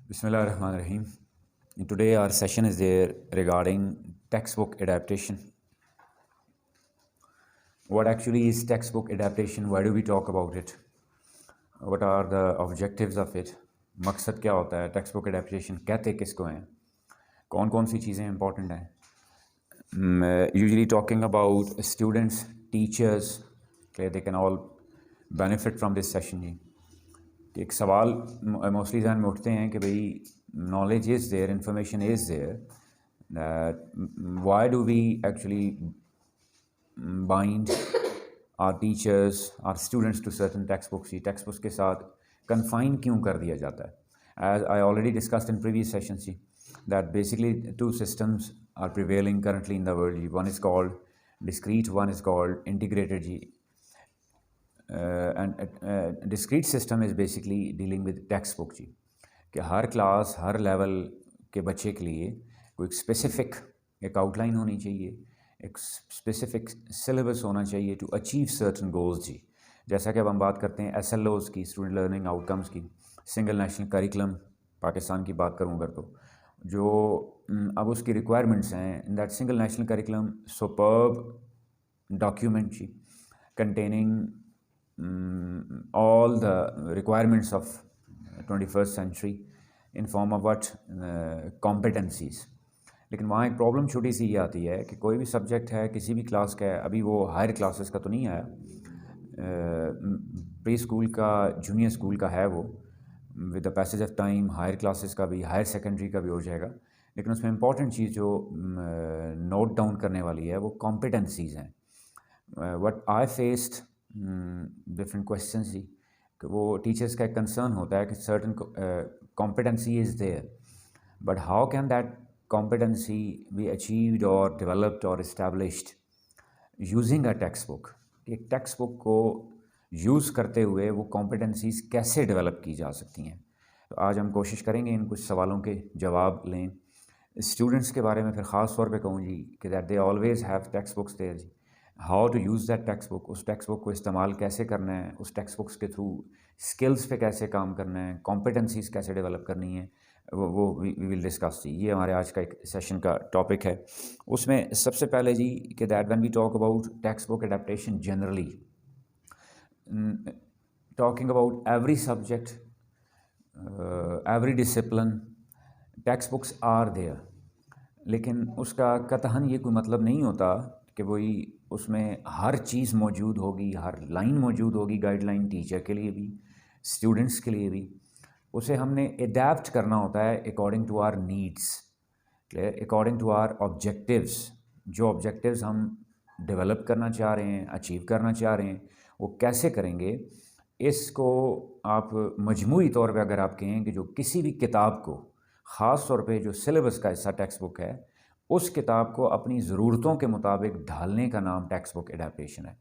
Bismillahirrahmanirrahim. Today our session is there regarding textbook adaptation. What actually is textbook adaptation? Why do we talk about it? What are the objectives of it? मकसद क्या होता है text book adaptation कहते किसको हैं कौन कौन सी चीज़ें इंपॉर्टेंट हैं usually talking about students teachers they can all benefit from this session जी कि एक सवाल मोस्टली जहन में उठते हैं कि भाई knowledge is there information is there why do we actually bind our teachers or students to certain text books ही टेक्स्ट बुक्स के साथ कन्फाइन क्यों कर दिया जाता है as I already discussed in previous session जी that basically two systems are prevailing currently in the world जी one is called discrete one is called integrated जी and discrete system is basically dealing with text book जी कि हर class हर level के बच्चे के लिए कोई specific एक आउटलाइन होनी चाहिए एक स्पेसिफिक सिलेबस होना चाहिए टू अचीव सर्टन गोल्स जी जैसा कि अब हम बात करते हैं SLOs की स्टूडेंट लर्निंग आउटकम्स की सिंगल नेशनल करिकुलम पाकिस्तान की बात करूँ अगर तो जो अब उसकी रिक्वायरमेंट्स हैं in that single national curriculum superb document जी containing all the requirements of 21st century in form of what competencies लेकिन वहाँ एक प्रॉब्लम छोटी सी ये आती है कि कोई भी सब्जेक्ट है किसी भी क्लास का है अभी वो हायर क्लासेस का तो नहीं आया प्री स्कूल का जूनियर स्कूल का है वो with the passage of time higher classes का भी हायर सेकेंडरी का भी हो जाएगा लेकिन उसमें इंपॉर्टेंट चीज़ जो नोट डाउन करने वाली है वो कॉम्पिटेंसीज़ हैं what I faced different question ही कि वो टीचर्स का एक कंसर्न होता है कि certain competency is there but how can that competency be achieved और डेवलप्ड और established using a text book एक टेक्स्ट बुक को यूज़ करते हुए वो कॉम्पिटेंसीज़ कैसे डेवलप की जा सकती हैं तो आज हम कोशिश करेंगे इन कुछ सवालों के जवाब लें स्टूडेंट्स के बारे में फिर ख़ास तौर पे कहूँ जी कि that they always have text books there जी how to use that text book उस टेक्स्ट बुक को इस्तेमाल कैसे करना है उस टेक्स्ट बुक्स के थ्रू स्किल्स पे कैसे काम करना है कॉम्पिटेंसीज़ कैसे डेवलप करनी है वो वी विल डिस्कस जी ये हमारे आज का एक सेशन का टॉपिक है उसमें सबसे पहले जी कि that when we talk about text book adaptation generally talking about every subject every discipline text books are there लेकिन उसका कतहन ये कोई मतलब नहीं होता कि वही उसमें हर चीज़ मौजूद होगी हर लाइन मौजूद होगी गाइडलाइन टीचर के लिए भी स्टूडेंट्स के लिए भी उसे हमने एडेप्ट करना होता है according to our needs clear according to our objectives जो ऑब्जेक्टिव्स हम डेवलप करना चाह रहे हैं अचीव करना चाह रहे हैं वो कैसे करेंगे इसको आप मजमूई तौर पे अगर आप कहें कि जो किसी भी किताब को ख़ास तौर पे जो सिलेबस का हिस्सा टेक्स्ट बुक है उस किताब को अपनी ज़रूरतों के मुताबिक ढालने का नाम टेक्स्ट बुक एडेप्टेशन है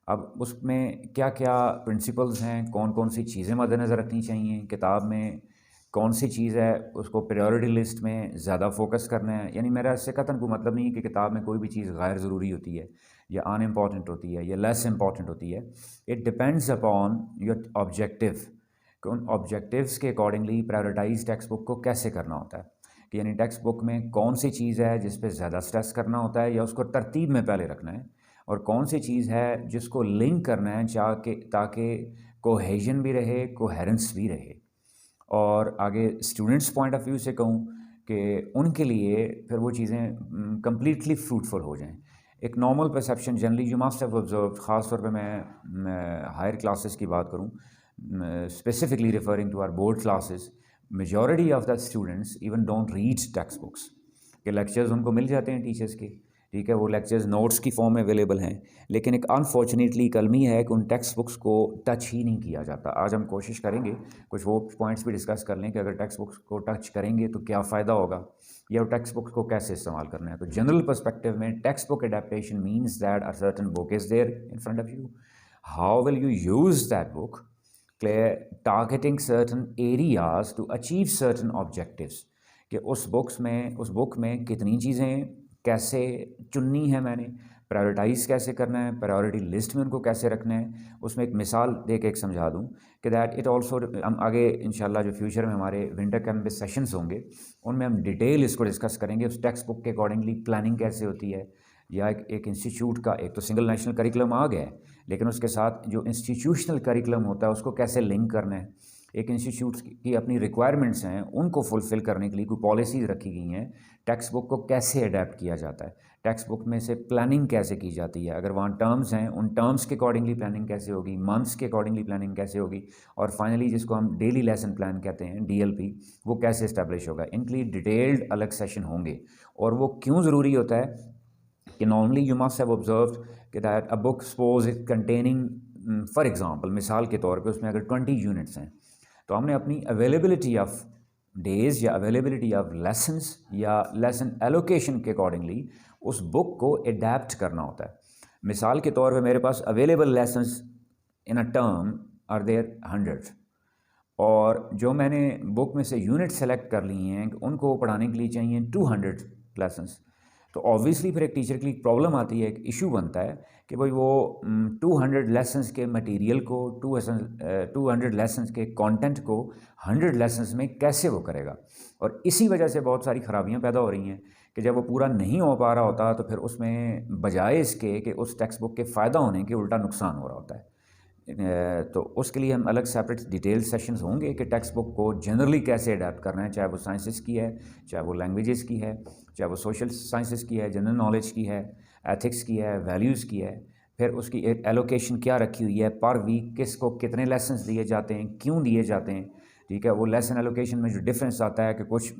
अब उसमें क्या क्या प्रिंसिपल्स हैं कौन कौन सी चीज़ें मद्देनज़र रखनी चाहिए किताब में कौन सी चीज़ है उसको प्रायोरिटी लिस्ट में ज़्यादा फोकस करना है यानी मेरा इससे कतन को मतलब नहीं है कि किताब में कोई भी चीज़ गैर ज़रूरी होती है या अनइम्पॉर्टेंट होती है या लेस इम्पॉर्टेंट होती है it depends upon your objective कि उन ऑब्जेक्टिव्स के अकॉर्डिंगली प्रायोरिटाइज टेक्स्ट बुक को कैसे करना होता है कि यानी टेक्स्ट बुक में कौन सी चीज़ है जिस पे ज़्यादा स्ट्रेस करना होता है या उसको तरतीब में पहले रखना है और कौन सी चीज़ है जिसको लिंक करना है ताकि कोहेजन भी रहे कोहेरेंस भी रहे और आगे स्टूडेंट्स पॉइंट ऑफ व्यू से कहूँ कि उनके लिए फिर वो चीज़ें कम्प्लीटली फ्रूटफुल हो जाएं एक normal perception generally you must have observe ख़ास तौर पे मैं हायर क्लासेस की बात करूँ specifically referring to our board classes majority of the students even don't read text books के लेक्चर्स उनको मिल जाते हैं टीचर्स के ठीक है वो लेक्चर्स नोट्स की फॉर्म में अवेलेबल हैं लेकिन एक अनफॉर्चुनेटली कलमी है कि उन टेक्स्ट बुक्स को टच ही नहीं किया जाता आज हम कोशिश करेंगे कुछ वो पॉइंट्स भी डिस्कस कर लें कि अगर टेक्स्ट बुक्स को टच करेंगे तो क्या फ़ायदा होगा या टेक्स्ट बुक्स को कैसे इस्तेमाल करना है तो जनरल पर्सपेक्टिव में text book adaptation means that a certain book is there in front of you how will you use that book targeting certain areas to achieve certain objectives कि उस book में कितनी चीज़ें कैसे चुननी है मैंने प्रायोरिटाइज़ कैसे करना है, प्रायोरिटी लिस्ट में उनको कैसे रखना है। उसमें एक मिसाल दे के एक समझा दूँ कि दैट इट ऑल्सो, हम आगे इंशाल्लाह जो फ्यूचर में हमारे विंटर कैंप में सेशंस होंगे उनमें हम डिटेल इसको डिस्कस करेंगे। उस टेक्स्ट बुक के अकॉर्डिंगली प्लानिंग कैसे होती है, या एक इंस्टीट्यूट का, एक तो सिंगल नेशनल करिकुलम आ गया है, लेकिन उसके साथ जो इंस्टीट्यूशनल करिकुलम होता है उसको कैसे लिंक करना है। एक इंस्टीट्यूट की अपनी रिक्वायरमेंट्स हैं, उनको फुलफ़िल करने के लिए कोई पॉलिसीज़ रखी गई हैं। टेक्स्ट बुक को कैसे अडेप्ट किया जाता है, टेक्स्ट बुक में से प्लानिंग कैसे की जाती है, अगर वहाँ टर्म्स हैं उन टर्म्स के अकॉर्डिंगली प्लानिंग कैसे होगी, मंथ्स के अकॉर्डिंगली प्लानिंग कैसे होगी, और फाइनली जिसको हम डेली लेसन प्लान कहते हैं DLP, वो कैसे इस्टेब्लिश होगा। इनके लिए डिटेल्ड अलग सेशन होंगे। और वो क्यों ज़रूरी होता है कि normally you must have observed कि that a book suppose it containing, for example मिसाल के तौर पे उसमें अगर 20 यूनिट्स हैं, तो हमने अपनी अवेलेबिलिटी ऑफ डेज़ या अवेलेबिलिटी ऑफ लेसन्स या लेसन एलोकेशन के अकॉर्डिंगली उस बुक को एडेप्ट करना होता है। मिसाल के तौर पे मेरे पास available lessons in a term are there 100, और जो मैंने बुक में से यूनिट सेलेक्ट कर लिए हैं उनको पढ़ाने के लिए चाहिए 200 लेसन्स। तो ऑब्वियसली फिर एक टीचर के लिए प्रॉब्लम आती है, एक इशू बनता है कि भाई वो 200 लेसन्स के मटेरियल को 200 लेसन्स के कंटेंट को 100 लेसन्स में कैसे वो करेगा। और इसी वजह से बहुत सारी ख़राबियाँ पैदा हो रही हैं कि जब वो पूरा नहीं हो पा रहा होता तो फिर उसमें बजाय इसके कि उस टेक्स्ट बुक के फ़ायदा होने के उल्टा नुकसान हो रहा होता है। तो उसके लिए हम अलग सेपरेट डिटेल सेशंस होंगे कि टेक्स्ट बुक को जनरली कैसे अडेप्ट करना है, चाहे वो साइंसेस की है, चाहे वो लैंग्वेजेस की है, चाहे वो सोशल साइंसेस की है, जनरल नॉलेज की है, एथिक्स की है, वैल्यूज़ की है। फिर उसकी एक एलोकेशन क्या रखी हुई है, पर वीक किसको कितने लेसन्स दिए जाते हैं, क्यों दिए जाते हैं, ठीक है। वो लेसन एलोकेशन में जो डिफरेंस आता है कि कुछ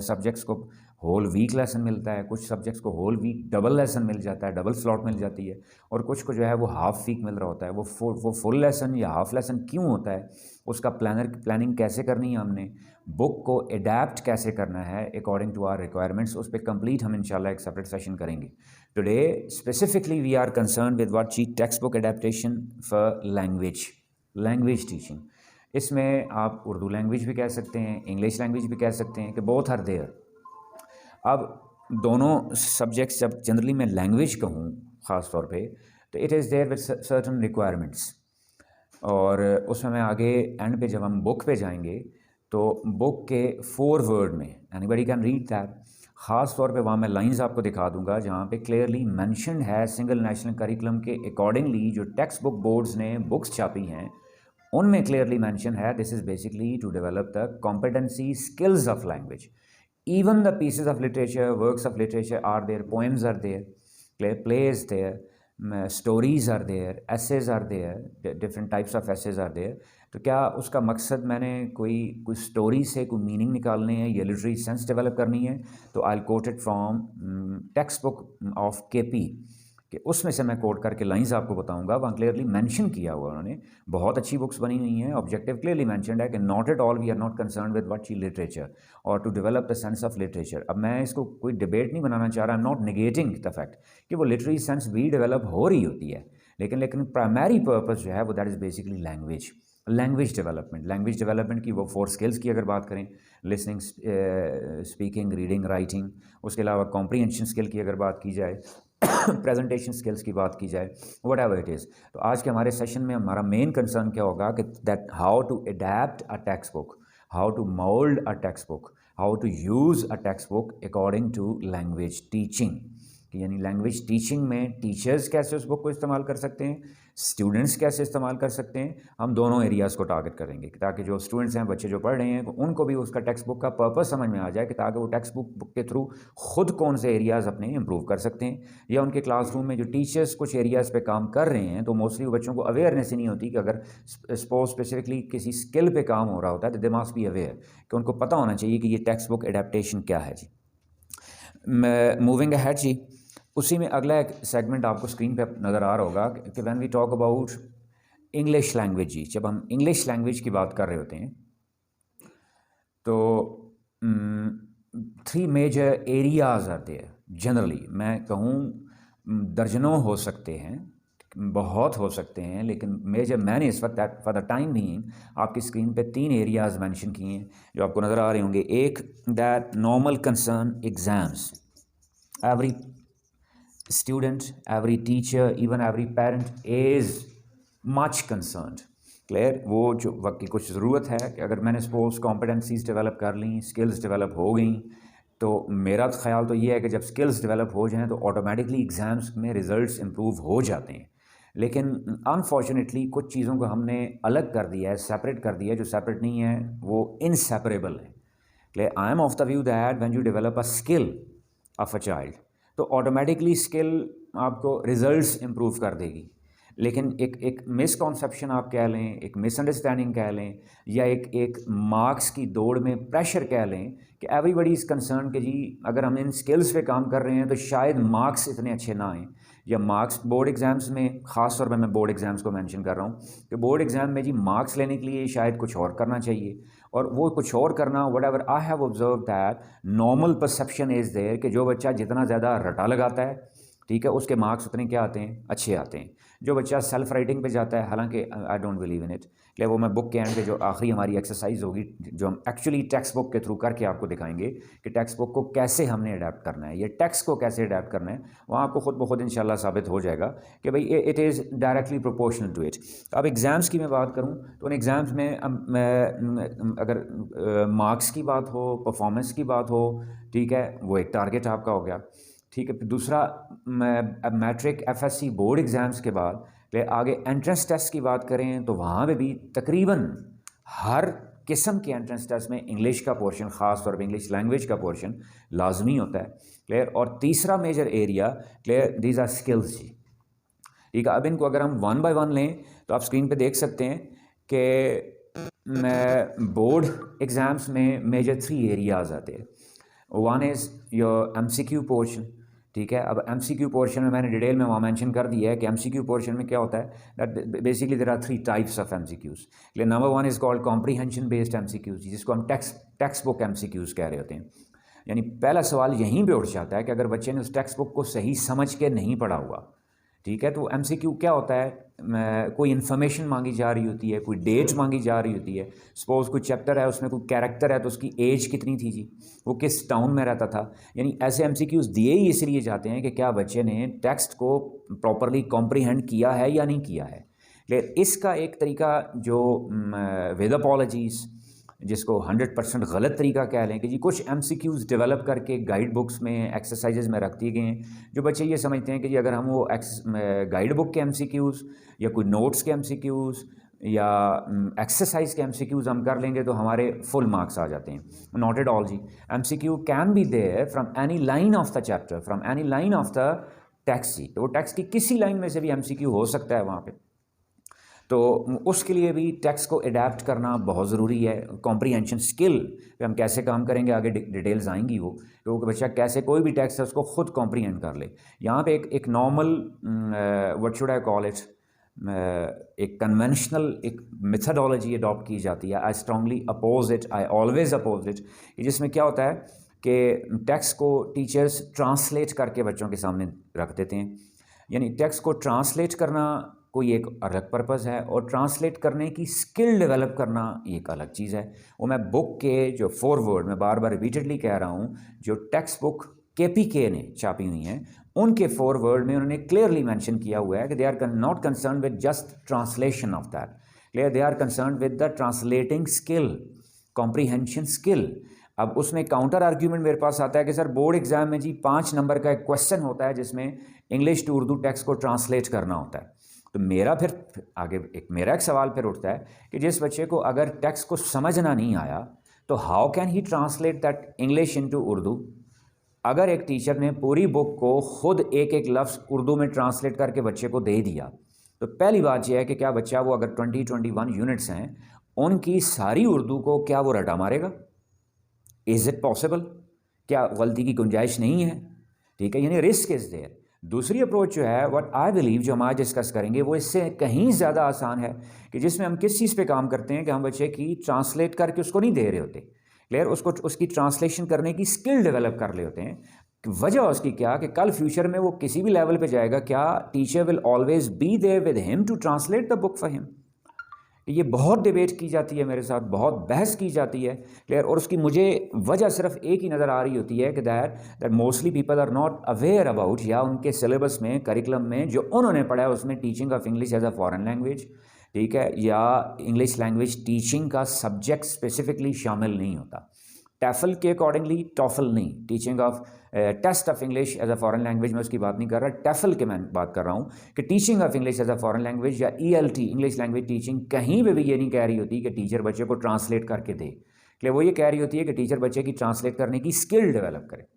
सब्जेक्ट्स को होल वीक लेसन मिलता है, कुछ सब्जेक्ट्स को होल वीक डबल लेसन मिल जाता है, डबल स्लॉट मिल जाती है, और कुछ को जो है वो हाफ वीक मिल रहा होता है। वो फुल लेसन या हाफ लेसन क्यों होता है, उसका प्लानिंग कैसे करनी है, हमने बुक को एडेप्ट कैसे करना है अकॉर्डिंग टू आवर रिक्वायरमेंट्स, उस पर कंप्लीट हम इंशाल्लाह एक सेपरेट सेशन करेंगे। Today specifically we are concern with what which text book adaptation for language teaching. इसमें आप उर्दू लैंग्वेज भी कह सकते हैं, इंग्लिश लैंग्वेज भी कह सकते हैं कि बोथ आर देयर। अब दोनों सब्जेक्ट्स जब जनरली मैं लैंग्वेज कहूँ ख़ास तौर पे, तो it is there with certain requirements, और उसमें मैं आगे एंड पे जब हम बुक पे जाएंगे तो बुक के 4 वर्ड में एनीबडी कैन रीड दैट। ख़ास तौर पे वहाँ मैं लाइंस आपको दिखा दूंगा जहाँ पे क्लियरली मेंशन्ड है सिंगल नेशनल करिकुलम के अकॉर्डिंगली जो टेक्स्ट बुक बोर्ड्स ने बुक्स छापी हैं उनमें क्लियरली मेंशन है this is basically to develop the competency skills of language. Even the pieces of literature, works of literature are there, poems are there, plays there, stories are there, essays are there, different types of essays are there। तो क्या उसका मकसद मैंने कोई story से कोई meaning निकालने हैं या लिटरेरी सेंस डेवलप करनी है, तो I quote it from text book of KP कि उसमें से मैं कोट करके लाइंस आपको बताऊंगा। वहाँ क्लियरली मेंशन किया हुआ उन्होंने, बहुत अच्छी बुक्स बनी हुई हैं, ऑब्जेक्टिव क्लियरली मेंशनड है कि not at all we are not concern with what ची लिटरेचर और to develop the sense of literature. अब मैं इसको कोई डिबेट नहीं बनाना चाह रहा, I am not negating the fact कि वो लिटरेरी सेंस भी डेवलप हो रही होती है, लेकिन प्राइमरी पर्पस जो है वो that is basically language development की। वो 4 स्किल्स की अगर बात करें, लिसनिंग, स्पीकिंग, रीडिंग, राइटिंग, उसके अलावा कॉम्प्रीहेंशन स्किल की अगर बात की जाए, प्रेजेंटेशन स्किल्स की बात की जाए, वट एवर इट इज़। तो आज के हमारे सेशन में हमारा मेन कंसर्न क्या होगा कि that how to adapt a text book, how to mould a text book, how to use a text book according to language teaching. कि यानी लैंग्वेज टीचिंग में टीचर्स कैसे उस बुक को इस्तेमाल कर सकते हैं, स्टूडेंट्स कैसे इस्तेमाल कर सकते हैं। हम दोनों एरियाज़ को टारगेट करेंगे ताकि जो स्टूडेंट्स हैं, बच्चे जो पढ़ रहे हैं, उनको भी उसका टेक्स्ट बुक का पर्पस समझ में आ जाए कि ताकि वो टेक्स्ट बुक के थ्रू खुद कौन से एरियाज़ अपने इंप्रूव कर सकते हैं, या उनके क्लासरूम में जो टीचर्स कुछ एरियाज़ पे काम कर रहे हैं तो मोस्टली वो बच्चों को अवेयरनेस ही नहीं होती कि अगर सपोज स्पेसिफिकली किसी स्किल पे काम हो रहा होता है तो दे मस्ट बी अवेयर कि उनको पता होना चाहिए कि ये टेक्स्ट बुक एडेप्टेशन क्या है जी। मूविंग अहेड जी, उसी में अगला एक सेगमेंट आपको स्क्रीन पे नज़र आ रहा होगा कि when we talk about English language जी, जब हम इंग्लिश लैंग्वेज की बात कर रहे होते हैं तो 3 मेजर एरियाज़ आते हैं जनरली। मैं कहूँ दर्जनों हो सकते हैं, बहुत हो सकते हैं, लेकिन मैंने इस वक्त फॉर द टाइम बीइंग आपकी स्क्रीन पे 3 एरियाज़ मेंशन किए हैं जो आपको नज़र आ रहे होंगे। एक that normal concern exams, every student, every teacher, even every parent is much concerned. Clear, वो जो वक्त की कुछ ज़रूरत है कि अगर मैंने सपोज कॉम्पिटेंसीज डेवलप कर ली, स्किल्स डेवलप हो गई, तो मेरा ख्याल तो ये है कि जब स्किल्स डेवलप हो जाएं तो ऑटोमेटिकली एग्ज़ाम्स में रिज़ल्ट्स इम्प्रूव हो जाते हैं। लेकिन अनफॉर्चुनेटली कुछ चीज़ों को हमने अलग कर दिया है, सेपरेट कर दिया है, जो सेपरेट नहीं है वो इनसेपरेबल है। Clear, I M of the view that when you develop a skill of a child, तो ऑटोमेटिकली स्किल आपको रिजल्ट्स इम्प्रूव कर देगी। लेकिन एक मिसकॉन्सेप्शन आप कह लें, एक मिसअंडरस्टैंडिंग कह लें, या एक मार्क्स की दौड़ में प्रेशर कह लें कि एवरीबडी इज़ कंसर्न कि जी अगर हम इन स्किल्स पे काम कर रहे हैं तो शायद मार्क्स इतने अच्छे ना आएँ, या मार्क्स बोर्ड एग्ज़ाम्स में, ख़ास तौर पे मैं बोर्ड एग्ज़ाम्स को मेंशन कर रहा हूँ कि बोर्ड एग्ज़ाम में जी मार्क्स लेने के लिए शायद कुछ और करना चाहिए, और वो कुछ और करना, whatever I have observe that normal perception is there कि जो बच्चा जितना ज़्यादा रटा लगाता है, ठीक है, उसके मार्क्स उतने क्या आते हैं, अच्छे आते हैं। जो बच्चा सेल्फ राइटिंग पे जाता है, हालांकि I don't believe in it, कि वो मैं बुक के एंड पे जो आखिरी हमारी एक्सरसाइज होगी, जो हम एक्चुअली टेक्स्ट बुक के थ्रू करके आपको दिखाएंगे कि टेक्स्ट बुक को कैसे हमने अडेप्ट करना है, ये टेक्स्ट को कैसे अडेप्ट करना है, वहाँ आपको खुद ब खुद इंशाल्लाह साबित हो जाएगा कि भाई it is directly proportional to it. अब एग्ज़ाम्स की मैं बात करूँ तो उन एग्ज़ाम्स में अगर मार्क्स की बात हो, परफॉर्मेंस की बात हो, ठीक है, वो एक टारगेट आपका हो गया, ठीक है। फिर दूसरा, मैट्रिक एफएससी बोर्ड एग्ज़ाम्स के बाद फिर आगे एंट्रेंस टेस्ट की बात करें तो वहाँ पे भी तकरीबन हर किस्म के एंट्रेंस टेस्ट में इंग्लिश का पोर्शन, ख़ास तौर पे इंग्लिश लैंग्वेज का पोर्शन लाजमी होता है। क्लियर, और तीसरा major area, clear, these are skills जी, ठीक है। अब इनको अगर हम वन बाय वन लें तो आप स्क्रीन पे देख सकते हैं कि बोर्ड एग्ज़ाम्स में मेजर 3 एरियाज़ आते हैं। One is your MCQ portion, ठीक है। अब एमसीक्यू पोर्शन में मैंने डिटेल में वहाँ मेंशन कर दिया है कि एमसीक्यू पोर्शन में क्या होता है, that basically there are 3 types of MCQs. Number 1 is called comprehension based MCQs, जिसको हम टेक्स्ट बुक एमसीक्यूज़ कह रहे होते हैं। यानी पहला सवाल यहीं पे उठ जाता है कि अगर बच्चे ने उस टेक्स्ट बुक को सही समझ के नहीं पढ़ा हुआ, ठीक है, तो एमसीक्यू क्या होता है, कोई इन्फॉर्मेशन मांगी जा रही होती है, कोई डेट मांगी जा रही होती है। सपोज़ कोई चैप्टर है, उसमें कोई कैरेक्टर है तो उसकी एज कितनी थी जी, वो किस टाउन में रहता था। यानी ऐसे एमसीक्यूज़ दिए ही इसलिए जाते हैं कि क्या बच्चे ने टेक्स्ट को प्रॉपरली कॉम्प्रीहेंड किया है या नहीं किया है। लेकिन इसका एक तरीका जो विद अपॉलजीज़, जिसको 100% गलत तरीका कह लें कि जी कुछ एमसीक्यूज़ डेवलप करके गाइड बुक्स में, एक्सरसाइजेज़ में रख दिए गए हैं, जो बच्चे ये समझते हैं कि जी अगर हम वो गाइड बुक के एमसीक्यूज़ या कोई नोट्स के एमसीक्यूज़ या एक्सरसाइज के एमसीक्यूज़ हम कर लेंगे तो हमारे फुल मार्क्स आ जाते हैं। नॉट एट ऑल जी, MCQ can be there from any line of the chapter, from any line of the text जी, तो वो टेक्स्ट की किसी लाइन में से भी एमसीक्यू हो सकता है वहाँ पर। तो उसके लिए भी टेक्स्ट को अडेप्ट करना बहुत ज़रूरी है। कॉम्प्रीहेंशन स्किल पे हम कैसे काम करेंगे, आगे डिटेल्स आएंगी वो, तो बच्चा कैसे कोई भी टेक्स्ट है उसको खुद कॉम्प्रीहेंड कर ले। यहाँ पे एक normal, what should I call it, एक कन्वेंशनल एक मेथडोलॉजी अडॉप्ट की जाती है। I strongly oppose it, I always oppose it, जिसमें क्या होता है कि टेक्स्ट को टीचर्स ट्रांसलेट करके बच्चों के सामने रख देते हैं। यानी टेक्स्ट को ट्रांसलेट करना कोई एक अलग पर्पज़ है, और ट्रांसलेट करने की स्किल डेवलप करना एक अलग चीज़ है। वो मैं बुक के जो फॉरवर्ड, मैं बार बार रिपीटेडली कह रहा हूँ, जो टेक्स्ट बुक KPK ने छापी हुई हैं, उनके फॉरवर्ड में उन्होंने क्लियरली मेंशन किया हुआ है कि they are not concern with just translation of that, clear, they are concern with the translating skill, comprehension skill. अब उसमें काउंटर आर्ग्यूमेंट मेरे पास आता है कि सर बोर्ड एग्जाम में जी 5 नंबर का एक क्वेश्चन होता है जिसमें इंग्लिश टू उर्दू टेक्स्ट को ट्रांसलेट करना होता है। तो मेरा फिर आगे मेरा एक सवाल फिर उठता है कि जिस बच्चे को अगर टेक्स्ट को समझना नहीं आया तो how can he translate that English into Urdu. अगर एक टीचर ने पूरी बुक को खुद एक एक लफ्ज़ उर्दू में ट्रांसलेट करके बच्चे को दे दिया, तो पहली बात यह है कि क्या बच्चा, वो अगर 20-21 यूनिट्स हैं, उनकी सारी उर्दू को क्या वो रटा मारेगा? Is it possible? क्या गलती की गुंजाइश नहीं है? ठीक है, यानी रिस्क इज़ देयर। दूसरी अप्रोच जो है, व्हाट आई बिलीव, जो हम आज डिस्कस करेंगे, वो इससे कहीं ज़्यादा आसान है, कि जिसमें हम किस चीज़ पे काम करते हैं कि हम बच्चे की ट्रांसलेट करके उसको नहीं दे रहे होते, क्लियर, उसको उसकी ट्रांसलेशन करने की स्किल डेवलप कर रहे होते हैं। वजह उसकी क्या कि कल फ्यूचर में वो किसी भी लेवल पे जाएगा, क्या teacher will always be there with him to translate the book for him. ये बहुत डिबेट की जाती है मेरे साथ, बहुत बहस की जाती है, क्लियर। और उसकी मुझे वजह सिर्फ एक ही नज़र आ रही होती है कि that mostly people are not aware about, या उनके सिलेबस में, करिकुलम में जो उन्होंने पढ़ा है उसमें teaching of English as a foreign language, ठीक है, या इंग्लिश लैंग्वेज टीचिंग का सब्जेक्ट स्पेसिफिकली शामिल नहीं होता। टैफल के अकॉर्डिंगली टॉफल नहीं, teaching of test of English as a foreign language में उसकी बात नहीं कर रहा, टैफल के मैं बात कर रहा हूँ कि teaching of English as a foreign language या ELT इंग्लिश लैंग्वेज टीचिंग, कहीं पे भी ये नहीं कह रही होती कि टीचर बच्चे को ट्रांसलेट करके दे, इसलिए वो ये कह रही होती है कि टीचर बच्चे की ट्रांसलेट करने की स्किल डेवलप करे।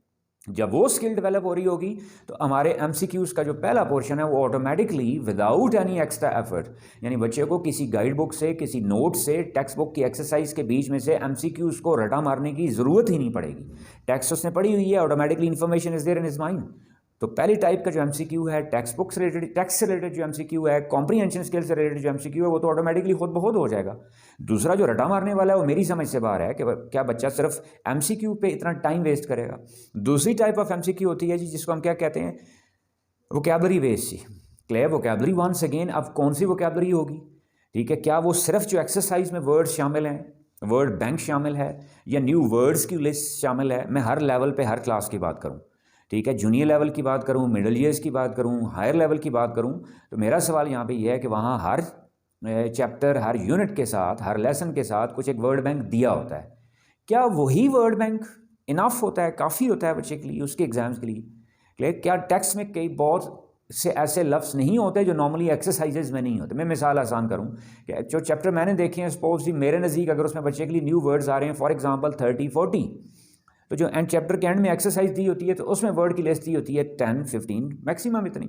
जब वो स्किल डेवलप हो रही होगी तो हमारे MCQs का जो पहला पोर्शन है वो automatically without any extra effort, यानी बच्चे को किसी गाइड बुक से, किसी नोट से, टेक्स्ट बुक की एक्सरसाइज के बीच में से MCQs को रटा मारने की ज़रूरत ही नहीं पड़ेगी। टेक्स्ट उसने पढ़ी हुई है, automatically information is there in his mind. तो पहली टाइप का जो MCQ है टेक्स्ट बुक से रिलेटेड, टेक्स्ट से रिलेटेड जो MCQ है, कॉम्प्रीहेंशन स्किल से रिलेटेड जो MCQ है, वो तो ऑटोमेटिकली खुद ब खुद हो जाएगा। दूसरा जो रटा मारने वाला है वो मेरी समझ से बाहर है कि क्या बच्चा सिर्फ MCQ पे इतना टाइम वेस्ट करेगा। दूसरी टाइप ऑफ MCQ होती है जी, जिसको हम क्या कहते हैं, वोकैबुलरी बेस्ड जी, क्लियर। वोकैबुलरी वंस अगेन, अब कौन सी वोकैबुलरी होगी, ठीक है, क्या वो सिर्फ जो एक्सरसाइज में वर्ड शामिल हैं, वर्ड बैंक शामिल है, या न्यू वर्ड्स की लिस्ट शामिल है। मैं हर लेवल पे हर क्लास की बात करूं, ठीक है, जूनियर लेवल की बात करूं, मिडिल ईयर्स की बात करूं, हायर लेवल की बात करूं, तो मेरा सवाल यहाँ पे ये है कि वहाँ हर चैप्टर, हर यूनिट के साथ, हर लेसन के साथ कुछ एक वर्ड बैंक दिया होता है। क्या वही वर्ड बैंक इनफ होता है, काफ़ी होता है बच्चे के लिए, उसके एग्जाम्स के लिए? क्लियर। क्या टेक्स्ट में कई बहुत से ऐसे लफ्ज़ नहीं होते जो नॉर्मली एक्सरसाइजेज में नहीं होते? मैं मिसाल आसान करूं कि जो चैप्टर मैंने देखे हैं, सपोज जी मेरे नज़दीक अगर उसमें बच्चे के लिए न्यू वर्ड्स आ रहे हैं, फॉर एग्जांपल 30-40, तो जो एंड चैप्टर के एंड में एक्सरसाइज दी होती है तो उसमें वर्ड की लिस्ट दी होती है 10-15 मैक्सिमम इतनी।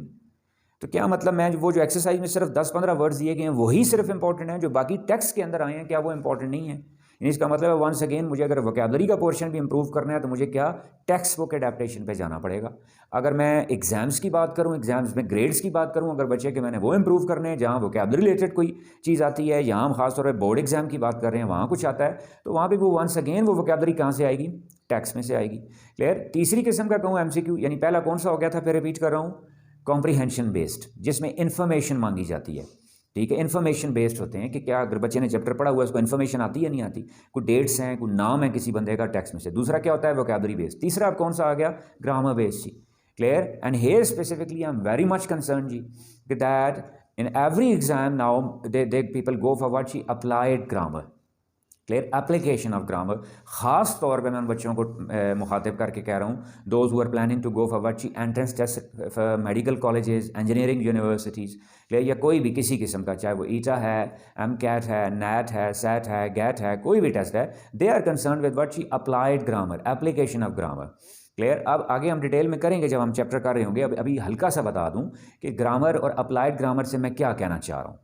तो क्या मतलब मैं वो जो एक्सरसाइज में सिर्फ 10-15 वर्ड्स दिए गए हैं वही सिर्फ इंपॉर्टेंट हैं, जो बाकी टेक्स्ट के अंदर आए हैं क्या वो इंपॉर्टेंट नहीं है? इसका मतलब है वंस अगेन मुझे अगर वोकैबुलरी का पोर्शन भी इंप्रूव करना है तो मुझे क्या टेक्स्ट बुक एडेप्टेशन पे जाना पड़ेगा। अगर मैं एग्जाम्स की बात करूं, एग्जाम्स में ग्रेड्स की बात करूं, अगर बच्चे के मैंने वो इंप्रूव करने हैं जहां वोकैबुलरी रिलेटेड कोई चीज़ आती है, यहाँ हम खासतौर पर बोर्ड एग्जाम की बात कर रहे हैं, वहाँ कुछ आता है, तो वहाँ पर वो वंस अगेन वो वोकैबुलरी कहाँ से आएगी? टेक्स्ट में से आएगी। क्लियर। तीसरी किस्म का कहूँ MCQ, यानी पहला कौन सा हो गया था, फिर रिपीट कर रहा हूँ, कॉम्प्रीहेंशन बेस्ड, जिसमें इन्फॉर्मेशन मांगी जाती है, ठीक है। इन्फॉर्मेशन बेस्ड होते हैं कि क्या अगर बच्चे ने चैप्टर पढ़ा हुआ है उसको इन्फॉर्मेशन आती है नहीं आती, कोई डेट्स हैं, कोई नाम है किसी बंदे का टेक्स्ट में से। दूसरा क्या होता है, वोकैबुलरी बेस्ड। तीसरा अब कौन सा आ गया, ग्रामर बेस्ड जी, clear. And here specifically I am very much concern जी that in every exam now they people go for what जी, applied grammar, clear, application of grammar. ख़ास तौर पे मैं उन बच्चों को मुखातिब करके कह रहा हूँ, those who are planning to go for what entrance test for medical colleges, engineering universities, clear, या कोई भी किसी किस्म का, चाहे वो ईटा है, MCAT है, NAT है, SAT है, GAT है, कोई भी टेस्ट है, they are concern with what applied grammar, application of grammar, clear. अब आगे हम डिटेल में करेंगे जब हम चैप्टर कर रहे होंगे। अभी हल्का सा बता दूं कि ग्रामर और अप्लाइड ग्रामर से मैं क्या कहना चाह रहा हूँ,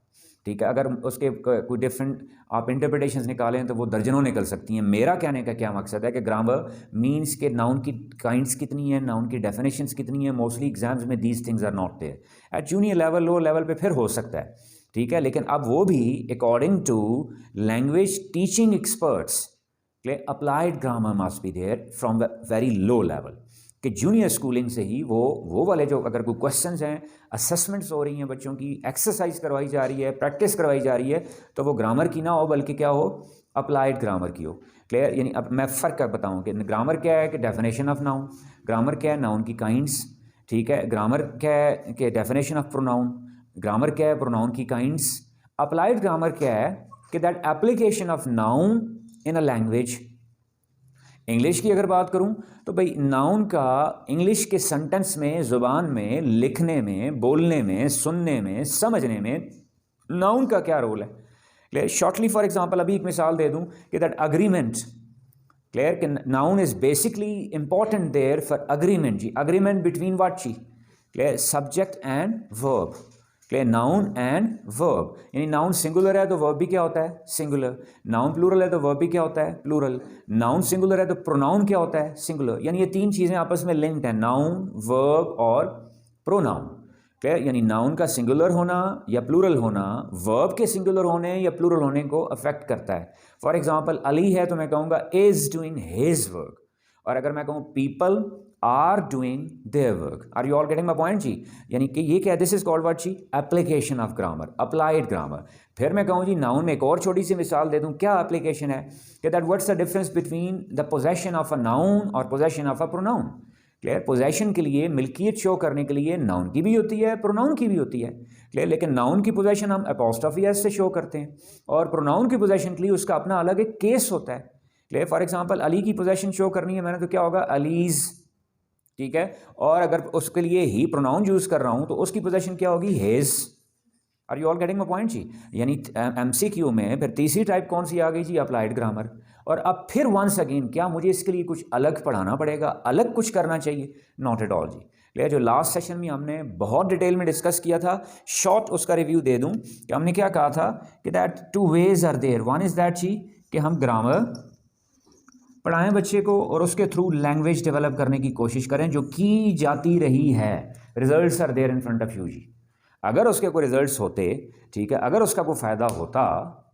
ठीक है। अगर उसके कोई डिफरेंट आप इंटरप्रिटेशंस निकालें तो वो दर्जनों निकल सकती हैं। मेरा कहने का क्या मकसद है कि ग्रामर मीन्स के नाउन की काइंड्स कितनी है, नाउन की डेफिनेशंस कितनी है। मोस्टली एग्जाम्स में these things are not there. At junior level, low level पे फिर हो सकता है, ठीक है, लेकिन अब वो भी according to language teaching experts, applied grammar must be there from very low level, कि जूनियर स्कूलिंग से ही वो वाले जो अगर कोई क्वेश्चंस हैं, असेसमेंट्स हो रही हैं, बच्चों की एक्सरसाइज करवाई जा रही है, प्रैक्टिस करवाई जा रही है, तो वो ग्रामर की ना हो बल्कि क्या हो, अप्लाइड ग्रामर की हो, क्लियर। यानी अब मैं फ़र्क बताऊँ कि ग्रामर क्या है कि डेफिनेशन ऑफ नाउन, ग्रामर क्या है नाउन की काइंड्स, ठीक है, ग्रामर क्या है कि डेफिनेशन ऑफ प्रोनाउन, ग्रामर क्या है प्रोनाउन की काइंड्स। अप्लाइड ग्रामर क्या है कि that application of noun in a language. English की अगर बात करूं तो भाई नाउन का इंग्लिश के सेंटेंस में, ज़ुबान में, लिखने में, बोलने में, सुनने में, समझने में नाउन का क्या रोल है, क्लियर। शॉर्टली फॉर एग्जांपल अभी एक मिसाल दे दूं कि दैट अग्रीमेंट, क्लियर, कि noun is basically important there for agreement जी, अग्रीमेंट बिटवीन व्हाट जी, clear, subject and verb, clear, noun and verb. यानी नाउन सिंगुलर है तो वर्ब भी क्या होता है, सिंगुलर। नाउन प्लूरल है तो वर्ब भी क्या होता है, प्लूरल। नाउन सिंगुलर है तो प्रोनाउन क्या होता है, सिंगुलर। यानी ये तीन चीज़ें आपस में लिंक्ड हैं, नाउन, वर्ब और प्रोनाउन, क्लियर। यानी नाउन का सिंगुलर होना या प्लूरल होना वर्ब के सिंगुलर होने या प्लूरल होने को अफेक्ट करता है। फॉर एग्जाम्पल अली है तो मैं कहूँगा इज डूइंग हिज वर्क, और अगर मैं कहूँ people are doing their work. Are you all getting my point जी? यानी कि ये क्या है, दिस इज कॉल्ड व्हाट जी, application of grammar, applied grammar. फिर मैं कहूँ जी नाउन में एक और छोटी सी मिसाल दे दूँ, क्या एप्लीकेशन है कि that what's the difference between the possession of a noun और possession of a pronoun. Clear? Possession के लिए, मिल्कियत शो करने के लिए नाउन की भी होती है, प्रोनाउन की भी होती है। क्लियर? लेकिन नाउन की पोजेशन हम अपॉस्ट्रोफी एस से शो करते हैं और प्रोनाउन की पोजेशन के लिए उसका अपना अलग एक केस होता है। क्लियर? फॉर एग्जांपल अली की पोजेशन शो करनी है मैंने, तो क्या होगा, अलीज। ठीक है? और अगर उसके लिए ही प्रोनाउन यूज कर रहा हूं तो उसकी पोजेशन क्या होगी, hers. Are you all getting my point जी? यानी एमसीक्यू में फिर तीसरी टाइप कौन सी आ गई जी, अप्लाइड ग्रामर। और अब फिर वंस अगेन, क्या मुझे इसके लिए कुछ अलग पढ़ाना पड़ेगा, अलग कुछ करना चाहिए? नॉट एट ऑल जी। क्लियर? जो लास्ट सेशन में हमने बहुत डिटेल में डिस्कस किया था, शॉर्ट उसका रिव्यू दे दूं कि हमने क्या कहा था कि that two ways are there. One is that जी कि हम ग्रामर पढ़ाएं बच्चे को और उसके थ्रू लैंग्वेज डेवलप करने की कोशिश करें, जो की जाती रही है। Results are there in front of you जी। अगर उसके कोई रिजल्ट्स होते, ठीक है, अगर उसका कोई फ़ायदा होता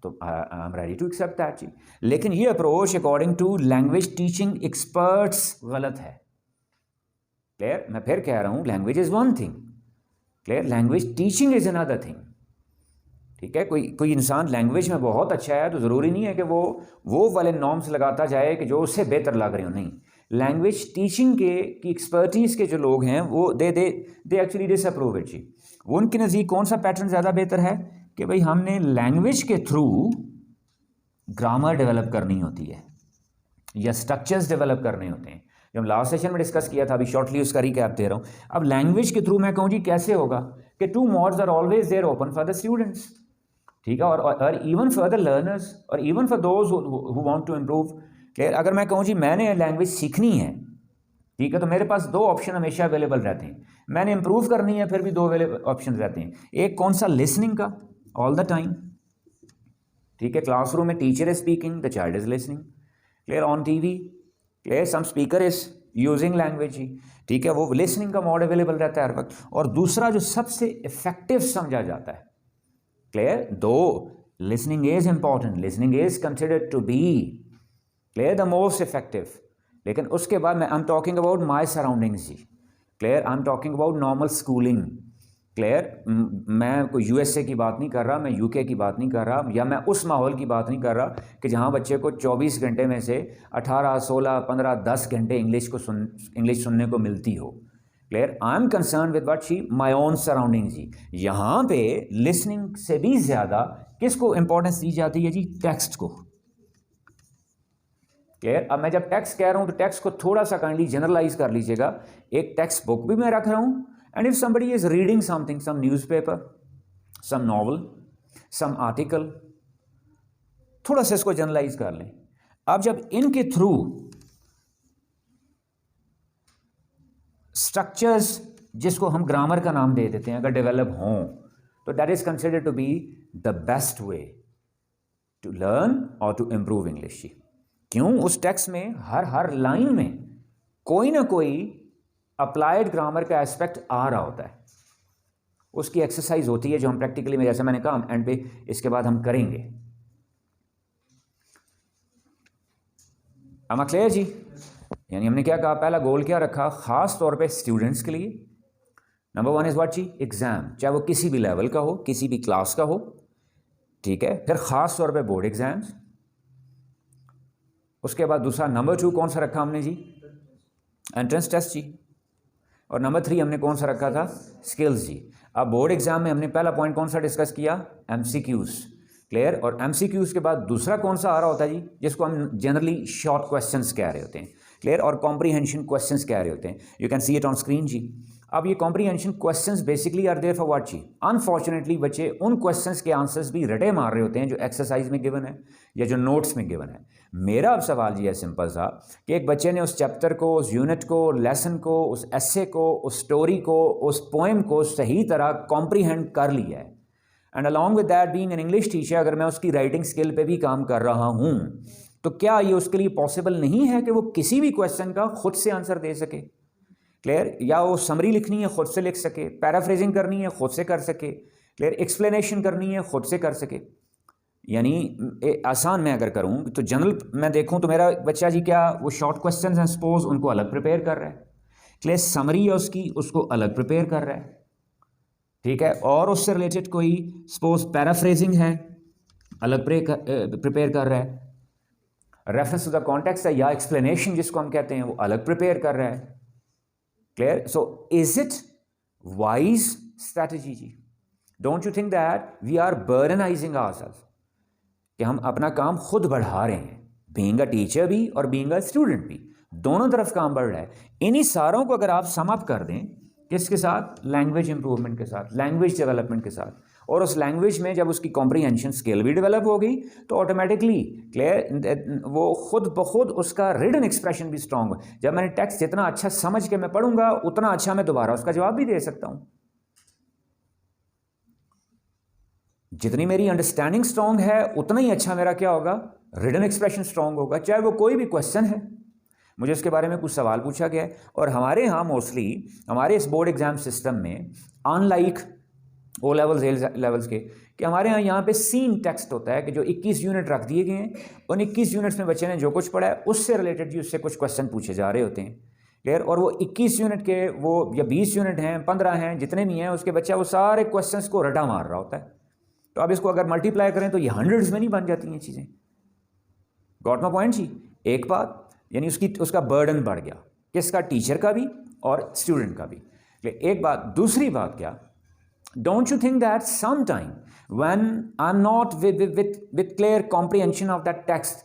तो I am ready to accept that जी। लेकिन ये approach according to language teaching experts गलत है। क्लियर? मैं फिर कह रहा हूँ, language is one thing, clear, language teaching is another thing. ठीक है? कोई इंसान लैंग्वेज में बहुत अच्छा है तो ज़रूरी नहीं है कि वो वाले नॉर्म्स लगाता जाए कि जो उससे बेहतर लग रहे हो, नहीं। लैंग्वेज टीचिंग की एक्सपर्टीज़ के जो लोग हैं वो दे एक्चुअली डिसअप्रूव इट जी। वो उनके नज़दीक कौन सा पैटर्न ज़्यादा बेहतर है कि भाई हमने लैंग्वेज के थ्रू ग्रामर डेवलप करनी होती है या स्ट्रक्चर्स डेवलप करने होते हैं, जो हम लास्ट सेशन में डिस्कस किया था। अभी शॉर्टली उसका रिकैप दे रहा हूँ। अब लैंग्वेज के थ्रू मैं कहूँ जी कैसे होगा कि 2 modes are always there open for the students. ठीक है? और इवन फॉर द लर्नर्स और even for those who want to improve. Clear? अगर मैं कहूँ जी मैंने लैंग्वेज सीखनी है, ठीक है, तो मेरे पास 2 ऑप्शन हमेशा अवेलेबल रहते हैं। मैंने इंप्रूव करनी है, फिर भी 2 ऑप्शन रहते हैं। एक कौन सा, लिसनिंग का, ऑल द टाइम। ठीक है? क्लासरूम में teacher is speaking, the child is listening. Clear? On TV, clear, some speaker is using language ही। ठीक है? वो लिसनिंग का मोड अवेलेबल रहता है हर वक्त। और दूसरा जो सबसे इफेक्टिव समझा जाता है, clear, though listening is important, listening is considered to be, clear, the most effective. लेकिन उसके बाद मैं I am talking about my surroundings जी। Clear? I am talking about normal schooling. Clear? मैं कोई यूएसए की बात नहीं कर रहा, मैं यूके की बात नहीं कर रहा, या मैं उस माहौल की बात नहीं कर रहा कि जहाँ बच्चे को 24 घंटे में से 18, 16, 15, 10 घंटे इंग्लिश सुनने को मिलती हो। Clear? I am concern with what she my own surrounding जी। यहाँ पे लिसनिंग से भी ज़्यादा किसको इंपॉर्टेंस दी जाती है जी? टेक्स्ट को। क्लियर? अब मैं जब टेक्स्ट कह रहा हूँ तो टेक्स्ट को थोड़ा सा काइंडली जनरलाइज कर लीजिएगा। एक टेक्स्ट बुक भी मैं रख रहा हूँ, and if somebody is reading something, some newspaper, some novel, some article, थोड़ा सा इसको जनरलाइज कर लें। अब जब इनके थ्रू स्ट्रक्चर्स, जिसको हम ग्रामर का नाम दे देते हैं, अगर डेवलप हों तो that is considered to be the best way to learn और टू इम्प्रूव इंग्लिश। क्यों? उस टेक्स्ट में हर लाइन में कोई ना कोई अप्लाइड ग्रामर का एस्पेक्ट आ रहा होता है। उसकी एक्सरसाइज होती है जो हम प्रैक्टिकली में, जैसे मैंने कहा, एंड पे इसके बाद हम करेंगे। am I clear जी? यानी हमने क्या कहा, पहला गोल क्या रखा खास तौर पे स्टूडेंट्स के लिए? नंबर 1 इज व्हाट जी? एग्जाम, चाहे वो किसी भी लेवल का हो, किसी भी क्लास का हो। ठीक है? फिर खास तौर पे बोर्ड एग्जाम्स। उसके बाद दूसरा नंबर 2 कौन सा रखा हमने जी? एंट्रेंस टेस्ट जी। और नंबर 3 हमने कौन सा रखा था? स्किल्स जी। अब बोर्ड एग्जाम में हमने पहला पॉइंट कौन सा डिस्कस किया? एमसीक्यूज। क्लियर? और एमसीक्यूज के बाद दूसरा कौन सा आ रहा होता है जी? जिसको हम जनरली शॉर्ट क्वेश्चंस कह रहे होते हैं। क्लियर? और कॉम्प्रीहेंशन क्वेश्चंस कह रहे होते हैं। You can see it on screen जी। अब ये comprehension questions basically are there for what जी? अनफॉर्चुनेटली बच्चे उन क्वेश्चंस के आंसर्स भी रटे मार रहे होते हैं जो एक्सरसाइज में गिवन है या जो नोट्स में गिवन है। मेरा अब सवाल जी है सिंपल सा कि एक बच्चे ने उस चैप्टर को, उस यूनिट को, लेसन को, उस एसे को, उस स्टोरी को, उस पोएम को सही तरह कॉम्प्रीहेंड कर लिया है, and along with that being an English teacher, अगर मैं उसकी राइटिंग स्किल पे भी काम कर रहा हूँ, तो क्या ये उसके लिए पॉसिबल नहीं है कि वो किसी भी क्वेश्चन का खुद से आंसर दे सके? क्लियर? या वो समरी लिखनी है खुद से लिख सके, पैराफ्रेजिंग करनी है खुद से कर सके, क्लियर, एक्सप्लेनेशन करनी है खुद से कर सके। यानी आसान मैं अगर करूं तो जनरल मैं देखूं तो मेरा बच्चा जी क्या वो शॉर्ट क्वेश्चंस हैं सपोज, उनको अलग प्रिपेयर कर रहा है, क्लियर, समरी है उसकी, उसको अलग प्रिपेयर कर रहा है, ठीक है, और उससे रिलेटेड कोई सपोज पैराफ्रेजिंग है, अलग प्रिपेयर कर रहा है, रेफरेंस टू द कॉन्टेक्स्ट है या एक्सप्लेनेशन जिसको हम कहते हैं वो अलग प्रिपेयर कर रहा है। Clear? So is it wise strategy जी? Don't you think that we are burdenising ourself, कि हम अपना काम खुद बढ़ा रहे हैं, बीइंग अ टीचर भी और बीइंग अ स्टूडेंट भी, दोनों तरफ काम बढ़ रहा है। इन्हीं सारों को अगर आप सम अप कर दें, किसके साथ? लैंग्वेज इंप्रूवमेंट के साथ, लैंग्वेज डेवलपमेंट के साथ, और उस लैंग्वेज में जब उसकी कॉम्प्रीहेंशन स्किल भी डेवलप होगी तो ऑटोमेटिकली क्लियर वो खुद ब खुद उसका रिटन एक्सप्रेशन भी स्ट्रांग हो। जब मैंने टेक्स्ट जितना अच्छा समझ के मैं पढ़ूंगा उतना अच्छा मैं दोबारा उसका जवाब भी दे सकता हूं। जितनी मेरी अंडरस्टैंडिंग स्ट्रांग है उतना ही अच्छा मेरा क्या होगा? रिटन एक्सप्रेशन स्ट्रांग होगा, चाहे वो कोई भी क्वेश्चन है, मुझे उसके बारे में कुछ सवाल पूछा गया है। और हमारे यहाँ मोस्टली हमारे इस बोर्ड एग्जाम सिस्टम में unlike O levels A levels के, कि हमारे यहाँ पे सीन टेक्स्ट होता है कि जो 21 यूनिट रख दिए गए हैं, उन 21 यूनिट्स में बच्चे ने जो कुछ पढ़ा है उससे रिलेटेड भी उससे कुछ क्वेश्चन पूछे जा रहे होते हैं। क्लियर? और वो 21 यूनिट के वो या 20 यूनिट हैं, 15 हैं, जितने भी हैं, उसके बच्चा वो सारे क्वेश्चंस को रटा मार रहा होता है। तो अब इसको अगर मल्टीप्लाई करें तो ये हंड्रेड्स में नहीं बन जाती हैं चीज़ें। गॉट माय पॉइंट जी? एक बात, यानी उसका बर्डन बढ़ गया, किसका? टीचर का भी और स्टूडेंट का भी। एक बात। दूसरी बात क्या, don't you think that sometime when I'm not with clear comprehension of that text,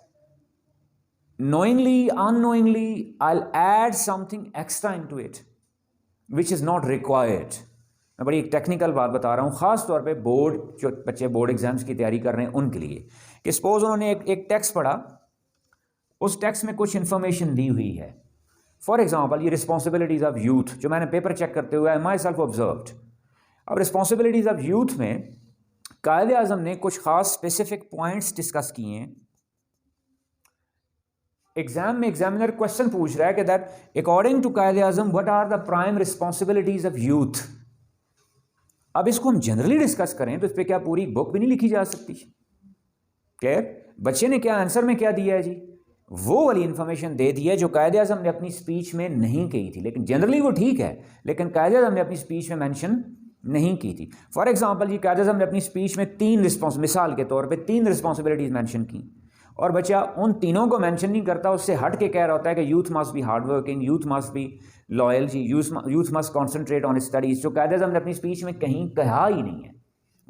knowingly unknowingly I'll add something extra into it which is not required? मैं बड़ी एक टेक्निकल बात बता रहा हूँ, ख़ास तौर पे बोर्ड, जो बच्चे बोर्ड एग्जाम्स की तैयारी कर रहे हैं उनके लिए, कि सपोज उन्होंने एक टेक्स्ट पढ़ा, उस टेक्स्ट में कुछ इन्फॉर्मेशन दी हुई है। फॉर एग्जाम्पल ये रिस्पॉन्सिबिलिटीज़ ऑफ यूथ, जो मैंने पेपर चेक करते हुए माई सेल्फ ऑब्जर्व्ड। अब रिस्पॉन्सिबिलिटीज़ ऑफ यूथ में कायदे आज़म ने कुछ खास स्पेसिफिक पॉइंट्स डिस्कस किए हैं। एग्जाम में एग्जामिनर क्वेश्चन पूछ रहा है कि that according to Quaid-e Azam what are the prime responsibilities of youth. अब इसको हम जनरली डिस्कस करें तो इस पर क्या पूरी बुक भी नहीं लिखी जा सकती? क्लियर? बच्चे ने क्या आंसर में क्या दिया है जी? वो वाली इंफॉर्मेशन दे दी है जो कायदे आज़म ने अपनी स्पीच में नहीं कही थी, लेकिन जनरली वो ठीक है, लेकिन कायदे आज़म ने अपनी स्पीच में मेंशन नहीं की थी। फॉर एग्जांपल जी कायदे आज़म ने अपनी स्पीच में मिसाल के तौर पे 3 रिस्पॉन्सिबिलिटीज़ मेंशन की, और बच्चा उन तीनों को मेंशन नहीं करता, उससे हट के कह रहा होता है कि youth must be hard working, youth must be loyal जी, youth must concentrate on studies, जो कायदे आज़म ने अपनी स्पीच में कहीं कहा ही नहीं है।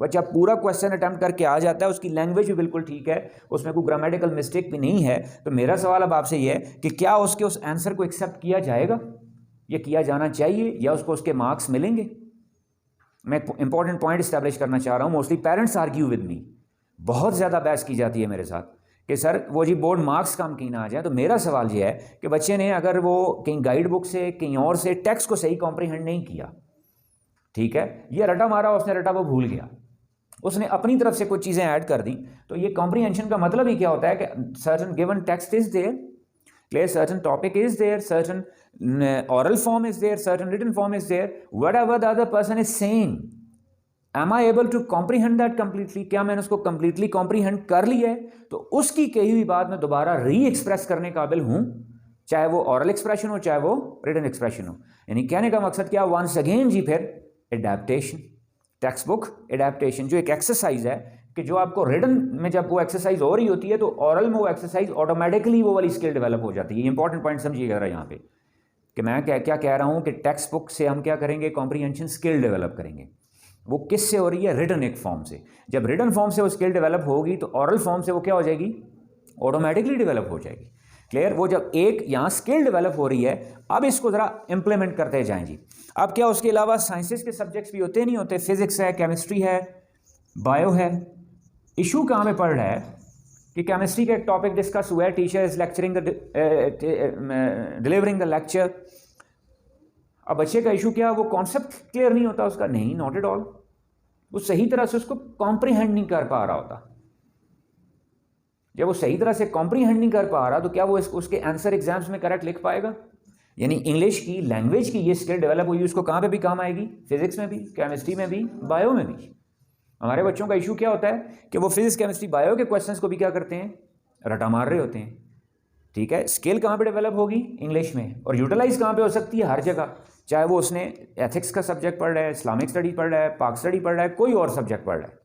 बच्चा पूरा क्वेश्चन अटैम्प्ट करके आ जाता है, उसकी लैंग्वेज भी बिल्कुल ठीक है, उसमें कोई ग्रामेटिकल मिस्टेक भी नहीं है। तो मेरा सवाल अब आपसे ये है कि क्या उसके उस आंसर को एक्सेप्ट किया जाएगा, या किया जाना चाहिए, या उसको उसके मार्क्स मिलेंगे? मैं इंपॉर्टेंट पॉइंट इस्टेब्लिश करना चाह रहा हूँ। Mostly parents argue with me, बहुत ज़्यादा बहस की जाती है मेरे साथ कि सर वो जी बोर्ड मार्क्स कम कहीं ना आ जाए। तो मेरा सवाल ये है कि बच्चे ने अगर वो कहीं गाइड बुक से कहीं और से टेक्स्ट को सही कॉम्प्रीहेंड नहीं किया, ठीक है, ये रटा मारा, उसने रटा वो भूल गया, उसने अपनी तरफ से कुछ चीज़ें ऐड कर दी, तो ये कॉम्प्रीहेंशन का मतलब ही क्या होता है कि certain given text is there, clear, certain topic is there, certain oral form is there, certain written form is there, whatever the other person is saying, am I able to comprehend that completely? क्या मैंने उसको completely comprehend कर लिया है? तो उसकी कही हुई बात मैं दोबारा री एक्सप्रेस करने काबिल हूँ, चाहे वो oral expression हो चाहे वो written expression हो। यानी कहने का मकसद क्या? once again जी फिर adaptation, टेक्स्ट बुक एडेप्टेशन, जो एक एक्सरसाइज है कि जो आपको रिटन में जब वो एक्सरसाइज हो रही होती है तो ऑरल में वो एक्सरसाइज ऑटोमेटिकली वो वाली स्किल डेवलप हो जाती है। ये इंपॉर्टेंट पॉइंट समझिएगा यहाँ पे कि मैं क्या कह रहा हूँ कि टेक्स्ट बुक से हम क्या करेंगे? कॉम्प्रीहेंशन स्किल डेवलप करेंगे। वो किससे हो रही है? रिटन एक फॉर्म से। जब रिटन फॉर्म से वो स्किल डेवलप होगी तो ऑरल फॉर्म से वो क्या हो जाएगी? ऑटोमेटिकली डेवलप हो जाएगी। क्लियर? वो जब एक यहाँ स्किल डेवलप हो रही है, अब इसको ज़रा इम्प्लीमेंट करते जाएं जी। अब क्या उसके अलावा साइंसेस के सब्जेक्ट्स भी होते नहीं होते? फिजिक्स है, केमिस्ट्री है, बायो है। इशू कहाँ पे पड़ रहा है कि केमिस्ट्री का एक टॉपिक डिस्कस हुआ है, teacher is lecturing delivering the lecture. अब बच्चे का इशू क्या? वो कॉन्सेप्ट क्लियर नहीं होता उसका। नहीं, नॉट एट ऑल, वो सही तरह से उसको कॉम्प्रीहेंड नहीं कर पा रहा होता। जब वो सही तरह से कॉम्प्रीहेंड नहीं कर पा रहा तो क्या वो उसके आंसर एग्जाम्स में करेक्ट लिख पाएगा? यानी इंग्लिश की, लैंग्वेज की ये स्किल डेवलप हुई, उसको कहाँ पे भी काम आएगी? फिजिक्स में भी, केमिस्ट्री में भी, बायो में भी। हमारे बच्चों का इशू क्या होता है कि वो फिजिक्स, केमिस्ट्री, बायो के क्वेश्चंस को भी क्या करते हैं? रटा मार रहे होते हैं। ठीक है, स्किल कहाँ पे डेवलप होगी? इंग्लिश में। और यूटिलाइज कहाँ पे हो सकती है? हर जगह, चाहे वो उसने एथिक्स का सब्जेक्ट पढ़ रहा है, इस्लामिक स्टडी पढ़ रहा है, पाक स्टडी पढ़ रहा है, कोई और सब्जेक्ट पढ़ रहा है,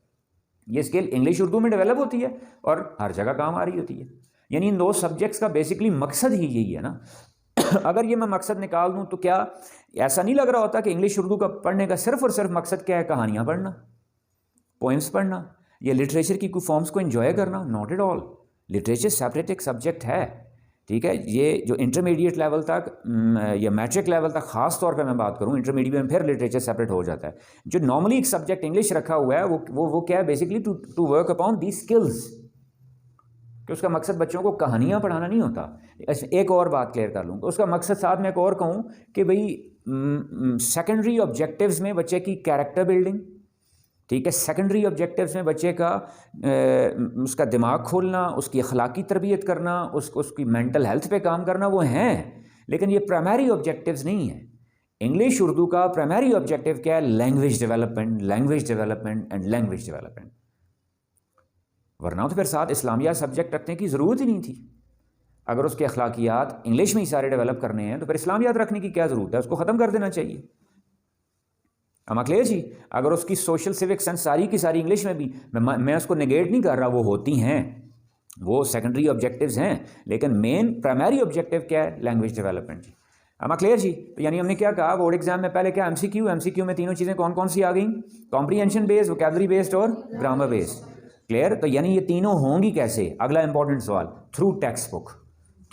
ये स्किल इंग्लिश उर्दू में डेवलप होती है और हर जगह काम आ रही होती है। यानी इन दो सब्जेक्ट्स का बेसिकली मकसद ही यही है ना। अगर ये मैं मकसद निकाल दूं तो क्या ऐसा नहीं लग रहा होता कि इंग्लिश उर्दू का पढ़ने का सिर्फ और सिर्फ मकसद क्या है? कहानियाँ पढ़ना, पोइम्स पढ़ना, या लिटरेचर की कुछ फॉर्म्स को एंजॉय करना? Not at all. Literature separate एक सब्जेक्ट है, ठीक है। ये जो इंटरमीडिएट लेवल तक या मैट्रिक लेवल तक ख़ास तौर पे मैं बात करूँ, इंटरमीडिएट में फिर लिटरेचर सेपरेट हो जाता है। जो नॉर्मली एक सब्जेक्ट इंग्लिश रखा हुआ है वो क्या है? Basically to work upon the skills, कि उसका मकसद बच्चों को कहानियाँ पढ़ाना नहीं होता। एक और बात क्लियर कर लूँ, उसका मकसद साथ में एक और कहूँ कि भाई सेकेंडरी ऑब्जेक्टिव्स में बच्चे की कैरेक्टर बिल्डिंग, ठीक है, सेकेंडरी ऑब्जेक्टिव्स में बच्चे का उसका दिमाग खोलना, उसकी अखलाकी तरबियत करना, उसकी मेंटल हेल्थ पे काम करना, वो हैं, लेकिन ये प्राइमरी ऑब्जेक्टिव्स नहीं है। इंग्लिश उर्दू का प्राइमरी ऑब्जेक्टिव क्या है? Language development, language development and language development. वरना तो फिर साथ इस्लामिया सब्जेक्ट रखने की ज़रूरत ही नहीं थी। अगर उसके अखलाकियात इंग्लिश में ही सारे डेवलप करने हैं तो फिर इस्लामियात रखने की क्या ज़रूरत है? उसको ख़त्म कर देना चाहिए। हम क्लियर जी? अगर उसकी सोशल सिविक सेंस सारी की सारी इंग्लिश में भी, मैं उसको नेगेट नहीं कर रहा, वो होती हैं, वो सेकेंडरी ऑब्जेक्टिव्स हैं, लेकिन मेन प्राइमरी ऑब्जेक्टिव क्या है? लैंग्वेज डेवलपमेंट जी। हम क्लियर जी? तो यानी हमने क्या कहा, बोर्ड एग्जाम में पहले क्या? एमसीक्यू में तीनों चीज़ें कौन कौन सी आ गई? कॉम्प्रीहेंशन बेस्ड, वोकैबुलरी बेस्ड और ग्रामर बेस्ड। क्लियर? तो यानी ये तीनों होंगी कैसे? अगला इंपॉर्टेंट सवाल, through text book.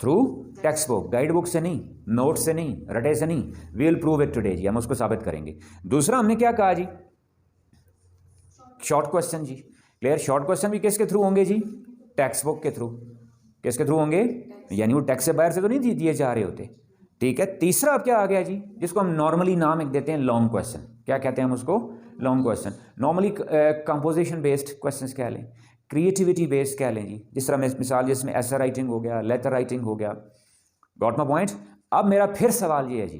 Through text book, guide book से नहीं, नोट से नहीं, रटे से नहीं। We will prove it today जी, हम उसको साबित करेंगे। दूसरा हमने क्या कहा जी? शॉर्ट क्वेश्चन जी। क्लियर? शॉर्ट क्वेश्चन भी किसके थ्रू होंगे जी? टेक्स्ट बुक के थ्रू। किसके थ्रू होंगे? यानी वो टेक्स्ट से बाहर से तो नहीं दिए जा रहे होते, ठीक है। तीसरा अब क्या आ गया जी? जिसको हम नॉर्मली नाम एक देते हैं लॉन्ग क्वेश्चन। क्या कहते हैं हम उसको? Long question. Normally composition based questions कह लें, क्रिएटिविटी बेस्ड कह लें जी। जिस तरह मिसाल जिसमें ऐसा राइटिंग हो गया, लेटर राइटिंग हो गया। Got my point? अब मेरा फिर सवाल ये है जी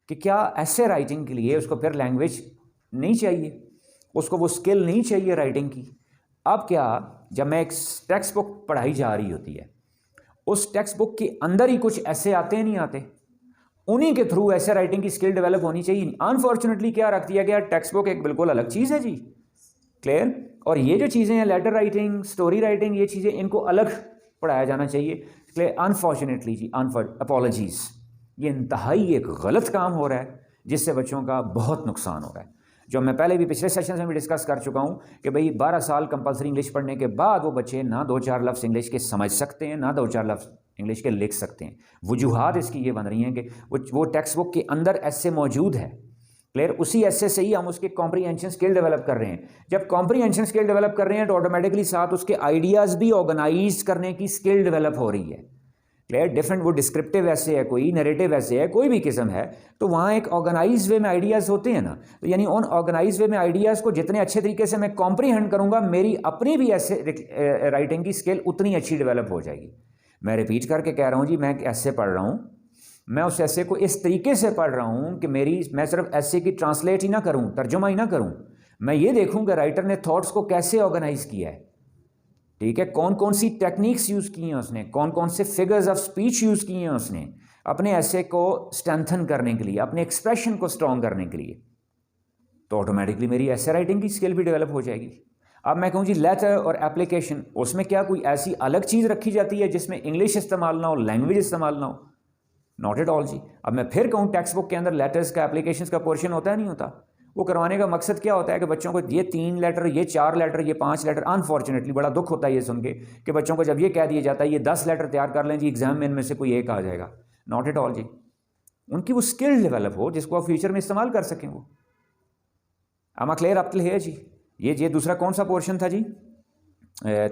कि क्या ऐसे राइटिंग के लिए उसको फिर लैंग्वेज नहीं चाहिए, उसको वो स्किल नहीं चाहिए राइटिंग की? अब क्या, जब मैं एक टेक्स्ट बुक पढ़ाई जा रही होती है, उस टेक्स्ट बुक के अंदर ही कुछ ऐसे आते हैं, नहीं आते, उन्हीं के थ्रू ऐसे राइटिंग की स्किल डेवलप होनी चाहिए। अनफॉर्चुनेटली क्या रख दिया गया? टेक्स्ट बुक एक बिल्कुल अलग चीज़ है जी। क्लियर? और ये जो चीज़ें हैं, लेटर राइटिंग, स्टोरी राइटिंग, ये चीज़ें इनको अलग पढ़ाया जाना चाहिए। क्लियर? अनफॉर्चुनेटली जी, अपॉलॉजीज, ये इंतहाई एक गलत काम हो रहा है जिससे बच्चों का बहुत नुकसान हो रहा है। जो मैं पहले भी पिछले सेशन में भी डिस्कस कर चुका हूँ कि भाई 12 साल कंपलसरी इंग्लिश पढ़ने के बाद वो बच्चे ना 2-4 लफ्ज़ इंग्लिश के समझ सकते हैं, ना 2-4 लफ्ज़ इंग्लिश के लिख सकते हैं। वजूहात इसकी ये बन रही हैं कि वो टेक्स्ट बुक के अंदर ऐसे मौजूद है। क्लियर? उसी ऐसे से ही हम उसके कॉम्प्रीहेंशन स्किल डेवलप कर रहे हैं। जब कॉम्प्रीहेंशन स्किल डेवलप कर रहे हैं तो ऑटोमेटिकली साथ उसके आइडियाज़ भी ऑर्गेनाइज करने की स्किल डेवलप हो रही है। क्लियर? डिफरेंट, वो डिस्क्रिप्टिव ऐसे है, कोई नरेटिव ऐसे है, कोई भी किस्म है, तो वहाँ एक ऑर्गेनाइज वे में आइडियाज़ होते हैं ना। तो यानी उन ऑर्गेनाइज वे में आइडियाज़ को जितने अच्छे तरीके से मैं कॉम्प्रीहेंड करूँगा, मेरी अपनी भी ऐसे राइटिंग की स्किल उतनी अच्छी डेवलप हो जाएगी। मैं रिपीट करके कह रहा हूँ जी, मैं ऐसे पढ़ रहा हूँ, मैं उस ऐसे को इस तरीके से पढ़ रहा हूँ कि मैं सिर्फ ऐसे की ट्रांसलेट ही ना करूँ, तर्जुमा ही ना करूँ, मैं ये देखूँ कि राइटर ने थॉट्स को कैसे ऑर्गेनाइज किया है, ठीक है, कौन कौन सी टेक्निक्स यूज़ की हैं उसने, कौन कौन से फिगर्स ऑफ स्पीच यूज़ किए हैं उसने अपने ऐसे को स्ट्रेंथन करने के लिए, अपने एक्सप्रेशन को स्ट्रॉन्ग करने के लिए, तो ऑटोमेटिकली मेरी ऐसे राइटिंग की स्किल भी डेवलप हो जाएगी। अब मैं कहूँ जी लेटर और एप्लीकेशन, उसमें क्या कोई ऐसी अलग चीज़ रखी जाती है जिसमें इंग्लिश इस्तेमाल ना हो, लैंग्वेज इस्तेमाल ना हो? नॉट एट ऑल जी। अब मैं फिर कहूँ टेक्स्ट बुक के अंदर लेटर्स का, एप्लीकेशंस का पोर्शन होता है, नहीं होता? वो करवाने का मकसद क्या होता है कि बच्चों को ये 3 लेटर, ये 4 लेटर, ये 5 लेटर, अनफॉर्चुनेटली बड़ा दुख होता है ये सुन के कि बच्चों को जब ये कह दिया जाता है ये 10 लेटर तैयार कर लें जी, एग्जाम में इनमें से कोई एक आ जाएगा। नॉट एट ऑल जी। उनकी वो स्किल डेवलप हो जिसको आप फ्यूचर में इस्तेमाल कर सकें। वो आमा क्लियर आप है जी? ये दूसरा कौन सा पोर्शन था जी?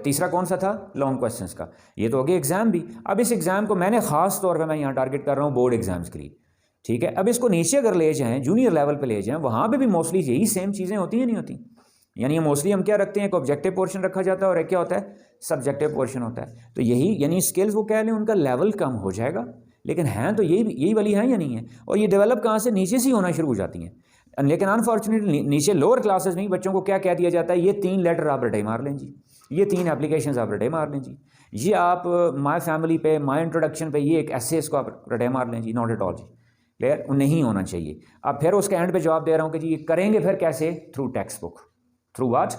तीसरा कौन सा था? लॉन्ग क्वेश्चंस का। ये तो हो गया एग्जाम भी। अब इस एग्जाम को मैंने खास तौर पे मैं यहाँ टारगेट कर रहा हूँ बोर्ड एग्जाम्स के लिए, ठीक है। अब इसको नीचे अगर ले जाएं, जूनियर लेवल पे ले जाएं, वहाँ पे भी मोस्टली यही सेम चीज़ें होती हैं, नहीं होती? यानी मोस्टली हम क्या रखते हैं, एक ऑब्जेक्टिव पोर्शन रखा जाता है और एक क्या होता है, सब्जेक्टिव पोर्शन होता है। तो यही यानी स्किल्स वो कह लें उनका लेवल कम हो जाएगा, लेकिन हैं तो यही वाली हैं या नहीं है। और ये डेवलप कहाँ से? नीचे से ही होना शुरू हो जाती हैं। लेकिन अनफॉर्चुनेटली नीचे लोअर क्लासेस में ही बच्चों को क्या कह दिया जाता है, ये 3 लेटर आप रटे मार लें जी, ये 3 एप्लीकेशन आप रटे मार लें जी, ये आप माय फैमिली पे, माय इंट्रोडक्शन पे, ये एक ऐसे इसको आप रटे मार लें जी, नॉट एट ऑल जी, क्लियर, नहीं होना चाहिए। अब फिर उसके एंड पे जवाब दे रहा हूँ कि जी ये करेंगे फिर कैसे, through text book, through what,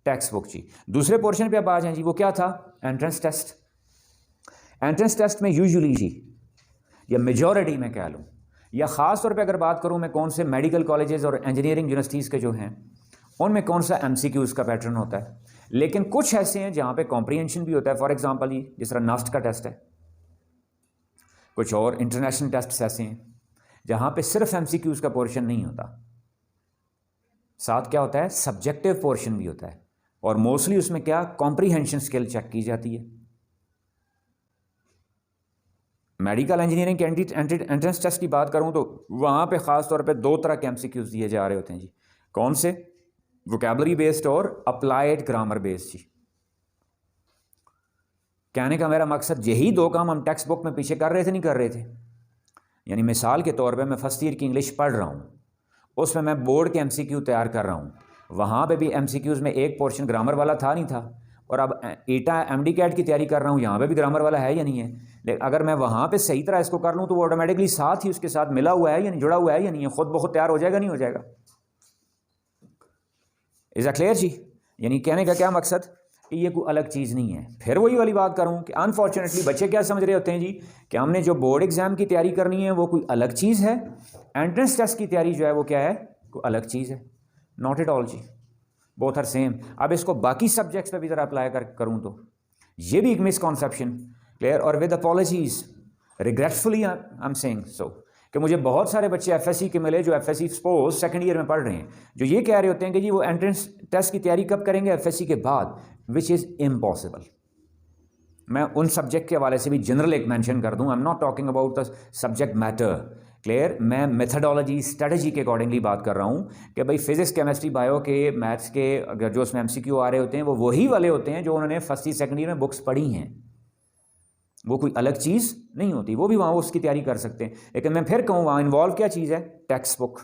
text book जी। दूसरे पोर्शन पे आप आ जाएं जी, वो क्या था, एंट्रेंस टेस्ट। एंट्रेंस टेस्ट में यूजुअली जी, या मेजॉरिटी में कह लूँ, या ख़ास तौर पे अगर बात करूँ मैं कौन से मेडिकल कॉलेजेस और इंजीनियरिंग यूनिवर्सिटीज़ के जो हैं उनमें कौन सा एमसीक्यूज़ का पैटर्न होता है, लेकिन कुछ ऐसे हैं जहाँ पे कॉम्प्रीहेंशन भी होता है। फॉर एग्जांपल जी जिस तरह नास्ट का टेस्ट है, कुछ और इंटरनेशनल टेस्ट ऐसे हैं जहाँ पे सिर्फ एमसीक्यूज़ का पोर्शन नहीं होता, साथ क्या होता है, सब्जेक्टिव पोर्शन भी होता है, और मोस्टली उसमें क्या, कॉम्प्रीहेंशन स्किल चेक की जाती है। मेडिकल इंजीनियरिंग के एंट्रेंस टेस्ट की बात करूं तो वहाँ पे ख़ास तौर पे दो तरह के एमसीक्यूज़ दिए जा रहे होते हैं जी। कौन से, वोकैबुलरी बेस्ड और अप्लाइड ग्रामर बेस्ड जी। कहने का मेरा मकसद यही दो काम हम टेक्स्ट बुक में पीछे कर रहे थे, नहीं कर रहे थे। यानी मिसाल के तौर पे मैं फर्स्ट ईयर की इंग्लिश पढ़ रहा हूँ, उसमें मैं बोर्ड के एमसीक्यू तैयार कर रहा हूँ, वहाँ पे भी एमसीक्यूज़ में एक पोर्शन ग्रामर वाला था नहीं था, और अब ईटा एमडी कैट की तैयारी कर रहा हूँ, यहाँ पे भी ग्रामर वाला है या नहीं है। लेकिन अगर मैं वहाँ पे सही तरह इसको कर लूँ तो वो ऑटोमेटिकली साथ ही उसके साथ मिला हुआ है या नहीं, जुड़ा हुआ है या नहीं है, खुद ब खुद तैयार हो जाएगा, नहीं हो जाएगा। इज़ अ क्लियर जी। यानी कहने का क्या मकसद कि ये कोई अलग चीज़ नहीं है। फिर वही वाली बात करूँ कि अनफॉर्चुनेटली बच्चे क्या समझ रहे होते हैं जी कि हमने जो बोर्ड एग्ज़ाम की तैयारी करनी है वो कोई अलग चीज़ है, एंट्रेंस टेस्ट की तैयारी जो है वो क्या है, कोई अलग चीज़ है। नॉट एट ऑल जी, बोथ आर सेम। अब इसको बाकी सब्जेक्ट्स पे भी ज़रा अप्लाई करूँ तो ये भी एक मिसकॉन्सेप्शन, क्लियर, और with apologies regretfully I am saying so, कि मुझे बहुत सारे बच्चे एफएससी के मिले जो एफएससी सपोज सेकंड ईयर में पढ़ रहे हैं, जो ये कह रहे होते हैं कि जी वो एंट्रेंस टेस्ट की तैयारी कब करेंगे, एफएससी के बाद, विच इज़ इम्पॉसिबल। मैं उन सब्जेक्ट के हवाले से भी जनरल एक मेंशन कर दूं, आई am not talking about the subject matter, clear. मैं मेथडोलॉजी स्ट्रेटजी के अकॉर्डिंगली बात कर रहा हूं कि भाई फिजिक्स केमिस्ट्री बायो के मैथ्स के अगर जो उसमें एमसीक्यू आ रहे होते हैं वो वही वाले होते हैं जो उन्होंने फर्स्ट ईयर सेकंड ईयर में बुक्स पढ़ी हैं, वो कोई अलग चीज़ नहीं होती, वो भी वहाँ उसकी तैयारी कर सकते हैं। लेकिन मैं फिर कहूँ वहाँ इन्वॉल्व क्या चीज़ है, टेक्स्ट बुक।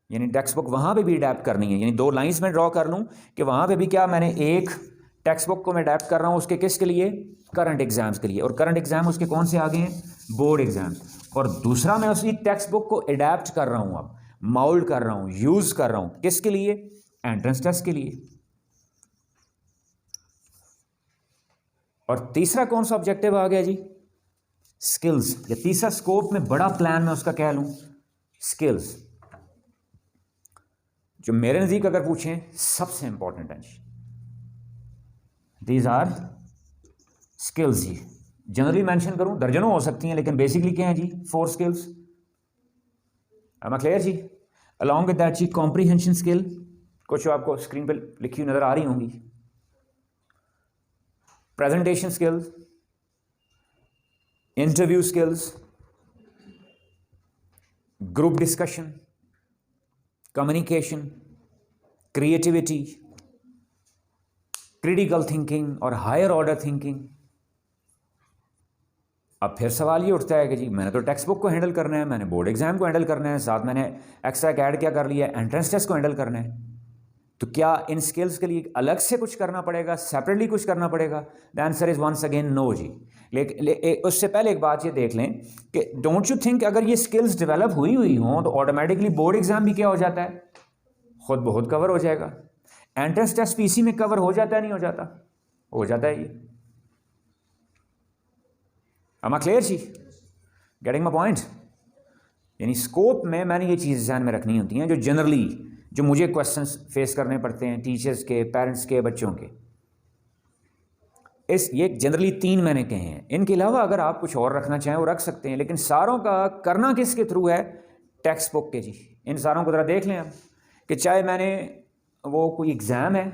यानी टेक्स्ट बुक वहाँ पे भी अडेप्ट करनी है। यानी दो लाइंस में ड्रॉ कर लूँ कि वहाँ पे भी क्या, मैंने एक टेक्स्ट बुक को मैं अडेप्ट कर रहा हूँ उसके किसके लिए, करंट एग्जाम्स के लिए, और करंट एग्जाम उसके कौन से आ गए हैं, बोर्ड एग्जाम। और दूसरा मैं उसी टेक्स्ट बुक को अडेप्ट कर रहा हूँ, अब माउल्ड कर रहा हूँ, यूज़ कर रहा हूँ, किसके लिए, एंट्रेंस टेस्ट के लिए। और तीसरा कौन सा ऑब्जेक्टिव आ गया जी, स्किल्स, या तीसरा स्कोप में बड़ा प्लान में उसका कह लूं, स्किल्स, जो मेरे नज़दीक अगर पूछें सबसे इंपॉर्टेंट है जी। दीज आर स्किल्स जी, जनरली मेंशन करूं दर्जनों हो सकती हैं, लेकिन बेसिकली क्या है जी, 4 स्किल्स। एम आई क्लियर जी। अलॉन्ग विद दैट जी कॉम्प्रीहेंशन स्किल, कुछ आपको स्क्रीन पे लिखी हुई नजर आ रही होंगी, presentation skills, interview skills, group discussion, communication, creativity, critical thinking और हायर ऑर्डर थिंकिंग। अब फिर सवाल ये उठता है कि जी मैंने तो टेक्स्ट बुक को हैंडल करना है, मैंने बोर्ड एग्जाम को हैंडल करना है, साथ मैंने एक्स्ट्रा ऐड क्या कर लिया, एंट्रेंस टेस्ट को हैंडल करना है, तो क्या इन स्किल्स के लिए अलग से कुछ करना पड़ेगा, सेपरेटली कुछ करना पड़ेगा? The answer is once again no जी। लेकिन उससे पहले एक बात ये देख लें कि डोंट यू थिंक अगर ये स्किल्स डेवलप हुई हों तो ऑटोमेटिकली बोर्ड एग्जाम भी क्या हो जाता है, खुद बहुत कवर हो जाएगा। एंट्रेंस टेस्ट पीसी में कवर हो जाता है, नहीं हो जाता, हो जाता है ये। am I clear जी, गेटिंग माय पॉइंट? यानी स्कोप में मैंने ये चीज़ ध्यान में रखनी होती हैं जो जनरली जो मुझे क्वेश्चंस फेस करने पड़ते हैं टीचर्स के, पेरेंट्स के, बच्चों के। ये जनरली 3 मैंने कहे हैं, इनके अलावा अगर आप कुछ और रखना चाहें वो रख सकते हैं, लेकिन सारों का करना किसके थ्रू है, टेक्स्ट बुक के जी। इन सारों को ज़रा देख लें आप कि चाहे मैंने वो कोई एग्ज़ाम है,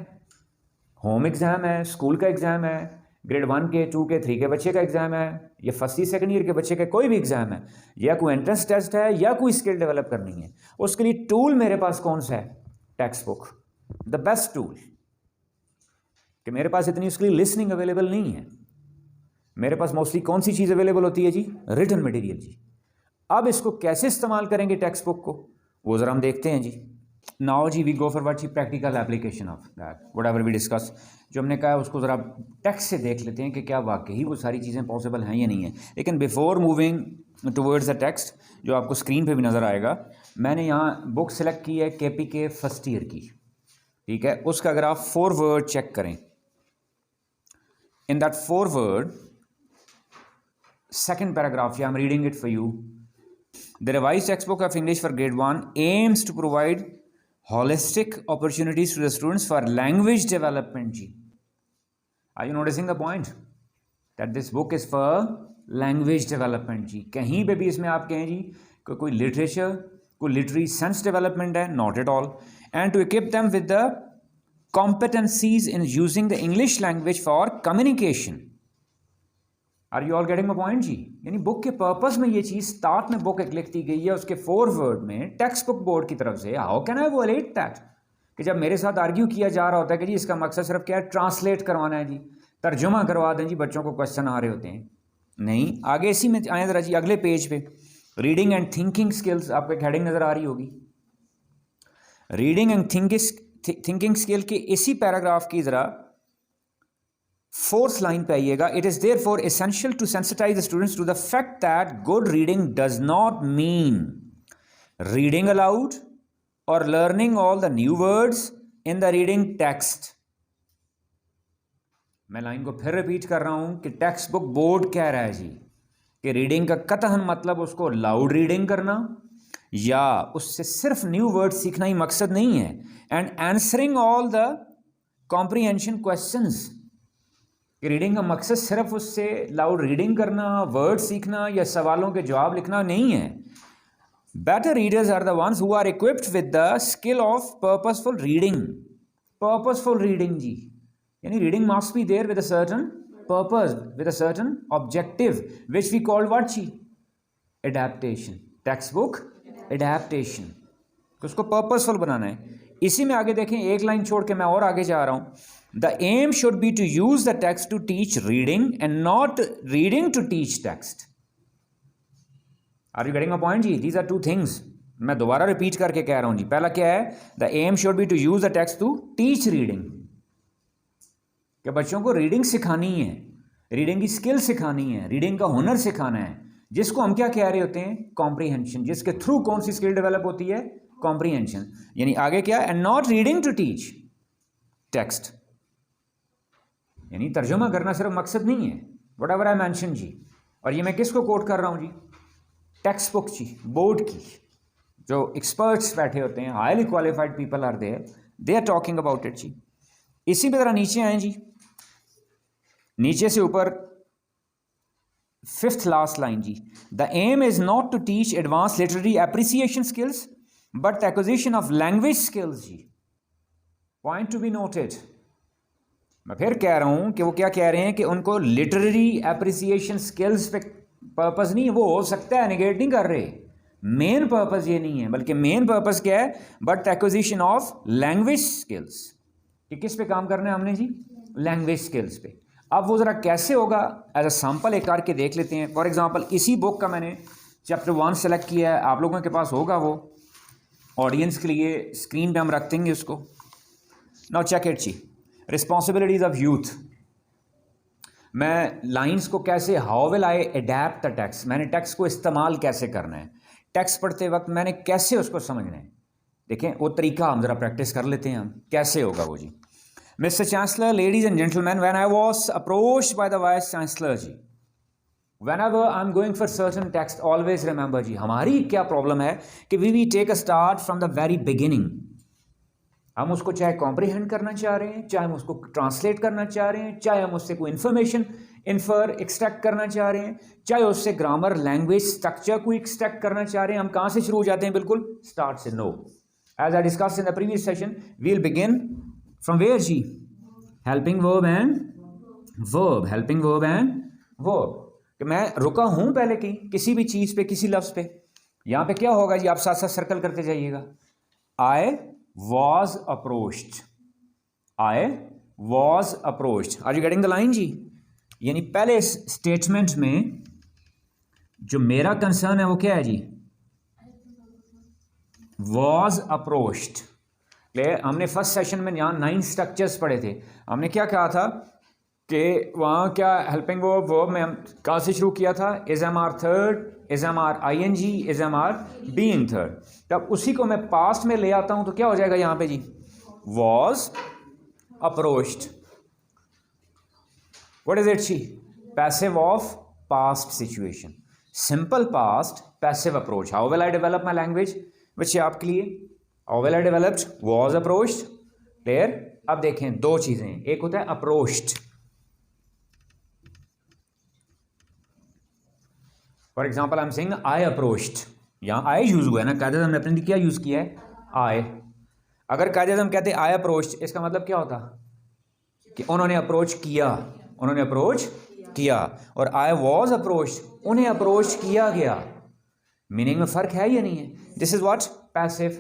होम एग्ज़ाम है, स्कूल का एग्ज़ाम है, ग्रेड 1 के, 2 के, 3 के बच्चे का एग्ज़ाम है, या फर्स्ट ईयर सेकंड ईयर के बच्चे का कोई भी एग्ज़ाम है, या कोई एंट्रेंस टेस्ट है, या कोई स्किल डेवलप करनी है, उसके लिए टूल मेरे पास कौन सा है, text book, the best tool. कि मेरे पास इतनी उसके लिए लिसनिंग अवेलेबल नहीं है, मेरे पास मोस्टली कौन सी चीज़ अवेलेबल होती है जी, रिटन मटेरियल जी। अब इसको कैसे इस्तेमाल करेंगे टेक्स्ट बुक को, वो ज़रा हम देखते हैं जी। नाउ जी वी गो फॉर व्हाट जी practical application of that whatever we discuss. जो हमने कहा उसको ज़रा टेक्स्ट से देख लेते हैं कि क्या वाकई वो सारी चीज़ें पॉसिबल हैं या नहीं है। लेकिन before moving towards the text, जो आपको स्क्रीन पे भी नज़र आएगा, मैंने यहाँ बुक सेलेक्ट की है KPK फर्स्ट ईयर की, ठीक है। उसका अगर आप 4 वर्ड चेक करें, in that 4 word second paragraph, yeah, I'm reading it for you. The revised textbook of English for grade 1 aims to provide holistic opportunities to the students for language development. Ji, are you noticing the point that this book is for language development? जी, कहीं पे भी इसमें आप कहें जी कोई literature, कोई literary sense development है, not at all. And to equip them with the competencies in using the English language for communication. Are you all getting my point जी? यानी बुक के पर्पस में ये चीज़ स्टार्ट में बुक एक लिखती गई है, उसके 4 वर्ड में टेक्स्ट बुक बोर्ड की तरफ से. How can I wallet that कि जब मेरे साथ आर्ग्यू किया जा रहा होता है कि जी इसका मकसद सिर्फ क्या है, ट्रांसलेट करवाना है जी, तर्जुमा करवा दें जी, बच्चों को क्वेश्चन आ रहे होते हैं. नहीं, आगे इसी में आए ज़रा जी, अगले पेज पे रीडिंग एंड थिंकिंग स्किल्स, आपको एक हेडिंग नज़र आ रही होगी. रीडिंग एंड थिंकिंग स्किल के इसी पैराग्राफ की ज़रा 4th लाइन पे आइएगा. It is therefore essential to sensitise the students to the fact that good reading does not mean reading aloud और learning all the new words in the reading text. मैं line को फिर repeat कर रहा हूं कि टेक्स्ट बुक बोर्ड कह रहा है जी कि रीडिंग का कतहन मतलब उसको लाउड रीडिंग करना या उससे सिर्फ न्यू वर्ड सीखना ही मकसद नहीं है. And answering all the comprehension questions, कि रीडिंग का मकसद सिर्फ उससे लाउड रीडिंग करना, वर्ड सीखना या सवालों के जवाब लिखना नहीं है. Better readers are the ones who are equipped with the skill of purposeful reading. Purposeful reading जी, यानी reading must be there with a certain purpose, with a certain objective, which we called what जी, adaptation. Text book adaptation, तो उसको purposeful बनाना है. इसी में आगे देखें, एक लाइन छोड़ के मैं और आगे जा रहा हूं. The aim should be to use the text to teach reading and not reading to teach text. Are you getting my point ji? These are two things. मैं दोबारा रिपीट करके कह रहा हूं जी. पहला क्या है? The aim should be to use the text to teach reading. कि बच्चों को रीडिंग सिखानी है, रीडिंग की स्किल सिखानी है, रीडिंग का हुनर सिखाना है, जिसको हम क्या कह रहे होते हैं, कॉम्प्रीहेंशन. जिसके थ्रू कौन सी स्किल डेवलप होती है, कॉम्प्रीहेंशन. यानी आगे क्या, and not reading to teach text, यानी तर्जुमा करना सिर्फ मकसद नहीं है. वट एवर आई मैंशन जी. और ये मैं किसको कोट कर रहा हूँ जी, टेक्स्ट बुक जी, बोर्ड की. जो एक्सपर्ट्स बैठे होते हैं, highly qualified people are there, they are talking about it जी. इसी पे ज़रा नीचे आए जी, नीचे से ऊपर 5th लास्ट लाइन जी. The aim is not to teach advance literary appreciation skills but the acquisition of language skills जी. Point to be noted. मैं फिर कह रहा हूं कि वो क्या कह रहे हैं कि उनको लिटरेरी एप्रिसिएशन स्किल्स पे पर्पस नहीं है. वो हो सकता है, निगेट नहीं कर रहे, मेन पर्पस ये नहीं है, बल्कि मेन पर्पस क्या है, but acquisition of language skills. कि किस पे काम करना है हमने जी, लैंग्वेज स्किल्स पे. अब वो ज़रा कैसे होगा, एज अ सैम्पल एक करके देख लेते हैं. फॉर एग्जाम्पल इसी बुक का मैंने चैप्टर 1 सेलेक्ट किया है, आप लोगों के पास होगा वो, ऑडियंस के लिए स्क्रीन पे हम रख देंगे उसको. नाउ चेक इट जी. Responsibilities of youth. मैं लाइंस को कैसे, how will I adapt the text, मैंने टेक्स्ट को इस्तेमाल कैसे करना है, टेक्स्ट पढ़ते वक्त मैंने कैसे उसको समझना है. देखें वो तरीका हम ज़रा प्रैक्टिस कर लेते हैं, हम कैसे होगा वो जी. Mister chancellor, ladies and gentleman, when I was approached by the vice chancellor जी, whenever I'm going for certain text, always remember जी, हमारी क्या प्रॉब्लम है कि we take a start from the very beginning. हम उसको चाहे कॉम्प्रीहेंड करना चाह रहे हैं, चाहे हम उसको ट्रांसलेट करना चाह रहे हैं, चाहे हम उससे कोई इन्फॉर्मेशन एक्सट्रैक्ट करना चाह रहे हैं, चाहे उससे ग्रामर, लैंग्वेज, स्ट्रक्चर को एक्सट्रैक्ट करना चाह रहे हैं, हम कहाँ से शुरू हो जाते हैं, बिल्कुल स्टार्ट से. No, as I discuss in the previous session, we'll begin from where जी, helping verb and verb, helping verb and verb. कि मैं रुका हूँ पहले किसी भी चीज़ पे, किसी लफ्ज़ पे. यहाँ पे क्या होगा जी, आप साथ साथ सर्कल करते जाइएगा. आई was approached, I was approached. Are you getting the line जी? यानी पहले स्टेटमेंट में जो मेरा कंसर्न है वो क्या है जी, was approached. क्लियर। हमने फर्स्ट सेशन में यहाँ 9 स्ट्रक्चर्स पढ़े थे। हमने क्या कहा था कि वहाँ क्या हेल्पिंग वर्ब में हम कहाँ से शुरू किया था, is am are third, is am are I N G, is am are being third. तब उसी को मैं पास्ट में ले आता हूँ तो क्या हो जाएगा यहाँ पे जी, was approached. What is it जी, passive of past situation, simple past passive approach. How will I develop my language, बच्चे आपके लिए, how will I developed, was approached. Clear. अब देखें दो चीजें, एक होता है approached. For example I am saying I approached, यहाँ आई यूज हुआ है ना, कायदे हमने अपने लिए क्या यूज किया है, आई। अगर कायदे हम कहते आई अप्रोच्ड, इसका मतलब क्या होता कि उन्होंने अप्रोच किया, उन्होंने अप्रोच किया। और आई वॉज अप्रोच्ड, उन्हें अप्रोच किया गया। मीनिंग में फर्क है या नहीं है। This is what, passive,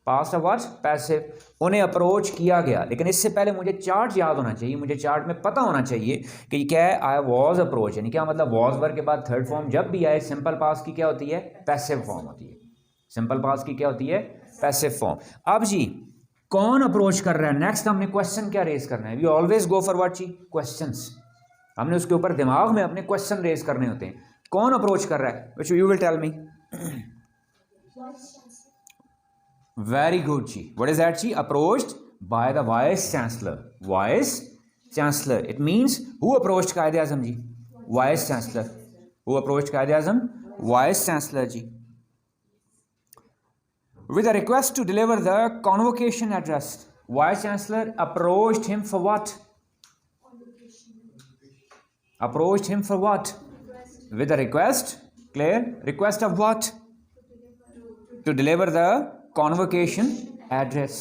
past of what, passive. उन्हें अप्रोच किया गया। लेकिन इससे पहले मुझे चार्ट याद होना चाहिए, मुझे चार्ट में पता होना चाहिए कि क्या है, आई वॉज अप्रोच, यानी क्या मतलब, वॉज वर्ब के बाद थर्ड फॉर्म जब भी आए सिंपल पास्ट की क्या होती है, पैसिव फॉर्म होती है। सिंपल पास्ट की क्या होती है, पैसिव फॉर्म। अब जी कौन अप्रोच कर रहा है, नेक्स्ट हमने क्वेश्चन क्या रेज करना है। We always go for what जी, क्वेश्चंस। हमने उसके ऊपर दिमाग में अपने क्वेश्चन रेज करने होते हैं। कौन अप्रोच कर रहा है, which you will tell me. Very good जी, व्हाट इज दैट जी, approached by the vice chancellor. Vice chancellor, it means who approached Quaid-e Azam जी, vice chancellor. Who approached Quaid-e Azam, vice chancellor जी। With a request to deliver the convocation address, Vice Chancellor approached him for what? Approached him for what? With a request. Clear? Request of what? To deliver the convocation address.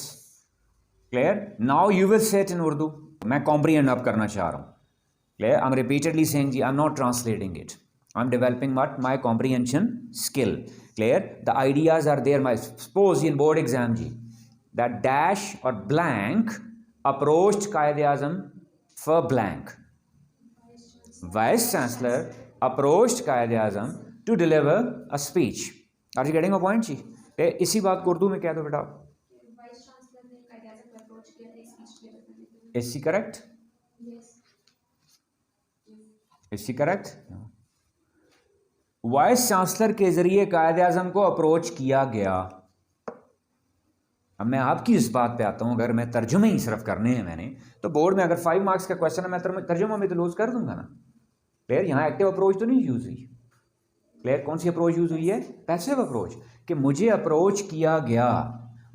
Clear? Now you will say it in Urdu. मैं comprehend अब करना चाह रहा हूँ. Clear? I'm repeatedly saying, I'm not translating it. I'm developing what? My comprehension skill. Clear? The ideas are there. Suppose in board exam ji, that dash or blank approached Qaid-e-Azam for blank. Vice Chancellor approached Qaid-e-Azam to deliver a speech. Are you getting a point जी? इसी बात को उर्दू में कह दो बेटा। Is she correct? Is she correct? Vice chancellor के जरिए कायदे आजम को अप्रोच किया गया। अब मैं आपकी इस बात पे आता हूं, अगर मैं तर्जुमे ही सिर्फ करने हैं मैंने, तो बोर्ड में अगर 5 मार्क्स का क्वेश्चन है मैं तर्जुमा में तो लूज कर दूंगा ना। क्लियर? यहां एक्टिव अप्रोच तो नहीं यूज हुई। क्लियर? कौन सी अप्रोच यूज हुई है, पैसिव अप्रोच, कि मुझे अप्रोच किया गया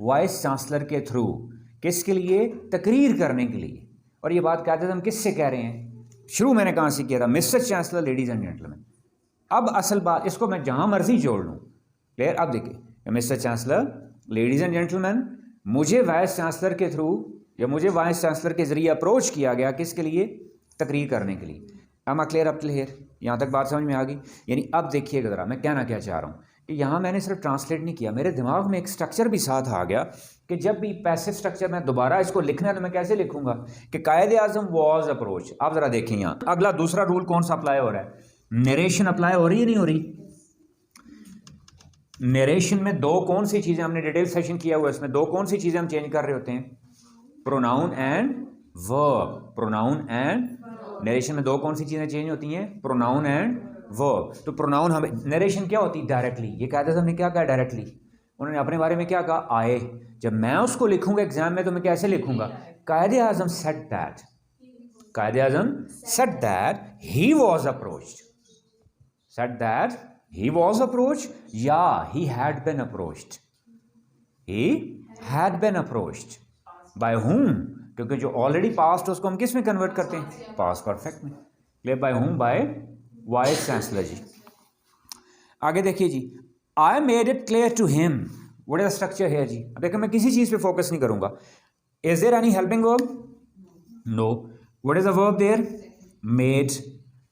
वाइस चांसलर के थ्रू, किसके लिए, तकरीर करने के लिए। और ये बात कायदे आजम किससे कह रहे हैं, शुरू मैंने कहां से किया था, mister chancellor, ladies and gentleman. अब असल बात, इसको मैं जहां मर्जी जोड़ लूं। क्लियर? अब देखिए, mister chancellor, ladies and gentleman, मुझे वाइस चांसलर के थ्रू या मुझे वाइस चांसलर के जरिए अप्रोच किया गया, किसके लिए, तकरीर करने के लिए। am I clear up till here? यहाँ तक बात समझ में आ गई। यानी अब देखिएगा ज़रा मैं कहना क्या चाह रहा हूँ कि यहाँ मैंने सिर्फ ट्रांसलेट नहीं किया, मेरे दिमाग में एक स्ट्रक्चर भी साथ आ गया कि जब भी पैसिव स्ट्रक्चर मैं दोबारा इसको लिखना है तो मैं कैसे लिखूंगा कि कायदे आजम वॉज अप्रोच। आप ज़रा देखें यहाँ अगला दूसरा रूल कौन सा अप्लाई हो रहा है, नरेशन अप्लाई हो रही है नहीं हो रही। नरेशन में दो कौन सी चीज़ें, हमने डिटेल सेशन किया हुआ है, इसमें दो कौन सी चीज़ें हम चेंज कर रहे होते हैं, pronoun and verb. Pronoun and narration में दो कौन सी चीज़ें चेंज होती हैं, प्रोनाउन एंड वर्ब। तो प्रोनाउन हमें, नरेशन क्या होती है, डायरेक्टली। ये कायदे से हमने क्या कहा, डायरेक्टली। उन्होंने अपने बारे में क्या कहा, आए। जब मैं उसको लिखूंगा एग्जाम में तो मैं कैसे लिखूंगा, कायदे Azam said that, Quaid-e Azam said that he was approached, said that he was approached या he had been approached, he had been approached by whom, क्योंकि जो ऑलरेडी पास्ट उसको हम किस में कन्वर्ट करते हैं, पास्ट परफेक्ट में। Clear? By whom, by vice chancellor जी। आगे देखिए जी, I made it clear to him, what is the structure here जी। अब देखिए मैं किसी चीज पे फोकस नहीं करूंगा। Is there any helping verb? No. What is the verb there? Made.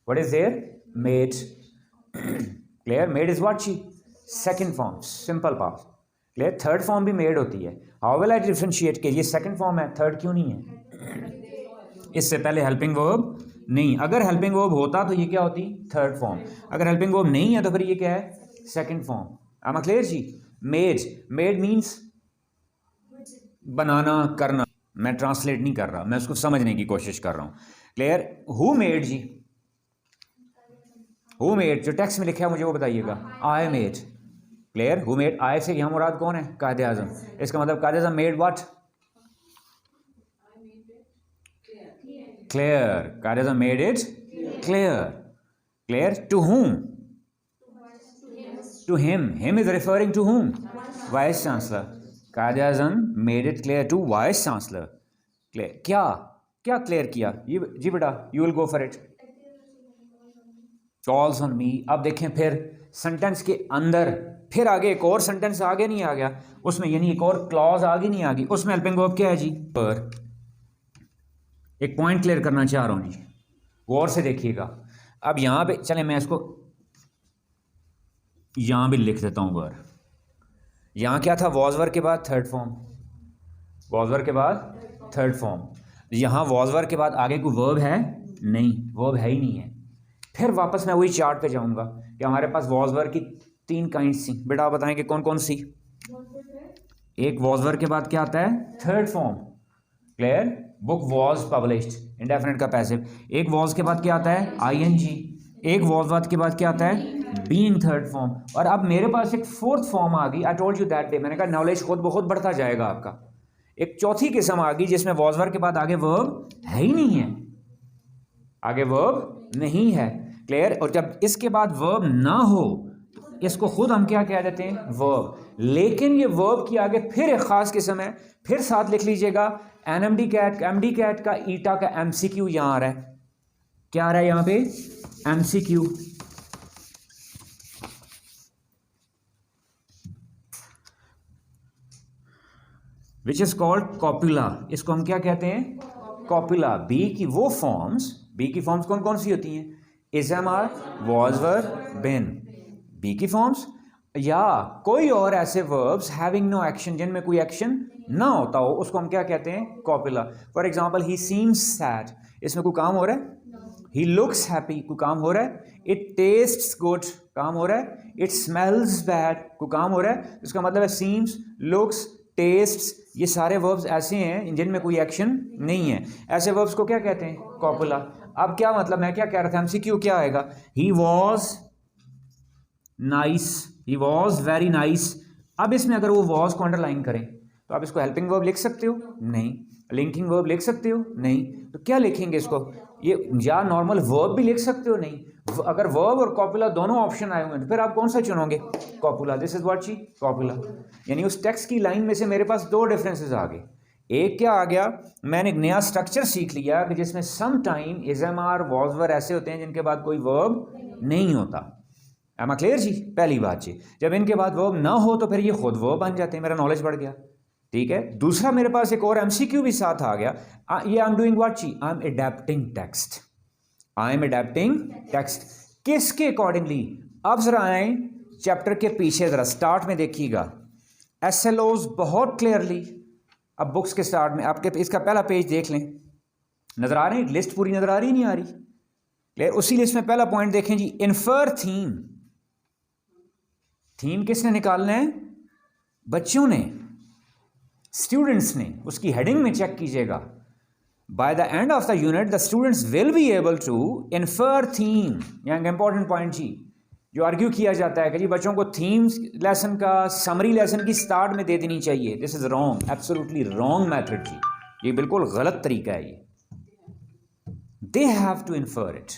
What is there? Made. Clear? Made is what जी, second form, simple past. Clear? Third form भी मेड होती है। हाउ विल आई डिफरेंशिएट के ये second form है, third क्यों नहीं है, इससे पहले हेल्पिंग वर्ब नहीं। अगर हेल्पिंग वर्ब होता तो ये क्या होती, थर्ड फॉर्म। अगर हेल्पिंग वर्ब नहीं है तो फिर ये क्या है, second form. I am clear जी। मेड, मेड मीन्स बनाना करना, मैं ट्रांसलेट नहीं कर रहा, मैं उसको समझने की कोशिश कर रहा हूँ। क्लियर? हु मेड जी, हु मेड जो टेक्स्ट में लिखा है मुझे वो बताइएगा। I made. Clear? Who made, I से यहाँ मुराद कौन है? कायदे आज़म। इसका मतलब कायदे Azam made what? Clear. Quaid-e Azam made it clear. Clear? To whom? To him. Him is referring to whom? Vice Chancellor. Quaid-e-Azam made it clear to Vice Chancellor. Clear? क्या क्या क्लियर किया? ये जी बेटा, you will go for it. Calls on me. अब देखें फिर sentence के अंदर फिर आगे एक और सेंटेंस आगे नहीं आ गया उसमें, यानी एक और क्लॉज आगे नहीं आ गई उसमें। हेल्पिंग वर्ब क्या है जी? पर एक पॉइंट क्लियर करना चाह रहा हूँ जी, गौर से देखिएगा। अब यहाँ पे चले, मैं इसको यहाँ भी लिख देता हूँ बार। यहाँ क्या था? वॉजवर के बाद थर्ड फॉर्म, वॉजवर के बाद थर्ड फॉर्म। यहाँ वॉजवर के बाद आगे कोई वर्ब है नहीं, वर्ब है ही नहीं है। फिर वापस मैं वही चार्ट पे जाऊँगा कि हमारे पास वॉजवर की 3 काइंड्स थी। बेटा आप बताएं कि कौन कौन सी? एक वॉजवर के बाद क्या आता है? Third form. Clear? Book was published, indefinite का पैसिव। एक वॉज के बाद क्या आता है? आईएनजी। एक वॉज के बाद क्या आता है? Being, third form. और अब मेरे पास एक फोर्थ फॉर्म आ गई। I told you that day, मैंने कहा नॉलेज खुद बहुत बढ़ता जाएगा आपका। एक चौथी किस्म आ गई जिसमें वॉजवर के बाद आगे वर्ब है ही नहीं है, आगे वर्ब नहीं है। क्लियर? और जब इसके बाद वर्ब ना हो इसको खुद हम क्या कह देते हैं? वर्ब। लेकिन ये वर्ब की आगे फिर एक खास किस्म है, फिर साथ लिख लीजिएगा एनएमडी कैट, एमडी कैट का ईटा का एमसीक्यू यहां आ रहा है। क्या आ रहा है यहां पे? MCQ. Which is called copula. इसको हम क्या कहते हैं? कॉपुला। बी की वो फॉर्म्स, बी की फॉर्म्स कौन कौन सी होती हैं? Is am are, was were, been. Be की फॉर्म्स या कोई और ऐसे वर्ब्स हैविंग नो एक्शन, जिनमें कोई एक्शन ना होता हो, उसको हम क्या कहते हैं? Copula. For example he seems sad, इसमें कोई काम हो रहा है। ही लुक्स हैप्पी, कोई काम हो रहा है। इट टेस्ट्स गुड, काम हो रहा है। इट स्मेल्स बैड, कोई काम हो रहा है। इसका मतलब है सीम्स, लुक्स, टेस्ट्स, ये सारे वर्ब्स ऐसे हैं जिनमें कोई एक्शन नहीं है। ऐसे वर्ब्स को क्या कहते हैं? कॉपुला। अब क्या मतलब, मैं क्या कह रहा था, एमसीक्यू क्या आएगा? He was nice, he was very nice. अब इसमें अगर वो वॉज को अंडरलाइन करें तो आप इसको हेल्पिंग वर्ब लिख सकते हो? नहीं। लिंकिंग वर्ब लिख सकते हो? नहीं। तो क्या लिखेंगे इसको? ये या नॉर्मल वर्ब भी लिख सकते हो? नहीं। अगर वर्ब और कॉपुला दोनों ऑप्शन आए हुए तो फिर आप कौन सा चुनोगे? कॉपुला। दिस इज व्हाट जी? कॉपुला। यानी उस टेक्स्ट की लाइन में से मेरे पास 2 डिफरेंसेस आ गए। एक क्या आ गया, मैंने एक नया स्ट्रक्चर सीख लिया कि जिसमें सम टाइम इज़म-आर, वॉजवर ऐसे होते हैं जिनके बाद कोई वर्ब नहीं होता। एम आई क्लियर जी? पहली बात जी, जब इनके बाद वर्ब ना हो तो फिर ये खुद वर्ब बन जाते हैं। मेरा नॉलेज बढ़ गया। ठीक है। दूसरा मेरे पास एक और एमसीक्यू भी साथ आ गया। ये आई एम डूइंग व्हाट जी? I am adapting text. I am adapting text किसके अकॉर्डिंगली? अब जरा आए चैप्टर के पीछे, जरा स्टार्ट में देखिएगा एसएलओज बहुत क्लियरली। अब बुक्स के स्टार्ट में आपके इसका पहला पेज देख लें, नजर आ रही है? लिस्ट पूरी नजर आ रही नहीं आ रही? क्लियर? उसी लिस्ट में पहला पॉइंट देखें जी, इन्फर थीम। थीम किसने निकालना है? बच्चों ने, स्टूडेंट्स ने। उसकी हेडिंग में चेक कीजिएगा, by the end of the unit the students will be able to infer theme. यहाँ इंपॉर्टेंट पॉइंट जी, जो आर्ग्यू किया जाता है कि जी बच्चों को थीम लेसन का, समरी लेसन की स्टार्ट में दे देनी चाहिए। This is wrong, absolutely wrong method जी, ये बिल्कुल गलत तरीका है। ये they have to infer it,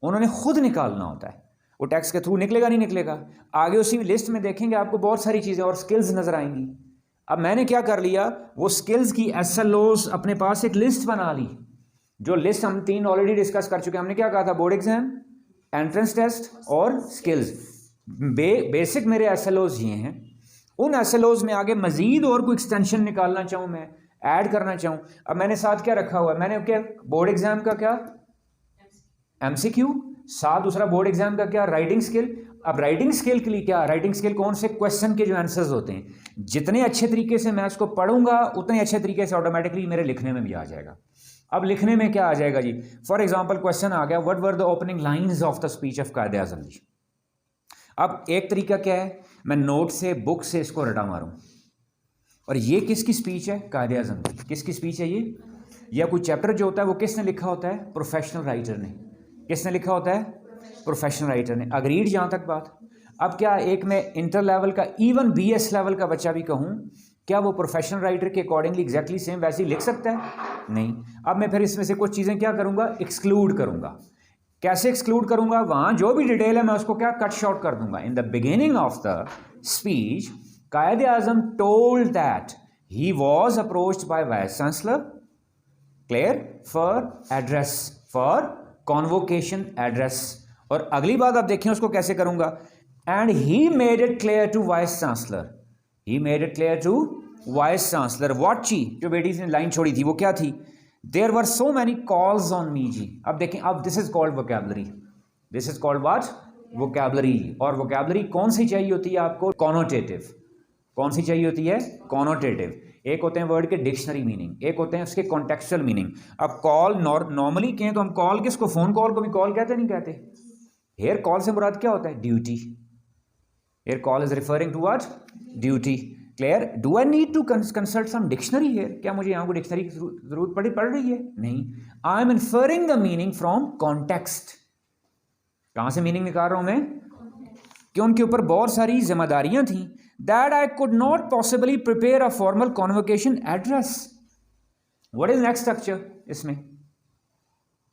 उन्होंने खुद निकालना होता है। वो टेक्स्ट के थ्रू निकलेगा नहीं निकलेगा। आगे उसी लिस्ट में देखेंगे आपको बहुत सारी चीज़ें और स्किल्स नजर आएंगी। अब मैंने क्या कर लिया, वो स्किल्स की एसएलओज अपने पास एक लिस्ट बना ली। जो लिस्ट हम 3 ऑलरेडी डिस्कस कर चुके हैं। हमने क्या कहा था? बोर्ड एग्जाम, एंट्रेंस टेस्ट और स्किल्स। बेसिक मेरे एसएलओज ये हैं। उन एसएलओज में आगे मजीद और कोई एक्सटेंशन निकालना चाहूँ, मैं ऐड करना चाहूँ, अब मैंने साथ क्या रखा हुआ है? मैंने क्या बोर्ड एग्जाम का क्या एमसीक्यू, साथ दूसरा बोर्ड एग्जाम का क्या राइटिंग स्किल। अब राइटिंग स्किल के लिए क्या, राइटिंग स्किल कौन से क्वेश्चन के जो आंसर्स होते हैं, जितने अच्छे तरीके से मैं उसको पढ़ूंगा उतने अच्छे तरीके से ऑटोमेटिकली मेरे लिखने में भी आ जाएगा। अब लिखने में क्या आ जाएगा जी? फॉर एग्जाम्पल क्वेश्चन आ गया, what were the opening lines of the speech of कायदे आज़म जी। अब एक तरीका क्या है, मैं नोट से, बुक से इसको रटा मारूं, और ये किसकी स्पीच है? कायदे आज़म की। किसकी स्पीच है ये? या कोई चैप्टर जो होता है वो किसने लिखा होता है? प्रोफेशनल राइटर ने। किसने लिखा होता है? प्रोफेशनल राइटर ने। अग्रीड जहाँ तक बात। अब क्या एक मैं इंटर लेवल का, इवन BS लेवल का बच्चा भी कहूँ, क्या वो प्रोफेशनल राइटर के अकॉर्डिंगली एग्जैक्टली सेम वैसे ही लिख सकता है? नहीं। अब मैं फिर इसमें से कुछ चीज़ें क्या करूँगा? एक्सक्लूड करूँगा। कैसे एक्सक्लूड करूँगा? वहाँ जो भी डिटेल है मैं उसको क्या कट शॉर्ट कर दूंगा। In the beginning of the speech Quaid-e Azam told that he was approached by vice chancellor, clear, for address, for convocation address. और अगली बात आप देखें उसको कैसे करूँगा? And he made it clear to vice chancellor, he made it clear to vice chancellor what ची, जो बेटी ने लाइन छोड़ी थी वो क्या थी? There were so many calls on me जी। अब देखें, अब this is called vocabulary, this is called what? Vocabulary. और वोकैबुलरी कौन सी चाहिए होती है आपको? कॉनोटेटिव। कौन सी चाहिए होती है? कॉनोटेटिव। एक होते हैं वर्ड के डिक्शनरी मीनिंग, एक होते हैं उसके कॉन्टेक्चुअल मीनिंग। अब कॉल नॉर्मली कहें तो हम कॉल किसको? फोन कॉल को भी कॉल कहते नहीं कहते? हेयर कॉल से मुराद क्या होता है? Duty. Here call is referring to what? Duty. Clear? Do I need to consult some dictionary here? क्या मुझे यहाँ को डिक्शनरी की जरूरत पड़ रही है? नहीं। I am inferring the meaning from context. कहाँ से मीनिंग निकाल रहा हूँ मैं? कि उनके ऊपर बहुत सारी जिम्मेदारियां थी। That I could not possibly prepare a formal convocation address. What is next structure इसमें?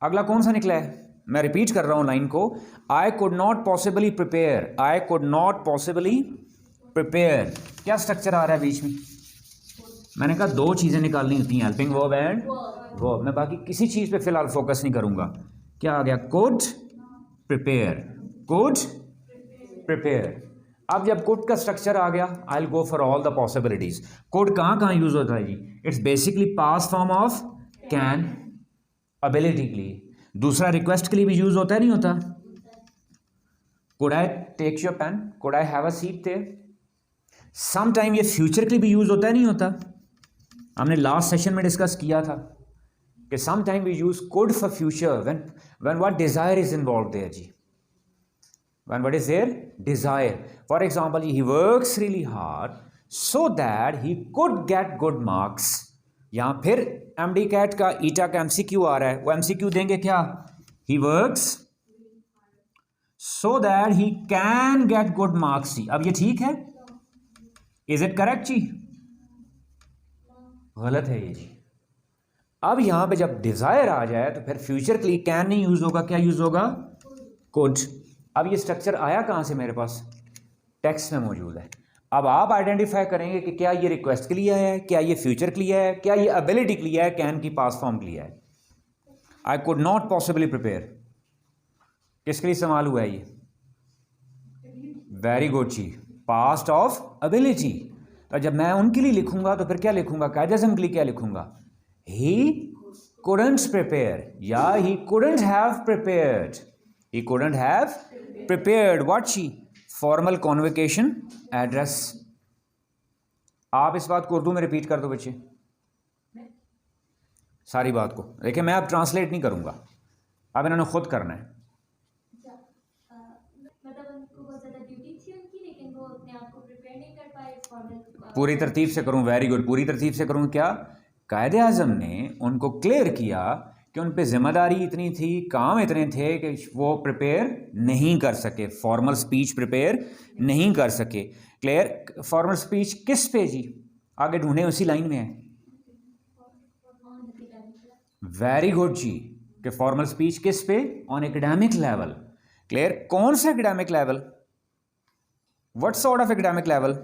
अगला कौन सा निकला है? मैं रिपीट कर रहा हूं लाइन को। आई could not possibly prepare, I could not possibly prepare. क्या स्ट्रक्चर आ रहा है बीच में? मैंने कहा दो चीजें निकालनी होती हैं, हेल्पिंग वर्ब एंड वर्ब। मैं बाकी किसी चीज पे फिलहाल फोकस नहीं करूंगा। क्या आ गया? Could prepare, could prepare. अब जब कुड का स्ट्रक्चर आ गया, I will go for all the possibilities. Could कहाँ कहाँ यूज होता है जी? It's basically past form of can, ability के लिए। दूसरा रिक्वेस्ट के लिए भी यूज होता है, नहीं होता? Could I take your pen, could I have a seat there. Some time ये फ्यूचर के लिए भी यूज होता है, नहीं होता? हमने लास्ट सेशन में डिस्कस किया था कि some time we use could for future when what desire is involve there जी। When what is there? Desire. For example, he works really hard so that he could get good marks. यहाँ फिर MD CAT का ईटा का MCQ आ रहा है, वो MCQ देंगे क्या? He works so that he can get good marks जी। अब ये ठीक है? Is it correct जी? गलत है ये जी। अब यहाँ पे जब डिजायर आ जाए तो फिर फ्यूचर के लिए कैन नहीं यूज होगा, क्या यूज होगा? कुड। अब ये स्ट्रक्चर आया कहाँ से मेरे पास? टेक्स्ट में मौजूद है। अब आप आइडेंटिफाई करेंगे कि क्या ये रिक्वेस्ट के लिए है, क्या ये फ्यूचर के लिए है, क्या ये एबिलिटी के लिए है, कैन की पास्ट फॉर्म के लिए है। I could not possibly prepare किसके लिए इस्तेमाल हुआ है ये? वेरी गुड जी, पास्ट ऑफ एबिलिटी। तो जब मैं उनके लिए लिखूंगा तो फिर क्या लिखूंगा? कायदे-ए-आज़म के लिए क्या लिखूंगा? ही कुडंट प्रिपेयर, या he couldn't have prepared, he couldn't have prepared what she? Formal convocation address. आप इस बात को उर्दू में रिपीट कर दो बच्चे, सारी बात को। देखिए मैं अब ट्रांसलेट नहीं करूंगा, अब इन्होंने खुद करना है। पूरी तरतीब से करूं? वेरी गुड, पूरी तरतीब से करूं। क्या कायदे आज़म ने उनको क्लियर किया कि उन पे जिम्मेदारी इतनी थी, काम इतने थे कि वो प्रिपेयर नहीं कर सके, फॉर्मल स्पीच प्रिपेयर नहीं कर सके। क्लियर? फॉर्मल स्पीच किस पे जी? आगे ढूंढे, उसी लाइन में है। वेरी गुड जी, कि फॉर्मल स्पीच किस पे? On academic level. क्लियर? कौन सा academic level? What sort of academic level?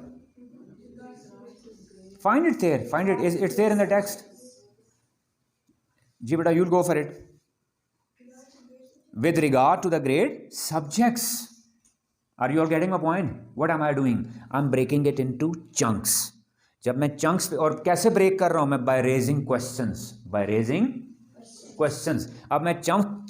Find it there, find it, it's there in the text जी बेटा, you'll go for it. With regard to the grade subjects, are you all getting my point? What am I doing? I'm breaking it into chunks. जब मैं chunks पे, और कैसे break कर रहा हूं मैं? By raising questions, by raising questions. अब मैं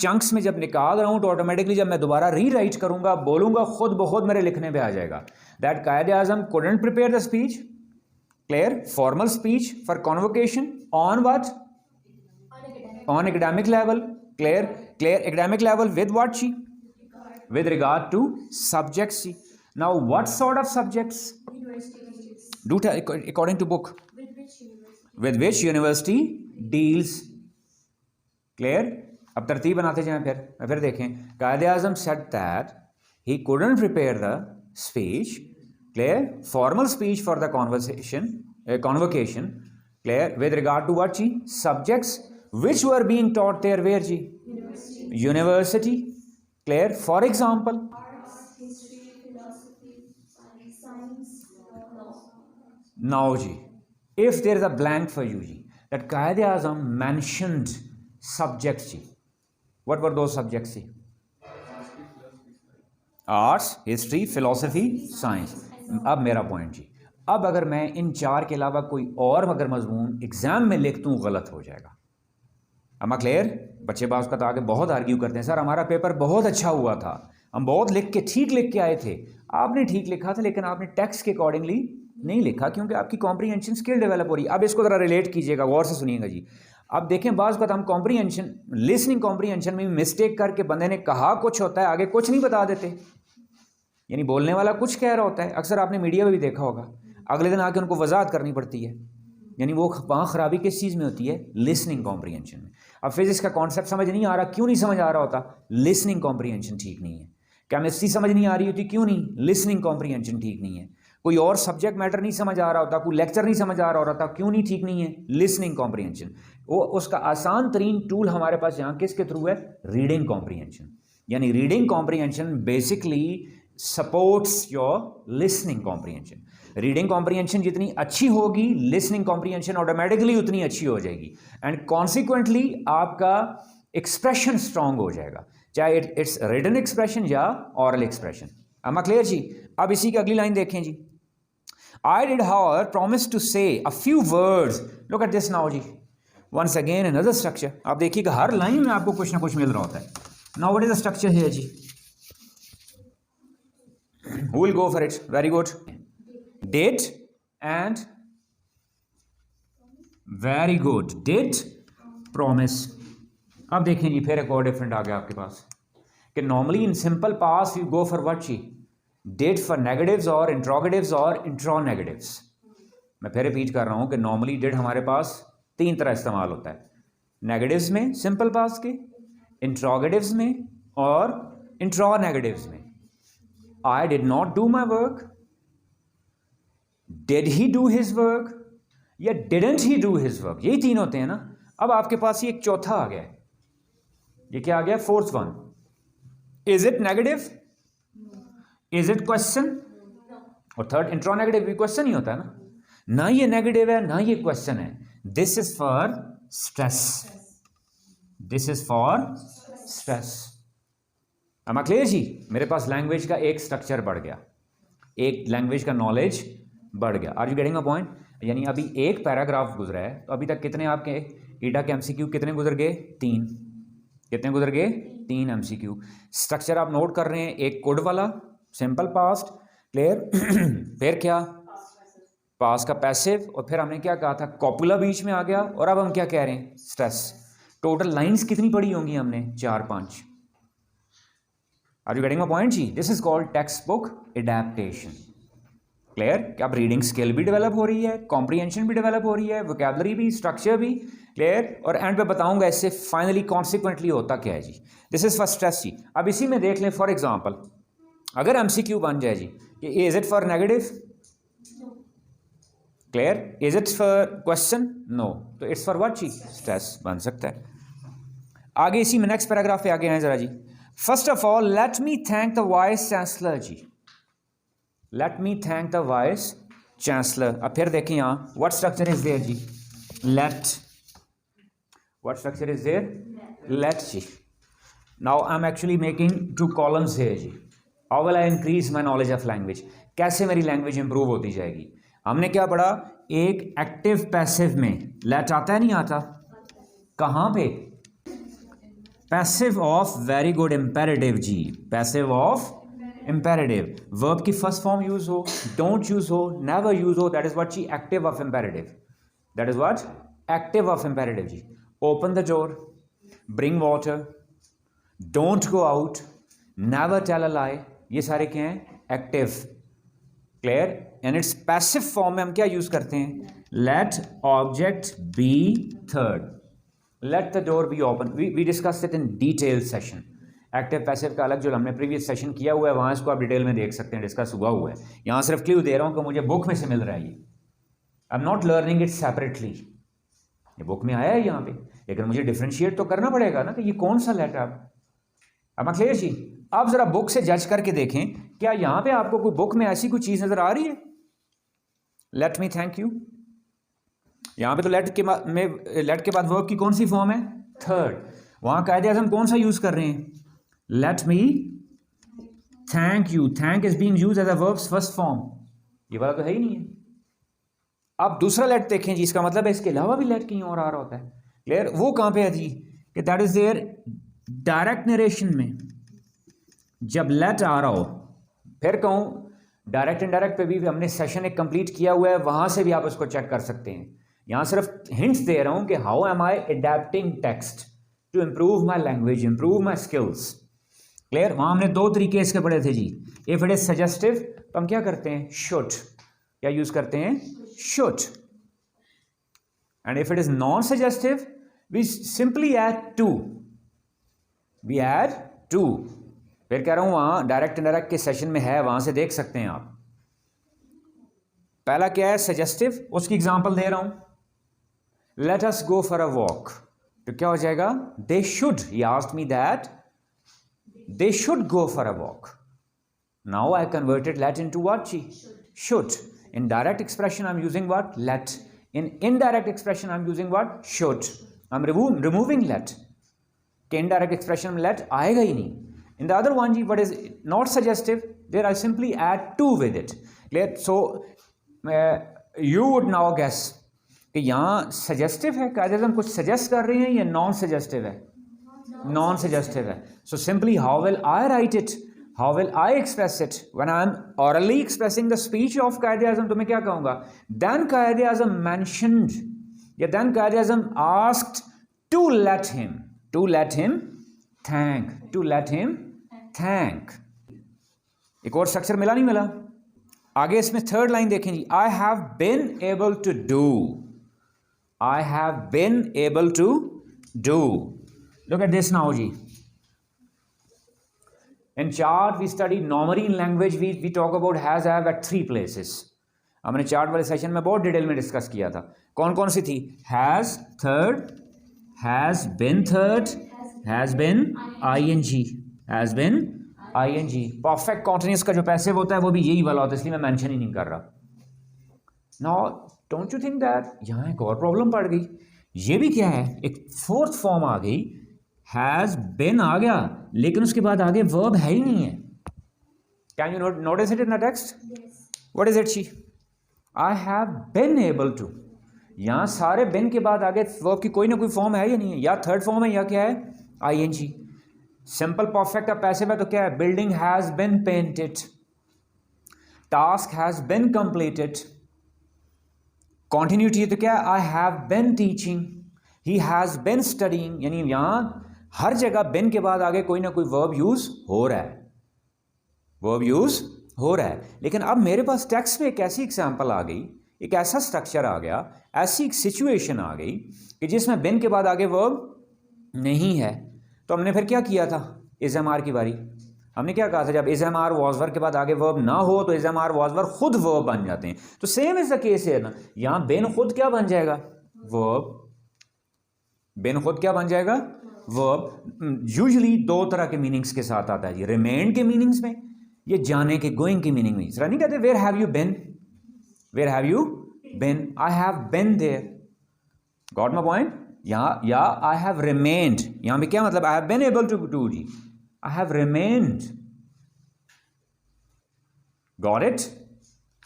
chunks में जब निकाल रहा हूं तो ऑटोमेटिकली जब मैं दोबारा रीराइट करूंगा, बोलूंगा, खुद ब खुद मेरे लिखने पे आ जाएगा। That कायदे आज़म couldn't prepare the speech. Clear? Formal speech for convocation on what? On academic level. Clear? Clear? Academic level with what she? With regard to subjects she. Now what sort of subjects? Do tell according to book. With which university deals. Clear? अब तरतीब बनाते जाएं, फिर देखें। Quaid-e Azam said that he couldn't prepare the speech, clear, formal speech for the convocation, clear, with regard to what जी, subjects which were being taught there, where ji, university, clear, for example arts, history, philosophy, science, law. Now ji, if there is a blank for you ji, that Quaid-e-Azam mentioned subjects ji, what were those subjects ji? Arts, history, philosophy, science. अब मेरा point जी, अब अगर मैं इन चार के अलावा कोई और अगर मजमून एग्जाम में लिख दूँ गलत हो जाएगा। अमा क्लियर? बच्चे बाज़ का तो आगे बहुत आर्ग्यू करते हैं, सर हमारा पेपर बहुत अच्छा हुआ था, हम बहुत ठीक लिख के आए थे। आपने ठीक लिखा था लेकिन आपने टेक्स्ट के अकॉर्डिंगली नहीं लिखा, क्योंकि आपकी कॉम्प्रीहेंशन स्किल डेवलप हो रही है। अब इसको ज़रा रिलेट कीजिएगा, गौर से सुनिएगा जी। अब देखें, बाज़ का हम कॉम्प्रीहेंशन, लिसनिंग कॉम्प्रीहेंशन में मिस्टेक करके बंदे ने कहा कुछ होता है, आगे कुछ नहीं बता देते, यानी बोलने वाला कुछ कह रहा होता है। अक्सर आपने मीडिया में भी देखा होगा, अगले दिन आके उनको वजाहत करनी पड़ती है, यानी वो वहाँ ख़राबी किस चीज़ में होती है? लिसनिंग कॉम्प्रीहेंशन में। अब फिजिक्स का कॉन्सेप्ट समझ नहीं आ रहा, क्यों नहीं समझ आ रहा होता? लिसनिंग कॉम्प्रीहेंशन ठीक नहीं है। केमिस्ट्री समझ नहीं आ रही होती, क्यों नहीं? लिसनिंग कॉम्प्रीहेंशन ठीक नहीं है। कोई और सब्जेक्ट मैटर नहीं समझ आ रहा होता, कोई लेक्चर नहीं समझ आ रहा होता, क्यों नहीं? ठीक नहीं है, लिसनिंग कॉम्प्रीहेंशन। वो उसका आसान तरीन टूल हमारे पास यहाँ किसके थ्रू है? Reading comprehension. यानी reading comprehension basically supports your listening comprehension. Reading comprehension जितनी अच्छी होगी, लिसनिंग कॉम्प्रीहेंशन ऑटोमेटिकली उतनी अच्छी हो जाएगी, एंड कॉन्सिक्वेंटली आपका एक्सप्रेशन स्ट्रांग हो जाएगा, चाहे इट्स रिटन एक्सप्रेशन या oral expression. am I clear जी? अब इसी की अगली लाइन देखें जी। I did however promise to say a few words. Look at this now ji, once again another structure। आप देखिएगा हर लाइन में आपको कुछ ना कुछ मिल रहा होता है। Now what is the structure here ji? Who will go for it? Very good. Did and very good. Did, promise। अब देखें जी, फिर एक और डिफरेंट आ गया आपके पास कि normally in simple past you go for what जी? डिड फॉर नेगेटिव्स और इंट्रोगेटिव्स और इंट्रोनेगेटिव्स। मैं फिर रिपीट कर रहा हूं कि नॉर्मली डिड हमारे पास तीन तरह इस्तेमाल होता है, नेगेटिव्स में सिंपल पास के, इंट्रोगेटिव्स में और इंट्रोनेगेटिव्स में। I did not do my work, did he do his work, या didn't he do his work. यही तीन होते हैं ना। अब आपके पास ये एक चौथा आ गया है, ये क्या आ गया? Fourth one. Is it negative? Is it question? और थर्ड इंट्रोनेगेटिव भी क्वेश्चन ही होता है ना ये नेगेटिव है ना ये क्वेश्चन है। This is for stress, this is for stress. am I clear जी? मेरे पास लैंग्वेज का एक स्ट्रक्चर बढ़ गया, एक लैंग्वेज का नॉलेज बढ़ गया। Are you getting a point? यानी अभी एक पैराग्राफ गुजरा है, तो अभी तक कितने आपके ईडा के एमसीक्यू कितने गुजर गए? 3। कितने गुजर गए? 3 एमसीक्यू। स्ट्रक्चर आप नोट कर रहे हैं, एक कोड वाला, सिंपल पास्ट, क्लियर फिर क्या? पास्ट का पैसिव, और फिर हमने क्या कहा था? कॉपुला बीच में आ गया, और अब हम क्या कह रहे हैं? स्ट्रेस। टोटल लाइंस कितनी पढ़ी होंगी हमने? 4-5। Are you getting a point जी? This is called text book adaptation. Clear? कि अब रीडिंग स्किल भी डेवलप हो रही है, कॉम्प्रीहेंशन भी डेवलप हो रही है, वोकैबुलरी भी, स्ट्रक्चर भी। क्लियर? और एंड पे बताऊंगा इससे फाइनली कॉन्सिक्वेंटली होता क्या है जी। दिस इज फॉर स्ट्रेस जी। अब इसी में देख लें, फॉर एग्जांपल अगर एमसीक्यू बन जाए जी कि is it for negative? Clear? Is it for question? No. तो इट्स फॉर व्हाट जी? स्ट्रेस बन सकता है। आगे इसी में नेक्स्ट पैराग्राफ पे आगे हैं जरा जी। First of all let me thank the vice chancellor जी। Let me thank the vice chancellor. अब फिर देखें यहाँ व्हाट स्ट्रक्चर इज देयर जी? Let. What structure is there? Let जी। Now I am actually making 2 columns here जी। How will I increase my knowledge of language? कैसे मेरी language improve होती जाएगी? हमने क्या पढ़ा? एक एक्टिव पैसिव में लेट आता है, नहीं आता? कहाँ पे? Passive of very good imperative जी। पैसिव ऑफ इंपेरेटिव, वर्ब की फर्स्ट फॉर्म यूज हो, डोंट यूज हो, नेवर यूज हो, दैट इज व्हाट जी? Active of imperative. That is what? Active of imperative जी। Open the door, bring water, don't go out, never tell a lie, ये सारे क्या हैं? Active. Clear? And it's passive form में हम क्या यूज करते हैं? Let object B third, let the door be open. We discuss it in detail session. Active passive का अलग जो हमने प्रीवियस सेशन किया हुआ है वहाँ इसको आप डिटेल में देख सकते हैं, डिस्कस हुआ है. यहाँ सिर्फ क्ल्यू दे रहा हूँ कि मुझे बुक में से मिल रहा है ये. I am not learning it separately. ये बुक में आया है यहाँ पे, लेकिन मुझे डिफ्रेंशिएट तो करना पड़ेगा ना कि ये कौन सा लेटर. अब मैं क्लियर जी. आप जरा बुक से जज करके देखें, क्या यहाँ पे आपको कोई बुक में ऐसी कोई चीज नजर आ रही है? Late me thank you. यहाँ पे तो लेट के बाद वर्ब की कौन सी फॉर्म है? थर्ड. वहां कायदे आजम कौन सा यूज कर रहे हैं? Let me thank you. Thank is being used as a verbs first form. ये वाला तो है ही नहीं है. अब दूसरा लेट देखें जी, इसका मतलब है इसके अलावा भी लेट कहीं और आ रहा होता है. क्लियर? वो कहां पे है जी? कि that is there direct narration में जब लेट आ रहा हो. फिर कहूं डायरेक्ट इनडायरेक्ट पे भी हमने सेशन एक कंप्लीट किया हुआ है, वहां से भी आप उसको चेक कर सकते हैं. यहां सिर्फ हिंट्स दे रहा हूं कि how am I adapting text to improve my language, improve my skills. Clear? वहां हमने दो तरीके इसके पढ़े थे जी. इफ इट इज सजेस्टिव तो हम क्या करते हैं? शुड. क्या यूज करते हैं? Should. And if it is non suggestive we simply add to. We add to. फिर कह रहा हूं वहां डायरेक्ट इनडायरेक्ट के सेशन में है, वहां से देख सकते हैं आप. पहला क्या है? सजेस्टिव. उसकी एग्जांपल दे रहा हूं. Let us go for a walk. तो क्या हो जाएगा? They should. He asked me that they should go for a walk. Now I converted let into what? Should. In direct expression I'm using what? Let. In indirect expression I'm using what? Should. I'm removing let. कि indirect expression में let आएगा ही नहीं. In the other one, what is not suggestive, there I simply add to with it. Clear? So you would now guess कि यहाँ suggestive है, कायदे से हम कुछ suggest कर रहे हैं, या non suggestive है? नॉन सजेस्टिव है. So simply how will I right it, how will I express it? When I M hourly expressing the speech of कायदे आजम तो मैं क्या कहूंगा? देन कायदे आजम मेंशन्ड, या then Quaid-e Azam asked to let him thank, to let him thank. एक और structure मिला नहीं मिला? आगे इसमें थर्ड लाइन देखें जी. I have been able to do. I have been able to do. Look at this now, ji. In chart, we study normally in language. We talk about has, have at three places. हमने chart वाले session में बहुत detail में discuss किया था. कौन कौन सी थी? Has third, has been third, has been ing, has been ing. Perfect continuous का जो पैसिव होता है वो भी यही वाला होता है, इसलिए मैं मेंशन ही नहीं कर रहा. Now, don't you think that यहाँ एक और प्रॉब्लम पड़ गई? ये भी क्या है? एक फोर्थ फॉर्म आ गई. हैज बिन आ गया, लेकिन उसके बाद आगे वर्ब है ही नहीं है. Can you notice it in the text? What is it she? I have been able to. यहां सारे बिन के बाद आगे वर्ब की कोई ना कोई फॉर्म है या नहीं है? या थर्ड फॉर्म है या क्या है? आईएनजी. सिंपल परफेक्ट अब पैसिव है तो क्या है? Building has been painted, task has been completed. Continuity है तो क्या? आई have been teaching, he has been studying. यानी यहां हर जगह बिन के बाद आगे कोई ना कोई वर्ब यूज हो रहा है, वर्ब यूज हो रहा है. लेकिन अब मेरे पास टेक्स्ट में एक ऐसी एग्जांपल आ गई, एक ऐसा स्ट्रक्चर आ गया, ऐसी एक सिचुएशन आ गई कि जिसमें बिन के बाद आगे वर्ब नहीं है. तो हमने फिर क्या किया था? इज़-एम-आर की बारी. हमने क्या कहा था? जब इज़-एम-आर वॉज-वर्ब के बाद आगे वर्ब ना हो तो इज़-एम-आर वॉज-वर्ब खुद वर्ब बन जाते हैं. तो सेम इज द केस है ना. यहां बिन खुद क्या बन जाएगा? वर्ब. बिन खुद क्या बन जाएगा? वर्ब. यूजुअली दो तरह के मीनिंग्स के साथ आता है. ये रिमेन के मीनिंग्स में, ये जाने के, गोइंग के मीनिंग में. नहीं कहते where have you been, where have you been? I have been there. Got my point? या आई हैव रिमेन्ड. यहां पे क्या मतलब? I have been able to do जी, I have remained. Got it?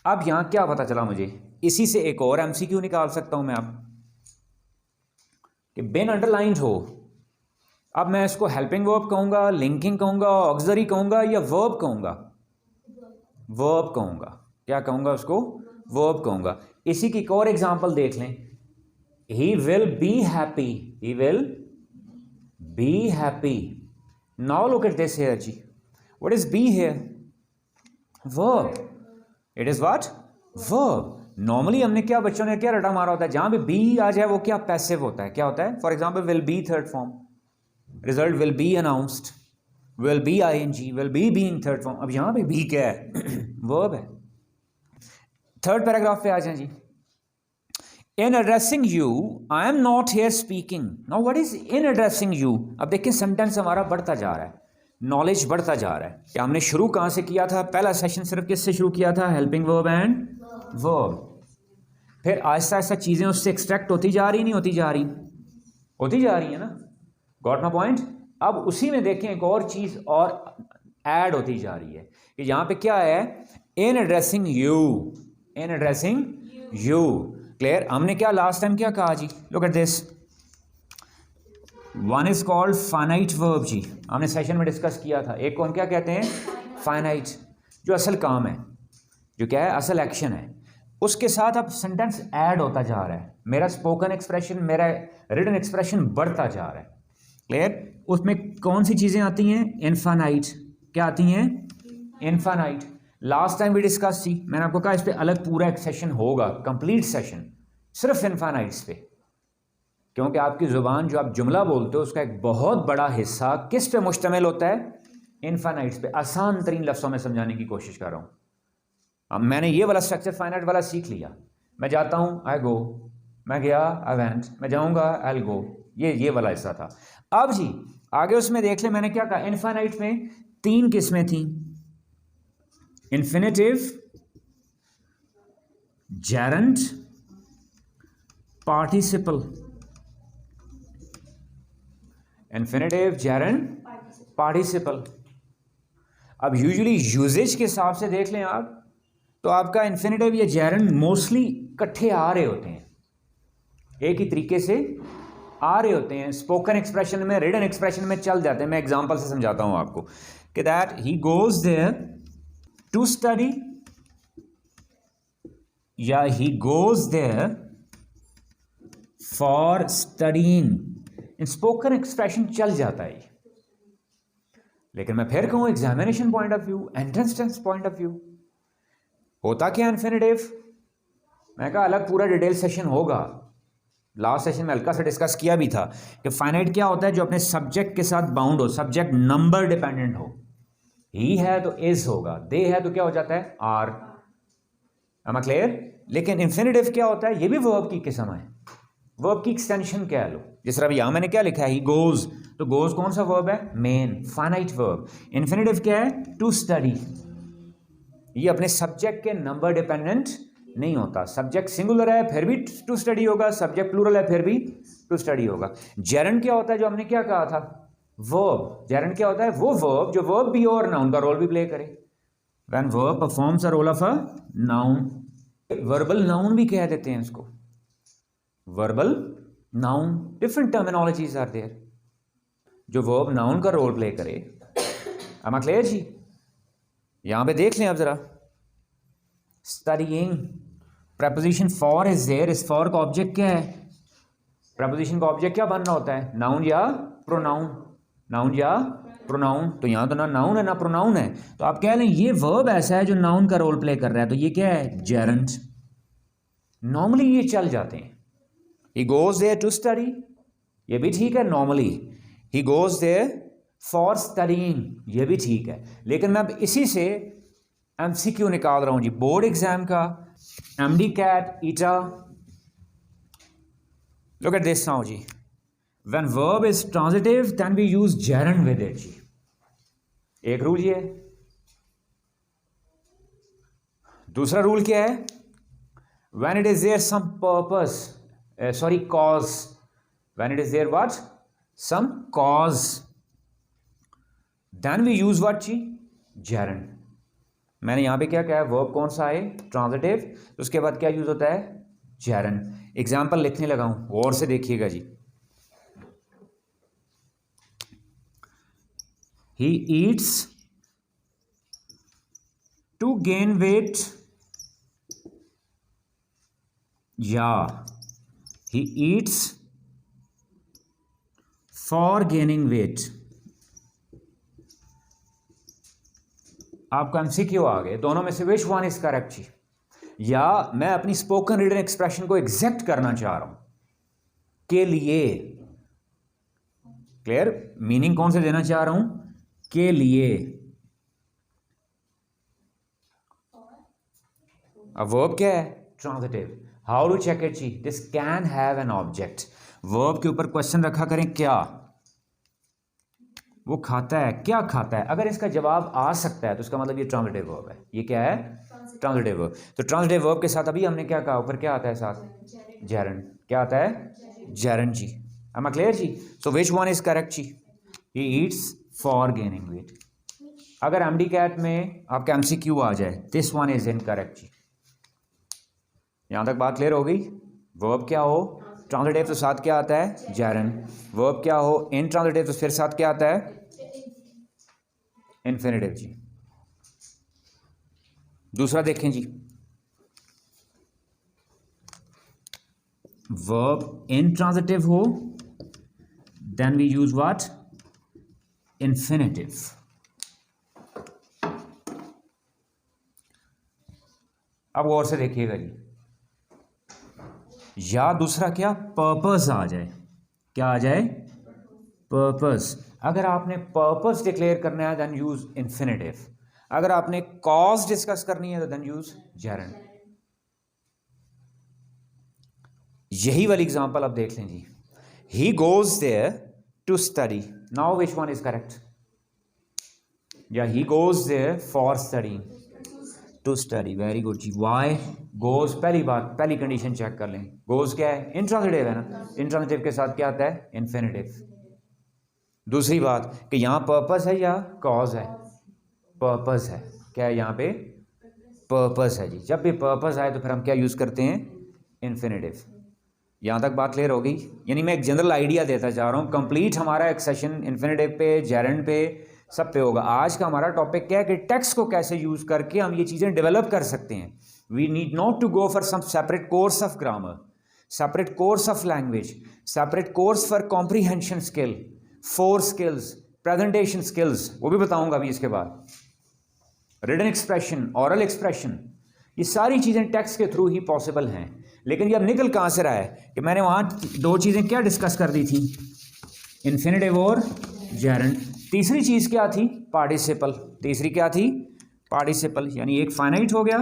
अब यहां क्या पता चला मुझे? इसी से एक और एमसीक्यू निकाल सकता हूं मैं अब कि बिन अंडरलाइंड हो. अब मैं इसको हेल्पिंग वर्ब कहूंगा, लिंकिंग कहूंगा, ऑक्सिलरी कहूंगा, या वर्ब कहूंगा? वर्ब कहूंगा. क्या कहूंगा उसको? वर्ब कहूंगा. इसी की एक और एग्जांपल देख लें. He will be happy, he will be happy. Now look at this here जी. What is be here? Verb. It is what, verb. Normally हमने क्या, बच्चों ने क्या रटा मारा होता है, जहां पे बी आ जाए वो क्या, पैसिव होता है। क्या होता है? For example will be third form, result will be announced, will be ING, will be being third form. अब यहां पे बी क्या है? वर्ब है। थर्ड पैराग्राफ पे आ जाए जी। In addressing you I am not here speaking. Now what is in addressing you? अब देखिए सेंटेंस हमारा बढ़ता जा रहा है, नॉलेज बढ़ता जा रहा है। कि हमने शुरू कहां से किया था? पहला सेशन सिर्फ किससे शुरू किया था? Helping verb and verb. फिर आहिस्ता आहिस्ता चीजें उससे एक्सट्रैक्ट होती जा रही, नहीं होती जा रही? होती जा रही है ना। Got my point? अब उसी में देखें एक और चीज और ऐड होती जा रही है कि यहां पे क्या है? In addressing you, in addressing you. Clear? हमने क्या लास्ट टाइम क्या कहा जी? Look at this, one is called finite verb जी, हमने सेशन में डिस्कस किया था। एक को हम क्या कहते हैं? फाइनाइट, जो असल काम है, जो क्या है, असल एक्शन है। उसके साथ अब सेंटेंस ऐड होता जा रहा है। मेरा स्पोकन एक्सप्रेशन, मेरा रिटन एक्सप्रेशन बढ़ता जा रहा है। क्लियर? उसमें कौन सी चीजें आती हैं? इनफाइनाइट। क्या आती हैं? इनफाइनाइट। लास्ट टाइम भी डिस्कस थी, मैंने आपको कहा इस पे अलग पूरा एक सेशन होगा, कंप्लीट सेशन सिर्फ इनफाइनाइट्स पे। क्योंकि आपकी ज़ुबान जो आप जुमला बोलते हो उसका एक बहुत बड़ा हिस्सा किस पे मुश्तमिल होता है? इनफाइनाइट्स पे। आसान तरीन लफ्ज़ों में समझाने की कोशिश कर रहा हूँ। अब मैंने ये वाला स्ट्रक्चर फाइनाइट वाला सीख लिया। मैं जाता हूँ, आई गो, मैं गया, आई वेंट, मैं जाऊँगा, आई गो। ये वाला हिस्सा था। अब जी आगे उसमें देख ले, मैंने क्या कहा? इनफाइनाइट में 3 किस्में थी, infinitive, gerund, participle. Infinitive, gerund, participle. अब यूजुअली यूजेज के हिसाब से देख लें आप, तो आपका इन्फिनेटिव या जेरंड मोस्टली इकट्ठे आ रहे होते हैं, एक ही तरीके से आ रहे होते हैं। स्पोकन एक्सप्रेशन में, रिटन एक्सप्रेशन में चल जाते हैं। मैं एग्जांपल से समझाता हूं आपको कि that he goes there to study, या he goes there for studying. In spoken expression चल जाता है। लेकिन मैं फिर कहूं examination point of view, entrance test point of view, होता क्या इन्फिनेटिव? मैं कहा अलग पूरा डिटेल सेशन होगा। लास्ट सेशन में हल्का सा डिस्कस किया भी था कि फाइनाइट क्या होता है? जो अपने सब्जेक्ट के साथ बाउंड हो, सब्जेक्ट नंबर डिपेंडेंट हो। ही है तो इज होगा, दे है तो क्या हो जाता है? आर। Am I clear? लेकिन इन्फिनेटिव क्या होता है? ये भी वर्ब की किस्म है, वर्ब की एक्सटेंशन कह लो। जिस तरह यहां मैंने क्या लिखा है? ही गोज, तो गोज कौन सा वर्ब है? Main, finite verb. इन्फिनेटिव क्या है? To study. ये अपने सब्जेक्ट के नंबर डिपेंडेंट नहीं होता। सब्जेक्ट सिंगुलर है फिर भी टू स्टडी होगा, सब्जेक्ट प्लूरल है फिर भी टू स्टडी होगा। जेरंड क्या होता है? जो हमने क्या कहा था? वर्ब। जेरंड क्या होता है? वो वर्ब जो वर्ब भी और नाउन का रोल भी प्ले करे। When verb performs a role of a noun, verbal noun भी कह देते हैं इसको, verbal noun. Different terminologies are there. जो वर्ब नाउन का रोल प्ले करे। एम आई क्लियर जी? यहां पे देख लें आप जरा, studying, preposition for is there. इस फॉर का ऑब्जेक्ट क्या है? प्रपोजिशन का ऑब्जेक्ट क्या बनना होता है? नाउन या प्रोनाउन, नाउन या प्रोनाउन। तो यहां तो ना नाउन है ना प्रोनाउन है, तो आप कह लें ये वर्ब ऐसा है जो नाउन का रोल प्ले कर रहा है, तो ये क्या है? जेरंड। नॉर्मली ये चल जाते हैं। He goes there to study, ये भी ठीक है normally. He goes there for studying, ये भी ठीक है। लेकिन मैं अब इसी से एमसीक्यू निकाल रहा हूं जी, बोर्ड एग्जाम का, MD CAT, ETEA. Look at this now जी, when verb is transitive then we use gerund with it जी। एक रूल ये है। दूसरा रूल क्या है? When it is there some purpose, sorry cause, when it is there what? Some cause, then we use what जी? Gerund. मैंने यहां पे क्या कहा? वर्ब कौन सा है? ट्रांजिटिव, तो उसके बाद क्या यूज होता है? जेरंड। एग्जाम्पल लिखने लगा हूं, गौर से देखिएगा जी। He eats to gain weight, या he eats for gaining weight. आपका MCQ आ गए, दोनों में से विच वन इज करेक्ट जी? या मैं अपनी स्पोकन रिटन एक्सप्रेशन को एग्जैक्ट करना चाह रहा हूं के लिए, क्लियर, मीनिंग कौन से देना चाह रहा हूं के लिए। अब वर्ब क्या है? Transitive. How to check it जी? This can have an object. Verb के ऊपर क्वेश्चन रखा करें, क्या वो खाता है, क्या खाता है। अगर इसका जवाब आ सकता है तो उसका मतलब ये ट्रांजिटिव वर्ब है। ये क्या है? Transitive verb. तो ट्रांजिटिव वर्ब के साथ अभी हमने क्या कहा, ऊपर क्या आता है साथ? जेरंड। क्या आता है? जेरंड जी। एम आई क्लियर जी? So which one is correct जी? He eats for gaining weight. अगर एमडी कैट में आपका MCQ आ जाए, दिस वन इज इनकरेक्ट जी। यहां तक बात क्लियर हो गई? वर्ब क्या हो ट्रांजिटिव तो साथ क्या आता है? जेरंड। वर्ब क्या हो इनट्रांजिटिव तो फिर साथ क्या आता है? इन्फिनिटिव जी। दूसरा देखें जी, वर्ब इनट्रांजिटिव हो then we use what? Infinitive. अब गौर से देखिएगा जी, या दूसरा क्या? पर्पस आ जाए। क्या आ जाए? पर्पस। अगर आपने पर्पस डिक्लेयर करना है देन यूज इन्फिनिटिव। अगर आपने कॉज डिस्कस करनी है तो देन यूज जेरंड। यही वाली एग्जांपल अब देख लें जी। He goes there to study. Now which one is correct? या he goes there for study, to study. Very good जी। Why goes? पहली बात, पहली कंडीशन चेक कर लें। गोज क्या है? इंट्रांजिटिव है ना। इंट्रांजिटिव के साथ क्या आता है? इन्फिनिटिव। दूसरी बात कि यहाँ पर्पस है या कॉज है? पर्पस है। क्या है यहाँ पे? पर्पस है जी। जब भी पर्पस आए तो फिर हम क्या यूज करते हैं? इन्फिनिटिव। यहाँ तक बात क्लियर हो गई? यानी मैं एक जनरल आइडिया देता जा रहा हूँ। कंप्लीट हमारा एक सेशन इन्फिनिटिव पे, जेरंड पे, सब पे होगा। आज का हमारा टॉपिक क्या है कि टेक्स्ट को कैसे यूज करके हम ये चीज़ें डेवलप कर सकते हैं। We need not to go for some separate course of grammar, separate course of language, separate course for comprehension skill, 4 skills, presentation skills, वो भी बताऊंगा अभी इसके बाद, रिटन एक्सप्रेशन, ऑरल एक्सप्रेशन, ये सारी चीज़ें टेक्स्ट के थ्रू ही पॉसिबल हैं। लेकिन ये अब निकल कहाँ से रहा है कि मैंने वहाँ 2 चीज़ें क्या डिस्कस कर दी थी? इन्फिनिटिव और जेरंड। तीसरी चीज़ क्या थी? पार्टिसिपल। तीसरी क्या थी? पार्टिसिपल। यानी एक फाइनाइट हो गया,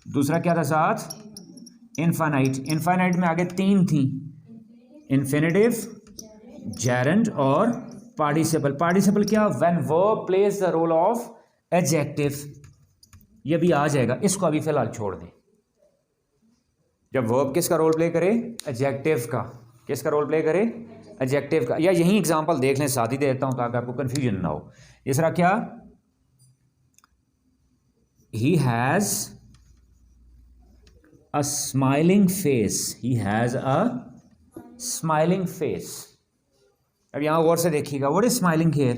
दूसरा क्या था साथ? इनफाइनाइट। इनफाइनाइट में आगे 3 थी, इन्फिनिटिव, जेरंड और पार्टिसिपल। पार्टिसिपल क्या? When verb plays the role of adjective. ये भी आ जाएगा, इसको अभी फिलहाल छोड़ दें। जब वर्ब किसका रोल प्ले करे? एडजेक्टिव का। किसका रोल प्ले करे? एडजेक्टिव का। या यही एग्जांपल देख लें, साथ ही देता हूं ताकि आपको कंफ्यूजन ना हो। इस तरह क्या? He has a smiling face. He has a smiling face. अब यहां गौर से देखिएगा, what is smiling here?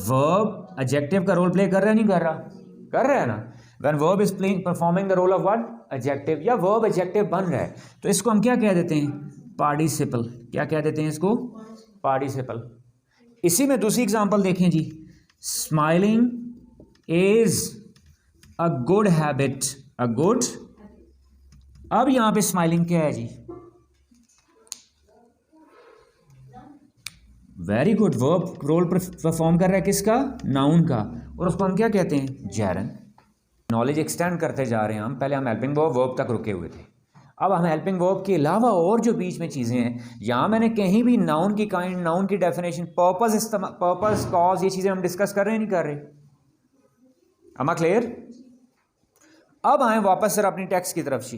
Verb adjective का रोल प्ले कर रहा है, नहीं कर रहा? कर रहा है ना। When verb is playing performing the role of what? Adjective, या वर्ब एडजेक्टिव बन रहा है तो इसको हम क्या कह देते हैं? पार्टिसिपल। क्या कह देते हैं इसको? पार्टिसिपल। इसी में दूसरी एग्जांपल देखें जी, smiling is a good habit. A good. अब यहां पे स्माइलिंग क्या है जी? Very good. Verb role perform कर रहा है किसका? नाउन का। और उसको हम क्या कहते हैं? जेरंड। नॉलेज एक्सटेंड करते जा रहे हैं हम। पहले हम हेल्पिंग वर्ब तक रुके हुए थे, अब हम हेल्पिंग वर्ब के अलावा और जो बीच में चीज़ें हैं, यहाँ मैंने कहीं भी नाउन की काइंड, नाउन की डेफिनेशन, पर्पस, कॉज, ये चीज़ें हम डिस्कस कर रहे हैं, नहीं कर रहे? am I clear? अब आए वापस सर अपनी टेक्स्ट की तरफ से,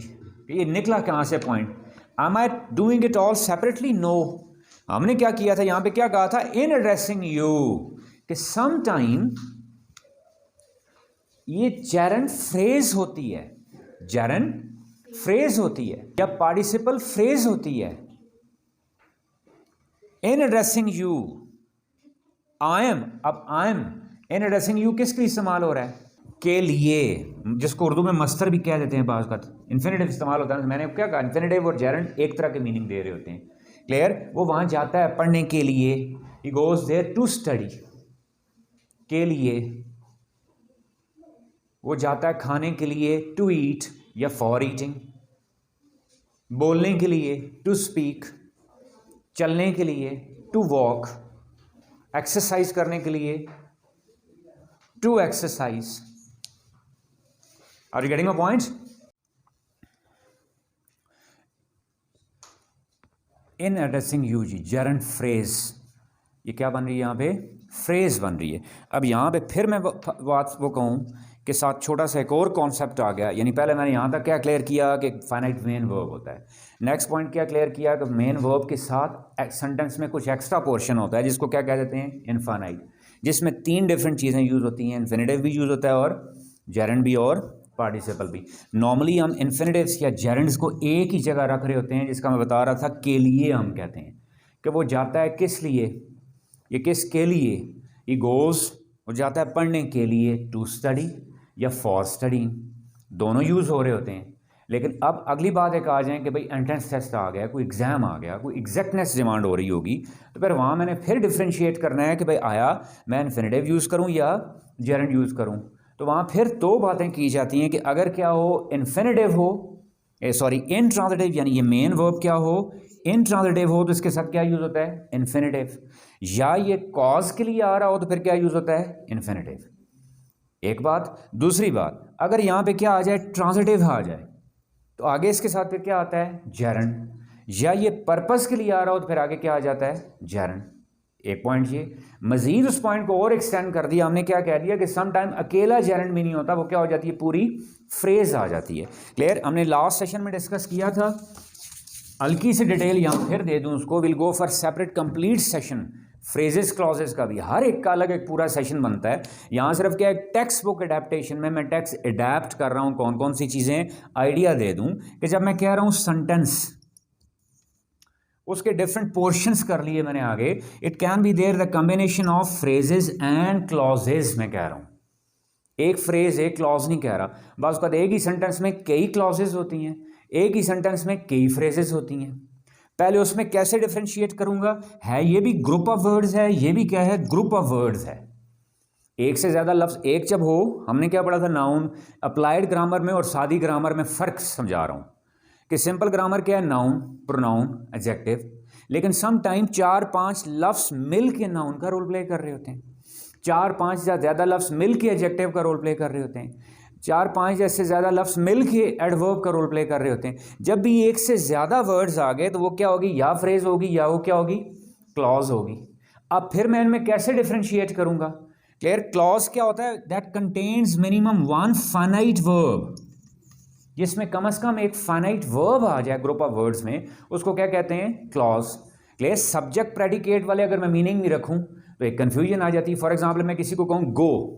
ये निकला कहाँ से point? am I doing it all separately? No। हमने क्या किया था यहाँ पे? क्या कहा था? इन एड्रेसिंग यू, कि सम टाइम ये जेरंड फ्रेज होती है, जेरंड फ्रेज होती है या पार्टिसिपल फ्रेज होती है। In addressing you, I M. अब I am in addressing you किसके इस्तेमाल हो रहा है? के लिए, जिसको उर्दू में मस्तर भी कह देते हैं बाज़ का। इन्फिनिटिव इस्तेमाल होता है। मैंने क्या कहा? इन्फिनिटिव और जेरंड एक तरह के मीनिंग दे रहे होते हैं। क्लियर? वो वहां जाता है पढ़ने के लिए, he goes there to study, के लिए। वो जाता है खाने के लिए टू ईट या फॉर ईटिंग, बोलने के लिए टू स्पीक, चलने के लिए टू वॉक, एक्सरसाइज करने के लिए to exercise. Are you getting my point? In addressing use gerund phrase, ये क्या बन रही है यहाँ पे? फ्रेज बन रही है। अब यहाँ पे फिर मैं बात वो कहूँ के साथ छोटा सा एक और कॉन्सेप्ट आ गया। यानी पहले मैंने यहाँ तक क्या क्लियर किया कि फाइनाइट मेन वर्ब होता है। नेक्स्ट पॉइंट क्या क्लियर किया कि मेन वर्ब के साथ सेंटेंस में कुछ एक्स्ट्रा पोर्शन होता है जिसको क्या कह देते हैं? इनफाइनाइट, जिसमें 3 डिफरेंट चीज़ें यूज़ होती हैं। इन्फिनेटिव भी यूज़ होता है और जेरेंड भी और पार्टिसिपल भी। नॉर्मली हम इन्फिनेटिव्स या जेरेंड्स को एक ही जगह रख रहे होते हैं, जिसका मैं बता रहा था के लिए हम कहते हैं कि वो जाता है किस लिए, ये किस के लिए, ये गोज़, वो जाता है पढ़ने के लिए, टू स्टडी या फॉर स्टडीइंग, दोनों यूज़ हो रहे होते हैं। लेकिन अब अगली बात एक आ जाए कि भाई एंट्रेंस टेस्ट आ गया, कोई एग्ज़ाम आ गया, कोई एग्जैक्टनेस डिमांड हो रही होगी, तो फिर वहाँ मैंने फिर डिफ्रेंशिएट करना है कि भाई आया मैं इन्फिनेटिव यूज़ करूँ या जेरेंड यूज़ करूँ। तो वहाँ फिर 2 बातें की जाती हैं कि अगर क्या हो, इन्फिनेटिव हो, सॉरी इंट्रांजिटिव, यानी ये मेन वर्ब क्या हो, इंट्रांजिटिव हो, तो इसके साथ क्या यूज़ होता है? इन्फिनेटिव। या ये कॉज के लिए आ रहा हो तो फिर क्या यूज़ होता है? इन्फिनेटिव। एक बात। दूसरी बात, अगर यहाँ पे क्या आ जाए? ट्रांजिटिव आ जाए, तो आगे इसके साथ फिर क्या आता है? जेरेंड। या ये पर्पस के लिए आ रहा हो तो फिर आगे क्या आ जाता है? जेरेंड। एक पॉइंट ये मजीद उस पॉइंट को और एक्सटेंड कर दिया हमने, क्या कह दिया कि सम टाइम अकेला जेरेंड भी नहीं होता, वो क्या हो जाती है? पूरी फ्रेज आ जाती है। क्लियर? हमने लास्ट सेशन में डिस्कस किया था, हल्की सी डिटेल यहाँ फिर दे दूँ उसको, will go for separate complete session phrases clauses का भी, हर एक का अलग एक पूरा सेशन बनता है। यहाँ सिर्फ क्या है, टेक्स्ट बुक एडेप्टेशन में मैं टेक्स्ट एडेप्ट कर रहा हूँ, कौन कौन सी चीज़ें, आइडिया दे दूँ कि जब मैं कह रहा हूँ सेंटेंस, उसके डिफरेंट पोर्शंस कर लिए मैंने आगे। It can be there the combination of phrases and clauses, मैं कह रहा हूँ, एक फ्रेज एक क्लॉज नहीं कह रहा। बस उसका एक ही सेंटेंस में कई क्लॉजेज होती हैं, एक ही सेंटेंस में कई फ्रेजेस होती हैं। पहले उसमें कैसे डिफरेंशिएट करूंगा? है ये भी ग्रुप ऑफ वर्ड्स है, ये भी क्या है? ग्रुप ऑफ वर्ड्स है। एक से ज़्यादा लफ्ज़ एक जब हो, हमने क्या पढ़ा था? नाउन। अप्लाइड ग्रामर में और सादी ग्रामर में फ़र्क समझा रहा हूँ कि सिंपल ग्रामर क्या है? Noun, pronoun, adjective. लेकिन सम टाइम 4-5 लफ्ज़ मिल के नाउन का रोल प्ले कर रहे होते हैं, 4-5 या ज़्यादा लफ्ज़ मिल के एडजेक्टिव का रोल प्ले कर रहे होते हैं, 4-5 जैसे ज़्यादा लफ्ज़ मिल के एडवर्ब का रोल प्ले कर रहे होते हैं। जब भी एक से ज़्यादा वर्ड्स आ गए तो वो क्या होगी? या फ्रेज होगी या वो क्या होगी? क्लॉज होगी। अब फिर मैं इनमें कैसे डिफ्रेंशिएट करूंगा? क्लियर? क्लॉज क्या होता है? That contains minimum 1 finite verb, जिसमें कम से कम एक फाइनाइट वर्ब आ जाए ग्रुप ऑफ वर्ड्स में, उसको क्या कहते हैं? क्लॉज। क्लियर? सब्जेक्ट प्रेडिकेट वाले अगर मैं मीनिंग भी रखूं तो एक कंफ्यूजन आ जाती है। फॉर एग्जाम्पल मैं किसी को कहूँ गो,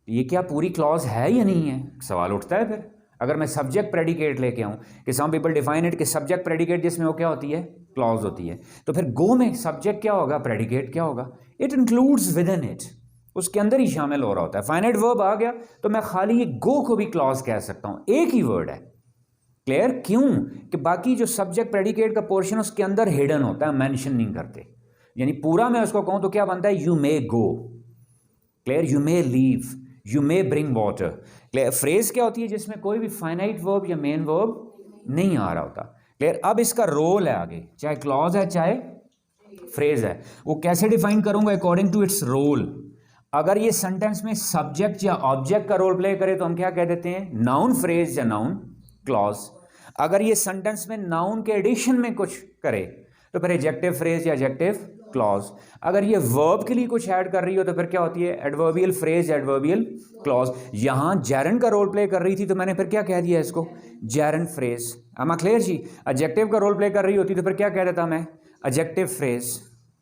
ये क्या पूरी क्लॉज है या नहीं है? सवाल उठता है। फिर अगर मैं सब्जेक्ट प्रेडिकेट लेके आऊँ कि सम पीपल डिफाइन इट कि सब्जेक्ट प्रेडिकेट जिसमें वो क्या होती है? क्लॉज होती है। तो फिर गो में सब्जेक्ट क्या होगा? प्रेडिकेट क्या होगा? It includes with in it, उसके अंदर ही शामिल हो रहा होता है। फाइनाइट वर्ब आ गया तो मैं खाली ये गो को भी क्लॉज कह सकता हूँ, एक ही वर्ड है। क्लियर? क्यों? कि बाकी जो सब्जेक्ट प्रेडिकेट का पोर्शन उसके अंदर हिडन होता है, मेंशन नहीं करते। यानी पूरा मैं उसको कहूँ तो क्या बनता है? You may go. Clear? You may leave, you may bring water. Clear? Phrase क्या होती है? जिसमें कोई भी फाइनाइट वर्ब या मेन वर्ब नहीं आ रहा होता। क्लियर? अब इसका रोल है आगे, चाहे क्लॉज है चाहे फ्रेज है, वो कैसे डिफाइन करूंगा? According to its role. अगर ये सेंटेंस में सब्जेक्ट या ऑब्जेक्ट का रोल प्ले करे तो हम क्या कह देते हैं? नाउन फ्रेज या नाउन क्लॉज। अगर ये सेंटेंस में नाउन के एडिशन में कुछ करे तो फिर एडजेक्टिव फ्रेज या एडजेक्टिव क्लॉज। अगर ये वर्ब के लिए कुछ ऐड कर रही हो तो फिर क्या होती है? Adverbial phrase, adverbial clause. यहां जेरेंड का रोल प्ले कर रही थी तो मैंने फिर क्या कह दिया इसको? Gerund phrase. am I clear जी? एडजेक्टिव का रोल प्ले कर रही होती तो फिर क्या कह देता मैं? Adjective phrase.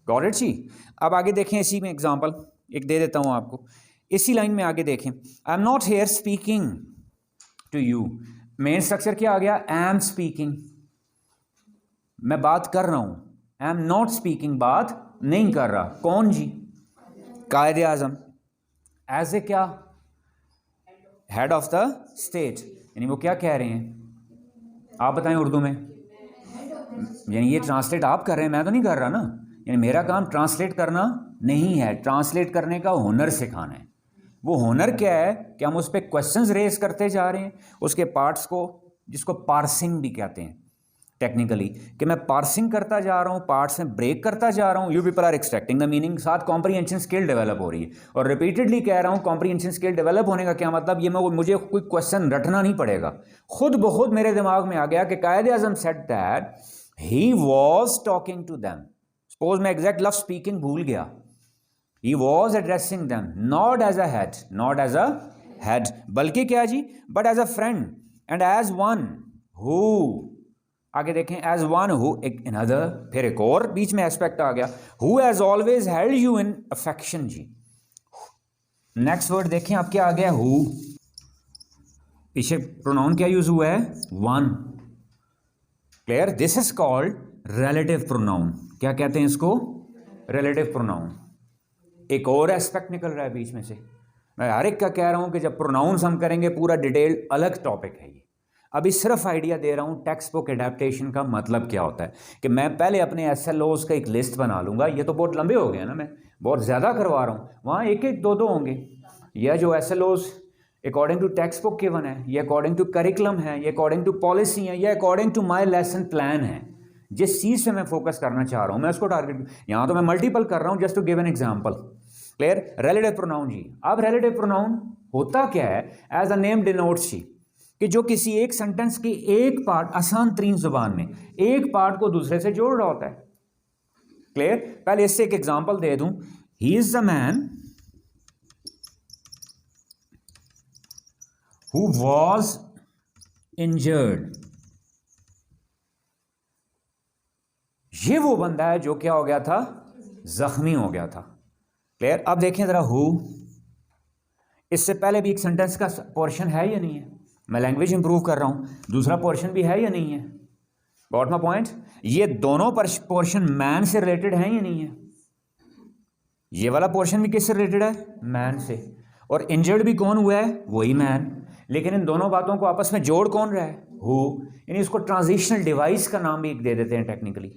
गॉट इट जी? अब आगे देखें, इसी में एग्जांपल एक दे देता हूं आपको, इसी लाइन में आगे देखें। I am not here speaking to you, main structure क्या आ गया? एम स्पीकिंग, मैं बात कर रहा हूं। आई एम नॉट स्पीकिंग, बात नहीं कर रहा। कौन जी? कायदे आजम। एज ए क्या? Head of the state. यानी वो क्या कह रहे हैं? आप बताएं उर्दू में। यानी ये ट्रांसलेट आप कर रहे हैं, मैं तो नहीं कर रहा ना। यानी मेरा काम ट्रांसलेट करना नहीं है, ट्रांसलेट करने का हुनर सिखाना है। वो हुनर क्या है कि हम उस पर क्वेश्चंस रेज करते जा रहे हैं, उसके पार्ट्स को, जिसको पार्सिंग भी कहते हैं टेक्निकली, कि मैं पार्सिंग करता जा रहा हूँ, पार्ट्स में ब्रेक करता जा रहा हूँ, you people are extracting the meaning, साथ कॉम्प्रीहेंशन स्किल डेवलप हो रही है। और रिपीटेडली कह रहा हूँ कॉम्प्रीहेंशन स्किल डेवलप होने का क्या मतलब, ये मुझे कोई क्वेश्चन रटना नहीं पड़ेगा, खुद ब खुद मेरे दिमाग में आ गया कि Quaid-e Azam said that he was talking to them. Suppose मैं एग्जैक्ट लफ्ज स्पीकिंग भूल गया, he was addressing them not as a head, not as a head, बल्कि क्या जी, but as a friend and as one who, आगे देखें, as one who, एक another, फिर एक और बीच में एस्पेक्ट आ गया, who has always held you in affection जी। नेक्स्ट वर्ड देखें आप क्या आ गया, who, पीछे प्रोनाउन क्या यूज हुआ है, one, clear, this is called relative pronoun. क्या कहते हैं इसको, रिलेटिव प्रोनाउन। एक और एस्पेक्ट निकल रहा है बीच में से, मैं हर एक का कह रहा हूं कि जब प्रोनाउंस हम करेंगे पूरा डिटेल अलग टॉपिक है ये, अभी सिर्फ आइडिया दे रहा हूं टेक्स्ट बुक एडेप्टेशन का मतलब क्या होता है, कि मैं पहले अपने एसएलओज का एक लिस्ट बना लूंगा, ये तो बहुत लंबे हो गए ना, मैं बहुत ज़्यादा करवा रहा हूँ, वहाँ एक एक दो होंगे, यह जो SLOs according to text book given है, ये अकॉर्डिंग टू करिकुलम है, ये अकॉर्डिंग टू पॉलिसी है, ये according to my lesson plan है, जिस चीज़ पे मैं फोकस करना चाह रहा हूँ मैं उसको टारगेट, यहाँ तो मैं मल्टीपल कर रहा हूँ just to give an example, clear. Relative pronoun जी, अब रिलेटिव प्रोनाउन होता क्या है, एज अ नेम डिनोट्स जी, कि जो किसी एक सेंटेंस की एक पार्ट, आसान तरीन जुबान में एक पार्ट को दूसरे से जोड़ रहा होता है, क्लियर। पहले इससे एक एग्जांपल दे दूं, ही is the man who was injured, ये वो बंदा है जो क्या हो गया था, जख्मी हो गया था, क्लियर। अब देखें जरा, हु, इससे पहले भी एक सेंटेंस का पोर्शन है या नहीं है, मैं लैंग्वेज इंप्रूव कर रहा हूं, दूसरा पोर्शन भी है या नहीं है, गॉट माय पॉइंट। ये दोनों पोर्शन मैन से रिलेटेड हैं या नहीं है, ये वाला पोर्शन भी किससे रिलेटेड है, मैन से, और इंजर्ड भी कौन हुआ है, वही मैन, लेकिन इन दोनों बातों को आपस में जोड़ कौन रहा है, हु, यानी इसको ट्रांजिशनल डिवाइस का नाम भी दे देते हैं टेक्निकली,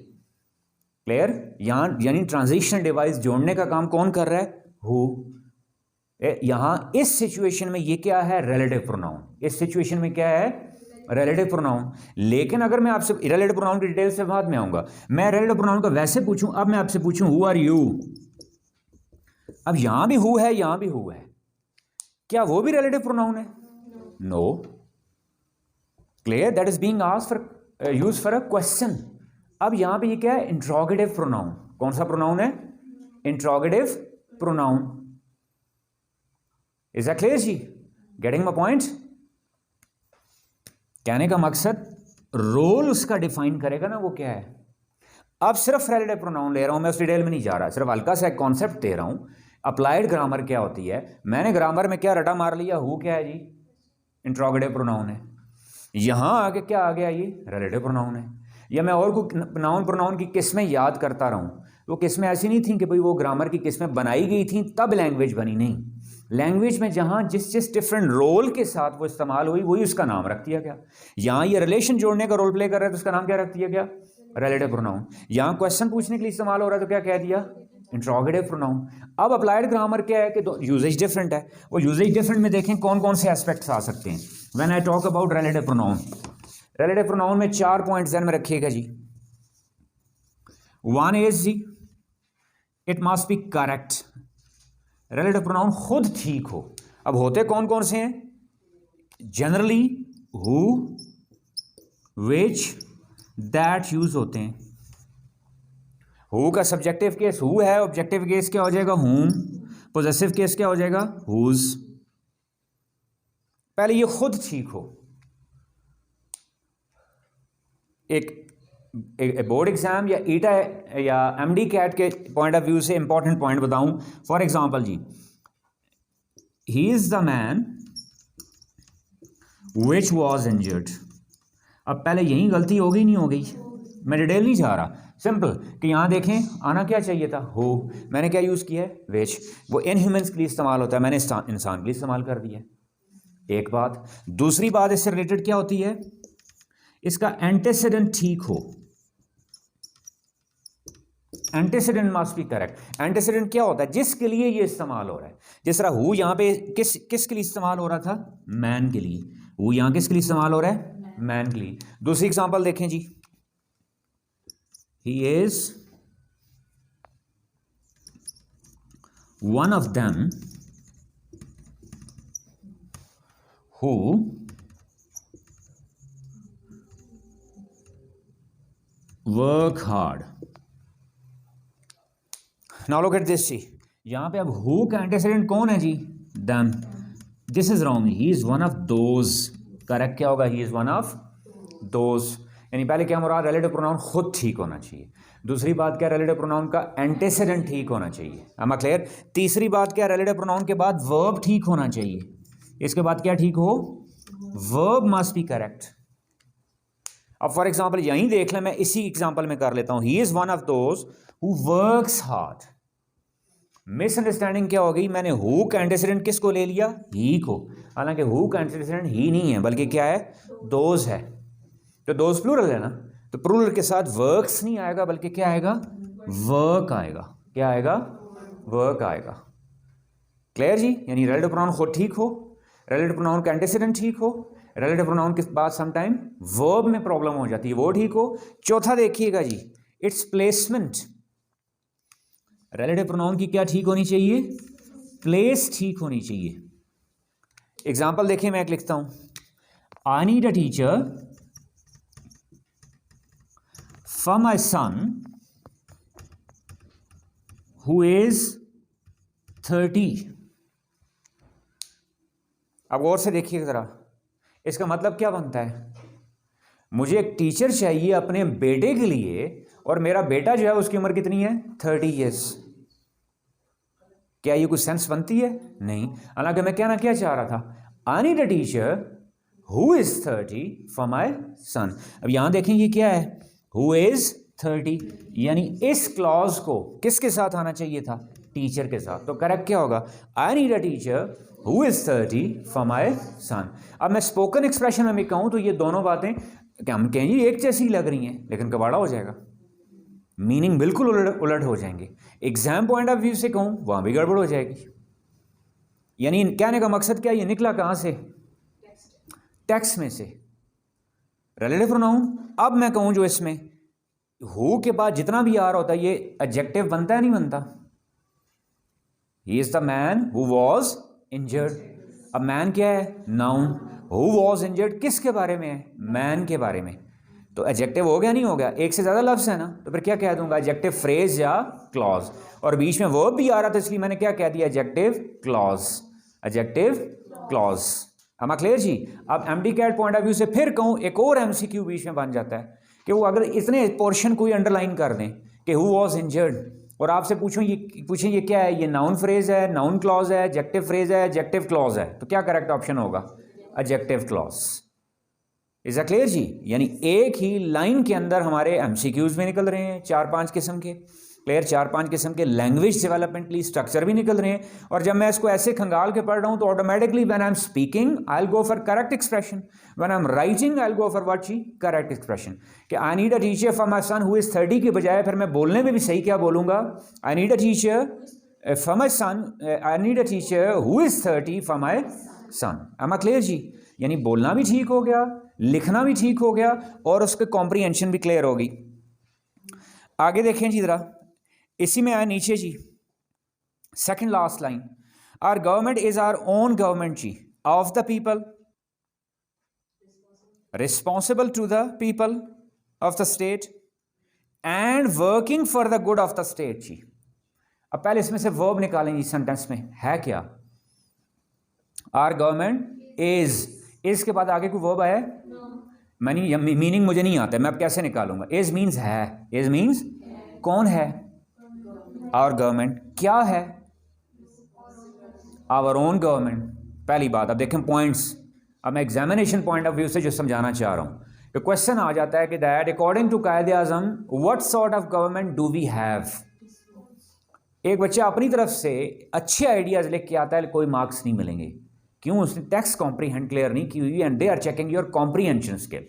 क्लियर। यहां यानी ट्रांजिशनल डिवाइस जोड़ने का काम कौन कर रहा है, हु। यहां इस सिचुएशन में ये क्या है, रिलेटिव प्रोनाउन, इस सिचुएशन में क्या है, रिलेटिव प्रोनाउन। लेकिन अगर मैं आपसे रिलेटिव प्रोनाउन की डिटेल से बाद में आऊंगा, मैं रिलेटिव प्रोनाउन का वैसे पूछूं, अब मैं आपसे पूछूं हु आर यू, अब यहां भी हु है, यहां भी हु है, क्या वो भी रिलेटिव प्रोनाउन है, no, clear, that is being asked for use for a question. अब यहां पे ये क्या है, इंट्रोगेटिव प्रोनाउन, कौन सा प्रोनाउन है, interrogative pronoun, is that clear जी, गेटिंग माय पॉइंट। कहने का मकसद रोल उसका डिफाइन करेगा ना, वो क्या है। अब सिर्फ रिलेटिव प्रोनाउन ले रहा हूं मैं, उस डिटेल में नहीं जा रहा, सिर्फ हल्का सा एक कॉन्सेप्ट दे रहा हूं। अप्लाइड ग्रामर क्या होती है, मैंने ग्रामर में क्या रटा मार लिया, हु क्या है जी, इंट्रोगेटिव प्रोनाउन है, यहां आगे क्या आ गया, ये रिलेटिव प्रोनाउन है। या मैं और कोई नाउन प्रोनाउन की किस्में याद करता रहूं, वो किस्में ऐसी नहीं थी कि भाई वो ग्रामर की किस्में बनाई गई थी तब लैंग्वेज बनी, नहीं, लैंग्वेज में जहां जिस डिफरेंट रोल के साथ वो इस्तेमाल हुई वही उसका नाम रख दिया गया। यहां ये रिलेशन जोड़ने का रोल प्ले कर रहा है तो उसका नाम क्या रख दिया गया, रिलेटिव प्रोनाउन। यहां क्वेश्चन पूछने के लिए इस्तेमाल हो रहा है तो क्या कह दिया, इंट्रोगेटिव प्रोनाउन। अब अप्लाइड ग्रामर क्या है कि तो यूजेज डिफरेंट है, वो यूजेज डिफरेंट में देखें कौन कौन से एस्पेक्ट्स आ सकते हैं। When I talk about relative pronoun, relative pronoun में 4 पॉइंट्स ध्यान में रखिएगा जी। वन इज जी, it must be correct, relative pronoun खुद ठीक हो। अब होते कौन कौन से हैं, generally who, which, that use होते हैं। हु का सब्जेक्टिव केस हु है, ऑब्जेक्टिव केस क्या हो जाएगा, हुम, पोजेसिव केस क्या हो जाएगा, हुज। पहले ये खुद ठीक हो। एक बोर्ड एग्जाम या ईटा या एमडी कैट के पॉइंट ऑफ व्यू से इंपॉर्टेंट पॉइंट बताऊं, फॉर एग्जांपल जी, he is the man which was injured. अब पहले यही गलती हो गई नहीं हो गई, मैं डिटेल नहीं जा रहा, सिंपल कि यहां देखें आना क्या चाहिए था, हो, मैंने क्या यूज किया है, विच, वो इनह्यूमन्स के लिए इस्तेमाल होता है, मैंने इंसान के लिए इस्तेमाल कर दिया। एक बात, दूसरी बात इससे रिलेटेड क्या होती है, इसका एंटेसिडेंट ठीक हो। Antecedent must be correct. Antecedent क्या होता है? जिसके लिए ये इस्तेमाल हो रहा है। जिस तरह हु यहाँ पे किसके लिए इस्तेमाल हो रहा था? मैन के लिए। हु यहाँ किसके लिए इस्तेमाल हो रहा है? मैन के लिए। दूसरी एग्जांपल देखें जी, he is one of them who work hard. Now look at this जी, यहां पे अब हु का एंटीसीडेंट कौन है जी? Them. This is wrong, he is one of those. Correct क्या होगा? He is one of those. यानी पहले क्या मुराद? रिलेटिव प्रोनाउन खुद ठीक होना चाहिए। दूसरी बात क्या? रिलेटिव प्रोनाउन का एंटीसीडेंट ठीक होना चाहिए। am I clear? तीसरी बात क्या? रिलेटिव प्रोनाउन के बाद वर्ब ठीक होना चाहिए। इसके बाद क्या ठीक हो? Verb must be correct. अब फॉर एग्जाम्पल यहीं देख लें, मैं इसी एग्जाम्पल में कर लेता हूं, ही is one of those who works hard. Misunderstanding क्या हो गई? मैंने हु का एंटीसीडेंट किसको ले लिया? ही को। हालांकि हु का एंटीसीडेंट ही नहीं है, बल्कि क्या है? दोज है। तो दोज प्लूरल है ना, तो प्लूरल के साथ वर्क्स नहीं आएगा, बल्कि क्या आएगा? वर्क आएगा। क्या आएगा? वर्क आएगा। क्लियर जी? यानी रिलेटिव प्रोनाउन खुद ठीक हो, रिलेटिव प्रोनाउन का एंटीसीडेंट ठीक हो, रिलेटिव प्रोनाउन के बाद समटाइम वर्ब में प्रॉब्लम हो जाती है, वो ठीक हो। चौथा देखिएगा जी, इट्स प्लेसमेंट। रिलेटिव प्रोनाउन की क्या ठीक होनी चाहिए? प्लेस ठीक होनी चाहिए। एग्जाम्पल देखिए, मैं एक लिखता हूं, I need a teacher for my son who is 30। अब गौर से देखिए जरा, इसका मतलब क्या बनता है? मुझे एक टीचर चाहिए अपने बेटे के लिए, और मेरा बेटा जो है उसकी उम्र कितनी है? 30 ईयर्स। क्या ये कुछ सेंस बनती है? नहीं। हालांकि मैं कहना क्या चाह रहा था, I need a teacher who is 30 for my son. अब यहां देखें ये क्या है? हु इज 30, यानी इस क्लॉज को किसके साथ आना चाहिए था? टीचर के साथ। तो करेक्ट क्या होगा? I need a teacher who is 30 for my son. अब मैं स्पोकन एक्सप्रेशन में भी कहूं तो ये दोनों बातें क्या हम कहें एक जैसी लग रही हैं, लेकिन कबाड़ा हो जाएगा, मीनिंग बिल्कुल उलट हो जाएंगे। एग्जाम पॉइंट ऑफ व्यू से कहूं वहां भी गड़बड़ हो जाएगी। यानी कहने का मकसद क्या? ये निकला कहां से? टेक्स्ट में से। रिलेटिव प्रोनाउन अब मैं कहूं जो इसमें हु के बाद जितना भी आ रहा होता है, ये एडजेक्टिव बनता है नहीं बनता? ही is the man who was injured. अब मैन क्या है? नाउन। हु वॉज इंजर्ड किसके बारे में है? मैन के बारे में। तो एडजेक्टिव हो गया नहीं हो गया? एक से ज्यादा लफ्ज है ना, तो फिर क्या कह दूंगा? एडजेक्टिव फ्रेज या क्लॉज। और बीच में वर्ब भी आ रहा था, इसलिए मैंने क्या कह दिया? Adjective clause. Adjective clause. हम क्लियर जी? अब MD CAT point of view से फिर कहूं, एक और एमसीक्यू बीच में बन जाता है कि वो अगर इतने पोर्शन कोई अंडरलाइन कर दें कि हु वॉज इंजर्ड, और आपसे पूछें ये क्या है? ये नाउन फ्रेज है, नाउन क्लॉज है, एडजेक्टिव फ्रेज है, एडजेक्टिव क्लॉज है, तो क्या करेक्ट ऑप्शन होगा? Adjective clause. Is a clear जी? यानी एक ही लाइन के अंदर हमारे एमसीक्यूज भी निकल रहे हैं 4-5 किस्म के। क्लियर? 4-5 किस्म के लैंग्वेज डेवलपमेंट लिए स्ट्रक्चर भी निकल रहे हैं, और जब मैं इसको ऐसे खंगाल के पढ़ रहा हूं तो automatically when I am speaking I will go for correct expression, when I am writing I will go for what जी? Correct expression. कि I need a teacher for my son who is 30 के बजाय फिर मैं बोलने में भी सही क्या बोलूंगा? I need a teacher for my son, I need a teacher who is 30 for my son. Am I clear जी? यानी बोलना भी ठीक हो गया, लिखना भी ठीक हो गया, और उसके कॉम्प्रीहेंशन भी क्लियर होगी। आगे देखें जी जरा, इसी में आया नीचे जी, second last line, our government is our own government जी, of the people, responsible to the people of the state, and working for the good of the state जी। अब पहले इसमें से वर्ब निकालेंगे इस सेंटेंस में, है क्या? आवर गवर्नमेंट इज के बाद आगे कोई वर्ब आया? मैंने मीनिंग मुझे नहीं आता है, मैं अब कैसे निकालूंगा? इज मीन्स है। इज मीन्स कौन है? Our government. क्या है? Our own government. पहली बात। अब देखें पॉइंट्स, अब मैं एग्जामिनेशन पॉइंट ऑफ व्यू से जो समझाना चाह रहा हूं, तो क्वेश्चन आ जाता है कि that according to Quaid-e Azam what sort of government do we have. एक बच्चा अपनी तरफ से अच्छे आइडियाज लेके के आता है, कोई मार्क्स नहीं मिलेंगे। क्यों? उसने टेक्स्ट कॉम्प्रीहेंड क्लियर नहीं की हुई, and they are checking your comprehension skill.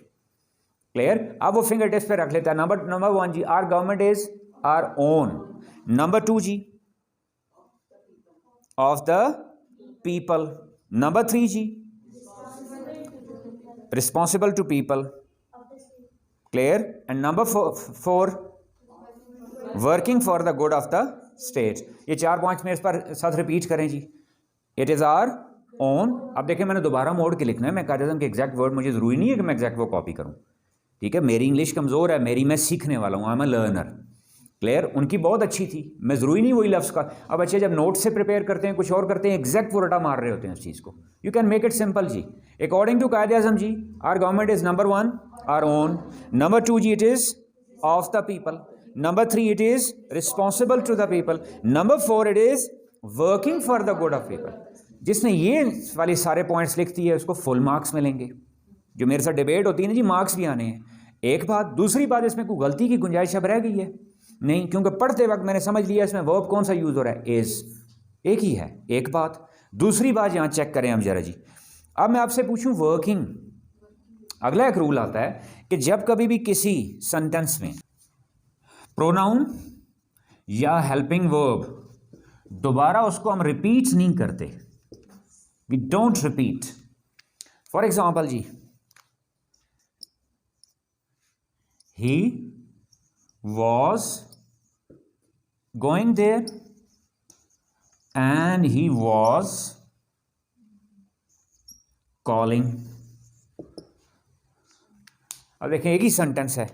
Clear? अब वो फिंगर टिप्स पे रख लेता है। नंबर 1 जी, our government is our own. Number 2 जी, of the people. Number 3 जी, responsible to people. Clear? And number 4 working for the good of the state. ये 4 पॉइंट्स मेरे पर साथ रिपीट करें जी. It is our own. अब देखिए मैंने दोबारा मोड़ के लिखना है, मैं कायदे के एग्जैक्ट वर्ड मुझे ज़रूरी नहीं है कि मैं एग्जैक्ट वो कॉपी करूँ. ठीक है, मेरी इंग्लिश कमज़ोर है, मैं सीखने वाला हूँ, I am a learner. Clear? उनकी बहुत अच्छी थी, मैं ज़रूरी नहीं वही लफ्ज़ का. अब अच्छे जब नोट से प्रिपेयर करते हैं कुछ और करते हैं, एग्जैक्ट वो रटा मार रहे होते हैं उस चीज़ को. You can make it simple जी. अकॉर्डिंग टू कायदे आज़म जी, our government is number 1 our own. Number 2 जी, it is of the people. Number 3, it is responsible to the people. Number 4, it is working for the good of people. जिसने ये वाली सारे points लिख दिए उसको full marks मिलेंगे. जो मेरे साथ डिबेट होती है ना जी, मार्क्स भी आने हैं. एक बात. दूसरी बात, इसमें कोई गलती की गुंजाइश अब रह गई है नहीं, क्योंकि पढ़ते वक्त मैंने समझ लिया इसमें वर्ब कौन सा यूज़ हो रहा है, इज़. एक ही है. एक बात. दूसरी बात यहाँ चेक करें हम जरा जी. अब मैं आपसे पूछूँ वर्किंग. अगला एक रूल आता है कि जब कभी भी किसी सेंटेंस में प्रोनाउन या हेल्पिंग वर्ब दोबारा उसको हम रिपीट नहीं करते, we don't repeat. For example जी, he was going there and he was calling. अब देखें एक ही सेंटेंस है,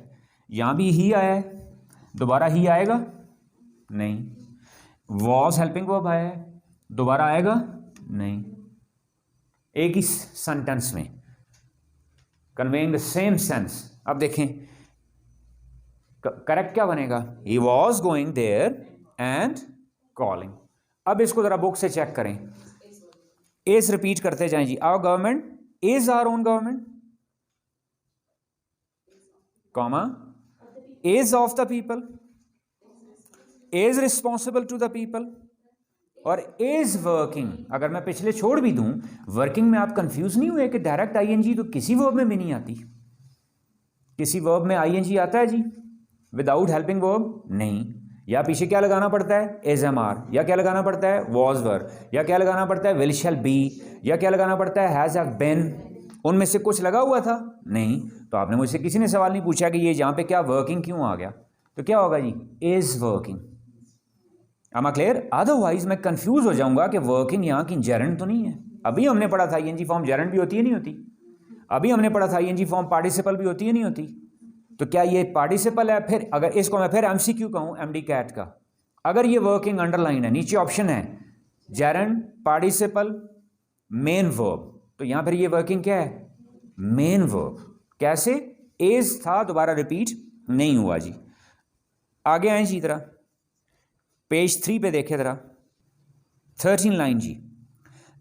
यहां भी ही आया है, दोबारा ही आएगा नहीं. वॉज हेल्पिंग वर्ब आया है, दोबारा आएगा नहीं. एक ही सेंटेंस में कन्वेइंग द सेम सेंस. अब देखें करेक्ट क्या बनेगा, he was going there and calling. अब इसको जरा बुक से चेक करें. इज रिपीट करते जाएं जी. Our government is our own government, comma, is of the people, is responsible to the people और is working. अगर मैं पिछले छोड़ भी दूं, वर्किंग में आप कंफ्यूज नहीं हुए कि डायरेक्ट आईएनजी तो किसी वर्ब में भी नहीं आती. किसी वर्ब में आईएनजी आता है जी विदाउट हेल्पिंग वर्ब नहीं. या पीछे क्या लगाना पड़ता है, इज एम आर, या क्या लगाना पड़ता है, वॉज वर, या क्या लगाना पड़ता है, विल शैल बी, या क्या लगाना पड़ता है, हैज हैव बीन. उनमें से कुछ लगा हुआ था नहीं. तो आपने मुझसे किसी ने सवाल नहीं पूछा कि ये यहाँ पे क्या वर्किंग क्यों आ गया. तो क्या होगा जी, is working. am I clear? Otherwise मैं कंफ्यूज हो जाऊंगा कि वर्किंग यहाँ की जेरेंट तो नहीं है. अभी हमने पढ़ा था ईएनजी फॉर्म जेरेंट भी होती है नहीं होती. अभी हमने पढ़ा था ईएनजी फॉर्म पार्टिसिपल भी होती है नहीं होती. तो क्या ये पार्टिसिपल है? फिर अगर इसको मैं फिर एमसीक्यू कहूँ एमडी कैट का, अगर ये वर्किंग अंडरलाइन है, नीचे ऑप्शन है जेरेंट, पार्टिसिपल, मेन वर्ब, तो यहां फिर ये वर्किंग क्या है, मेन वर्ब. कैसे? इज था, दोबारा रिपीट नहीं हुआ जी. आगे आए जी, तरह पेज 3 पे देखे जरा 13 लाइन जी.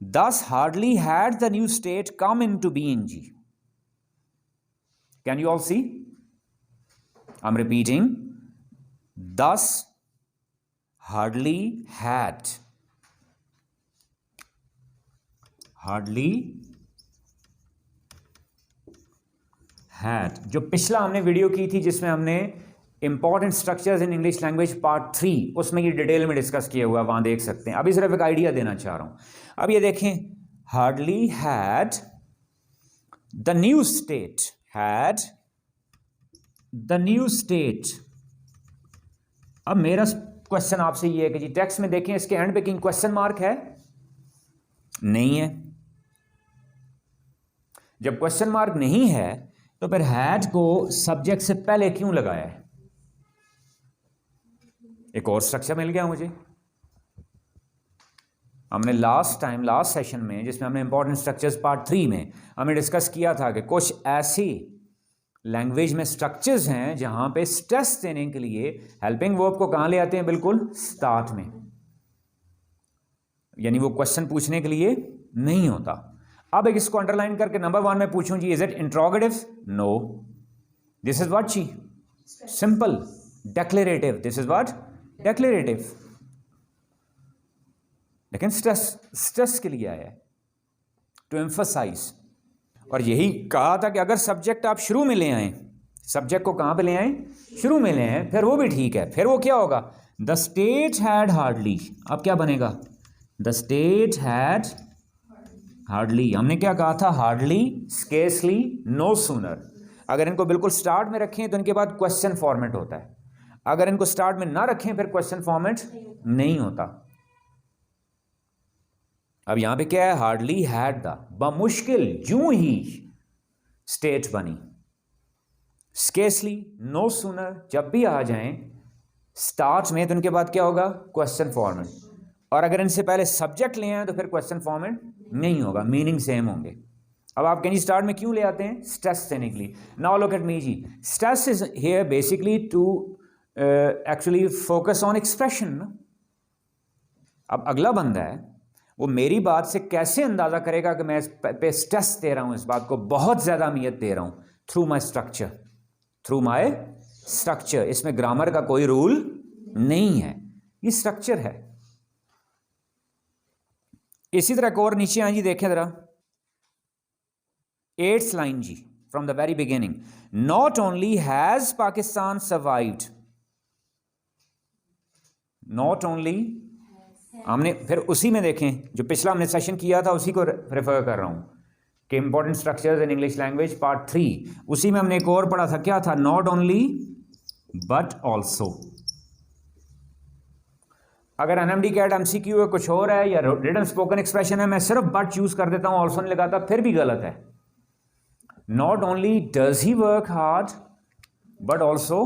Thus hardly had the new state come into being जी. Can you all see? I am repeating. Thus hardly had, hardly had. जो पिछला हमने वीडियो की थी जिसमें हमने important structures in English language part 3, उसमें ये डिटेल में डिस्कस किया हुआ, वहां देख सकते हैं. अभी सिर्फ एक आइडिया देना चाह रहा हूं. अब ये देखें, hardly had the new state, had the new state. अब मेरा क्वेश्चन आपसे ये है कि जी टेक्स्ट में देखें, इसके एंड पे कहीं क्वेश्चन मार्क है? नहीं है. जब क्वेश्चन मार्क नहीं है तो फिर हैड को सब्जेक्ट से पहले क्यों लगाया है? एक और स्ट्रक्चर मिल गया मुझे. हमने लास्ट सेशन में, जिसमें हमने इंपॉर्टेंट स्ट्रक्चर्स पार्ट 3 में हमने डिस्कस किया था कि कुछ ऐसी लैंग्वेज में स्ट्रक्चर्स हैं जहां पे स्ट्रेस देने के लिए हेल्पिंग वर्ब को कहां ले आते हैं, बिल्कुल स्टार्ट में. यानी वो क्वेश्चन पूछने के लिए नहीं होता. अब एक इसको अंडरलाइन करके नंबर 1 में पूछूं जी, is it interrogative? No. This is what जी, simple declarative. This is what, declarative. लेकिन स्ट्रेस के लिए आया है, टू एम्फसाइज. और यही कहा था कि अगर सब्जेक्ट आप शुरू में ले आए, सब्जेक्ट को कहाँ पे ले आए, शुरू में ले आए, फिर वो भी ठीक है। फिर वो क्या होगा, द स्टेट हैड हार्डली, अब क्या बनेगा, द स्टेट हैड हार्डली, हमने क्या कहा था, हार्डली, स्केर्सली, नो सूनर। अगर इनको बिल्कुल स्टार्ट में रखें तो इनके बाद क्वेश्चन फॉर्मेट होता है, अगर इनको स्टार्ट में ना रखें फिर क्वेश्चन फॉर्मेट नहीं होता। अब यहां पे क्या है, हार्डली हैड द, बमुश्किल जूं ही स्टेट बनी, स्केर्सली, नो सूनर, जब भी आ जाएं स्टार्ट में तो उनके बाद क्या होगा, क्वेश्चन फॉर्मेट। और अगर इनसे पहले सब्जेक्ट ले आए तो फिर क्वेश्चन फॉर्मेट नहीं होगा, मीनिंग सेम होंगे। अब आप कहेंगे स्टार्ट में क्यों ले आते हैं, स्ट्रेस देने के लिए। नाउ लुक एट मी जी, stress is here basically to actually focus on expression. अब अगला बंदा है वो मेरी बात से कैसे अंदाजा करेगा कि मैं इस पे स्ट्रेस दे रहा हूं, इस बात को बहुत ज्यादा अहमियत दे रहा हूं, through my structure, through my structure. इसमें ग्रामर का कोई रूल नहीं है, ये स्ट्रक्चर है। इसी तरह एक और नीचे आए जी, देखें जरा 8th लाइन जी, from the very beginning, not only has Pakistan survived, not only, हमने फिर उसी में देखें जो पिछला हमने सेशन किया था उसी को रेफर कर रहा हूं कि important structures in English language part 3, उसी में हमने एक और पढ़ा था, क्या था, नॉट ओनली बट ऑल्सो। अगर एनएमडी कैट एमसीक्यू है, कुछ और है, या रिटन स्पोकन एक्सप्रेशन है, मैं सिर्फ बट चूज कर देता हूं, ऑल्सो नहीं लगाता, फिर भी गलत है। Not only does he work hard but also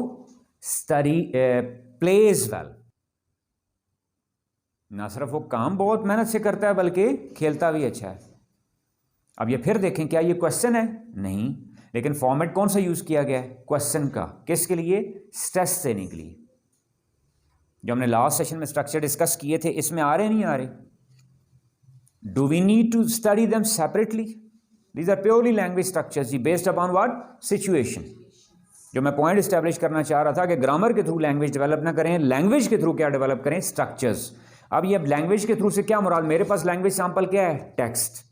study pledge well, ना सिर्फ वो काम बहुत मेहनत से करता है बल्कि खेलता भी अच्छा है। अब ये फिर देखें, क्या ये क्वेश्चन है, नहीं, लेकिन फॉर्मेट कौन सा यूज किया गया है, क्वेश्चन का, किसके लिए, स्ट्रेस देने के लिए। जो हमने लास्ट सेशन में स्ट्रक्चर डिस्कस किए थे, इसमें आ रहे नहीं आ रहे, do we need to study them separately, these are purely language structures based upon what, situation. जो मैं पॉइंट स्टैब्लिश करना चाह रहा था कि ग्रामर के थ्रू लैंग्वेज डेवलप ना करें, लैंग्वेज के थ्रू क्या डेवलप करें, स्ट्रक्चर्स। अब ये लैंग्वेज के थ्रू से क्या मुराद, मेरे पास लैंग्वेज सैंपल क्या है, टेक्स्ट।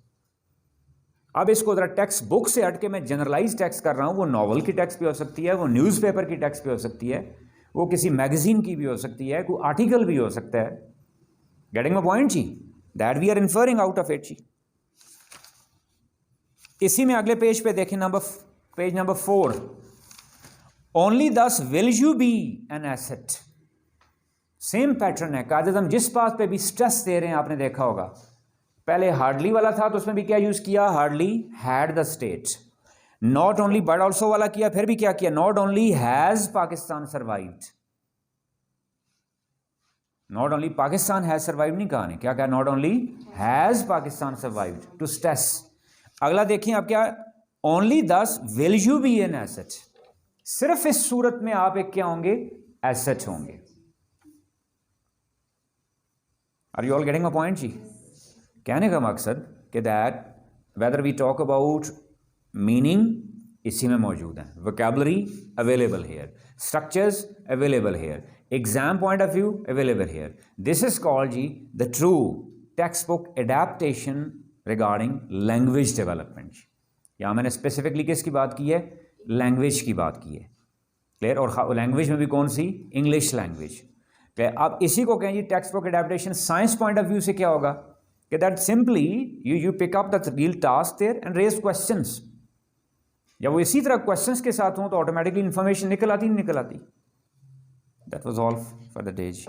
अब इसको जरा टेक्स्ट बुक से हट के मैं जनरलाइज टेक्स्ट कर रहा हूं, वो नॉवल की टेक्स्ट भी हो सकती है, वो न्यूज़पेपर की टेक्स्ट भी हो सकती है, वो किसी मैगजीन की भी हो सकती है, कोई आर्टिकल भी हो सकता है। गेटिंग माय पॉइंट जी, that we are inferring out of it जी। इसी में अगले पेज पे देखें, page number 4, only thus will you be an asset. Same pattern है, कायदे हम जिस बात पे भी स्ट्रेस दे रहे हैं आपने देखा होगा, पहले हार्डली वाला था तो उसमें भी क्या यूज किया, hardly had the state. Not only but also वाला किया, फिर भी क्या किया, not only has Pakistan survived, not only Pakistan has survived नहीं कहा, क्या कहा, not only has Pakistan survived, to stress. अगला देखिए आप क्या, only thus will you be an asset, सिर्फ इस सूरत में आप एक क्या होंगे, एसेट होंगे। Are you all getting my point जी। कहने का मकसद कि that whether we talk about meaning, इसी में मौजूद है, vocabulary available here, structures available here, exam point of view available here. This is called जी the true text book adaptation regarding language development. यहाँ मैंने स्पेसिफिकली किसकी बात की है, लैंग्वेज की बात की है, क्लियर। और लैंग्वेज में भी कौन सी, इंग्लिश लैंग्वेज। अब इसी को कहें जी text book adaptation. Science point of view से क्या होगा कि that simply you pick up the real task there and raise questions. जब वो इसी तरह क्वेश्चंस के साथ हों तो ऑटोमेटिकली इंफॉर्मेशन निकल आती। That was all for the day ji.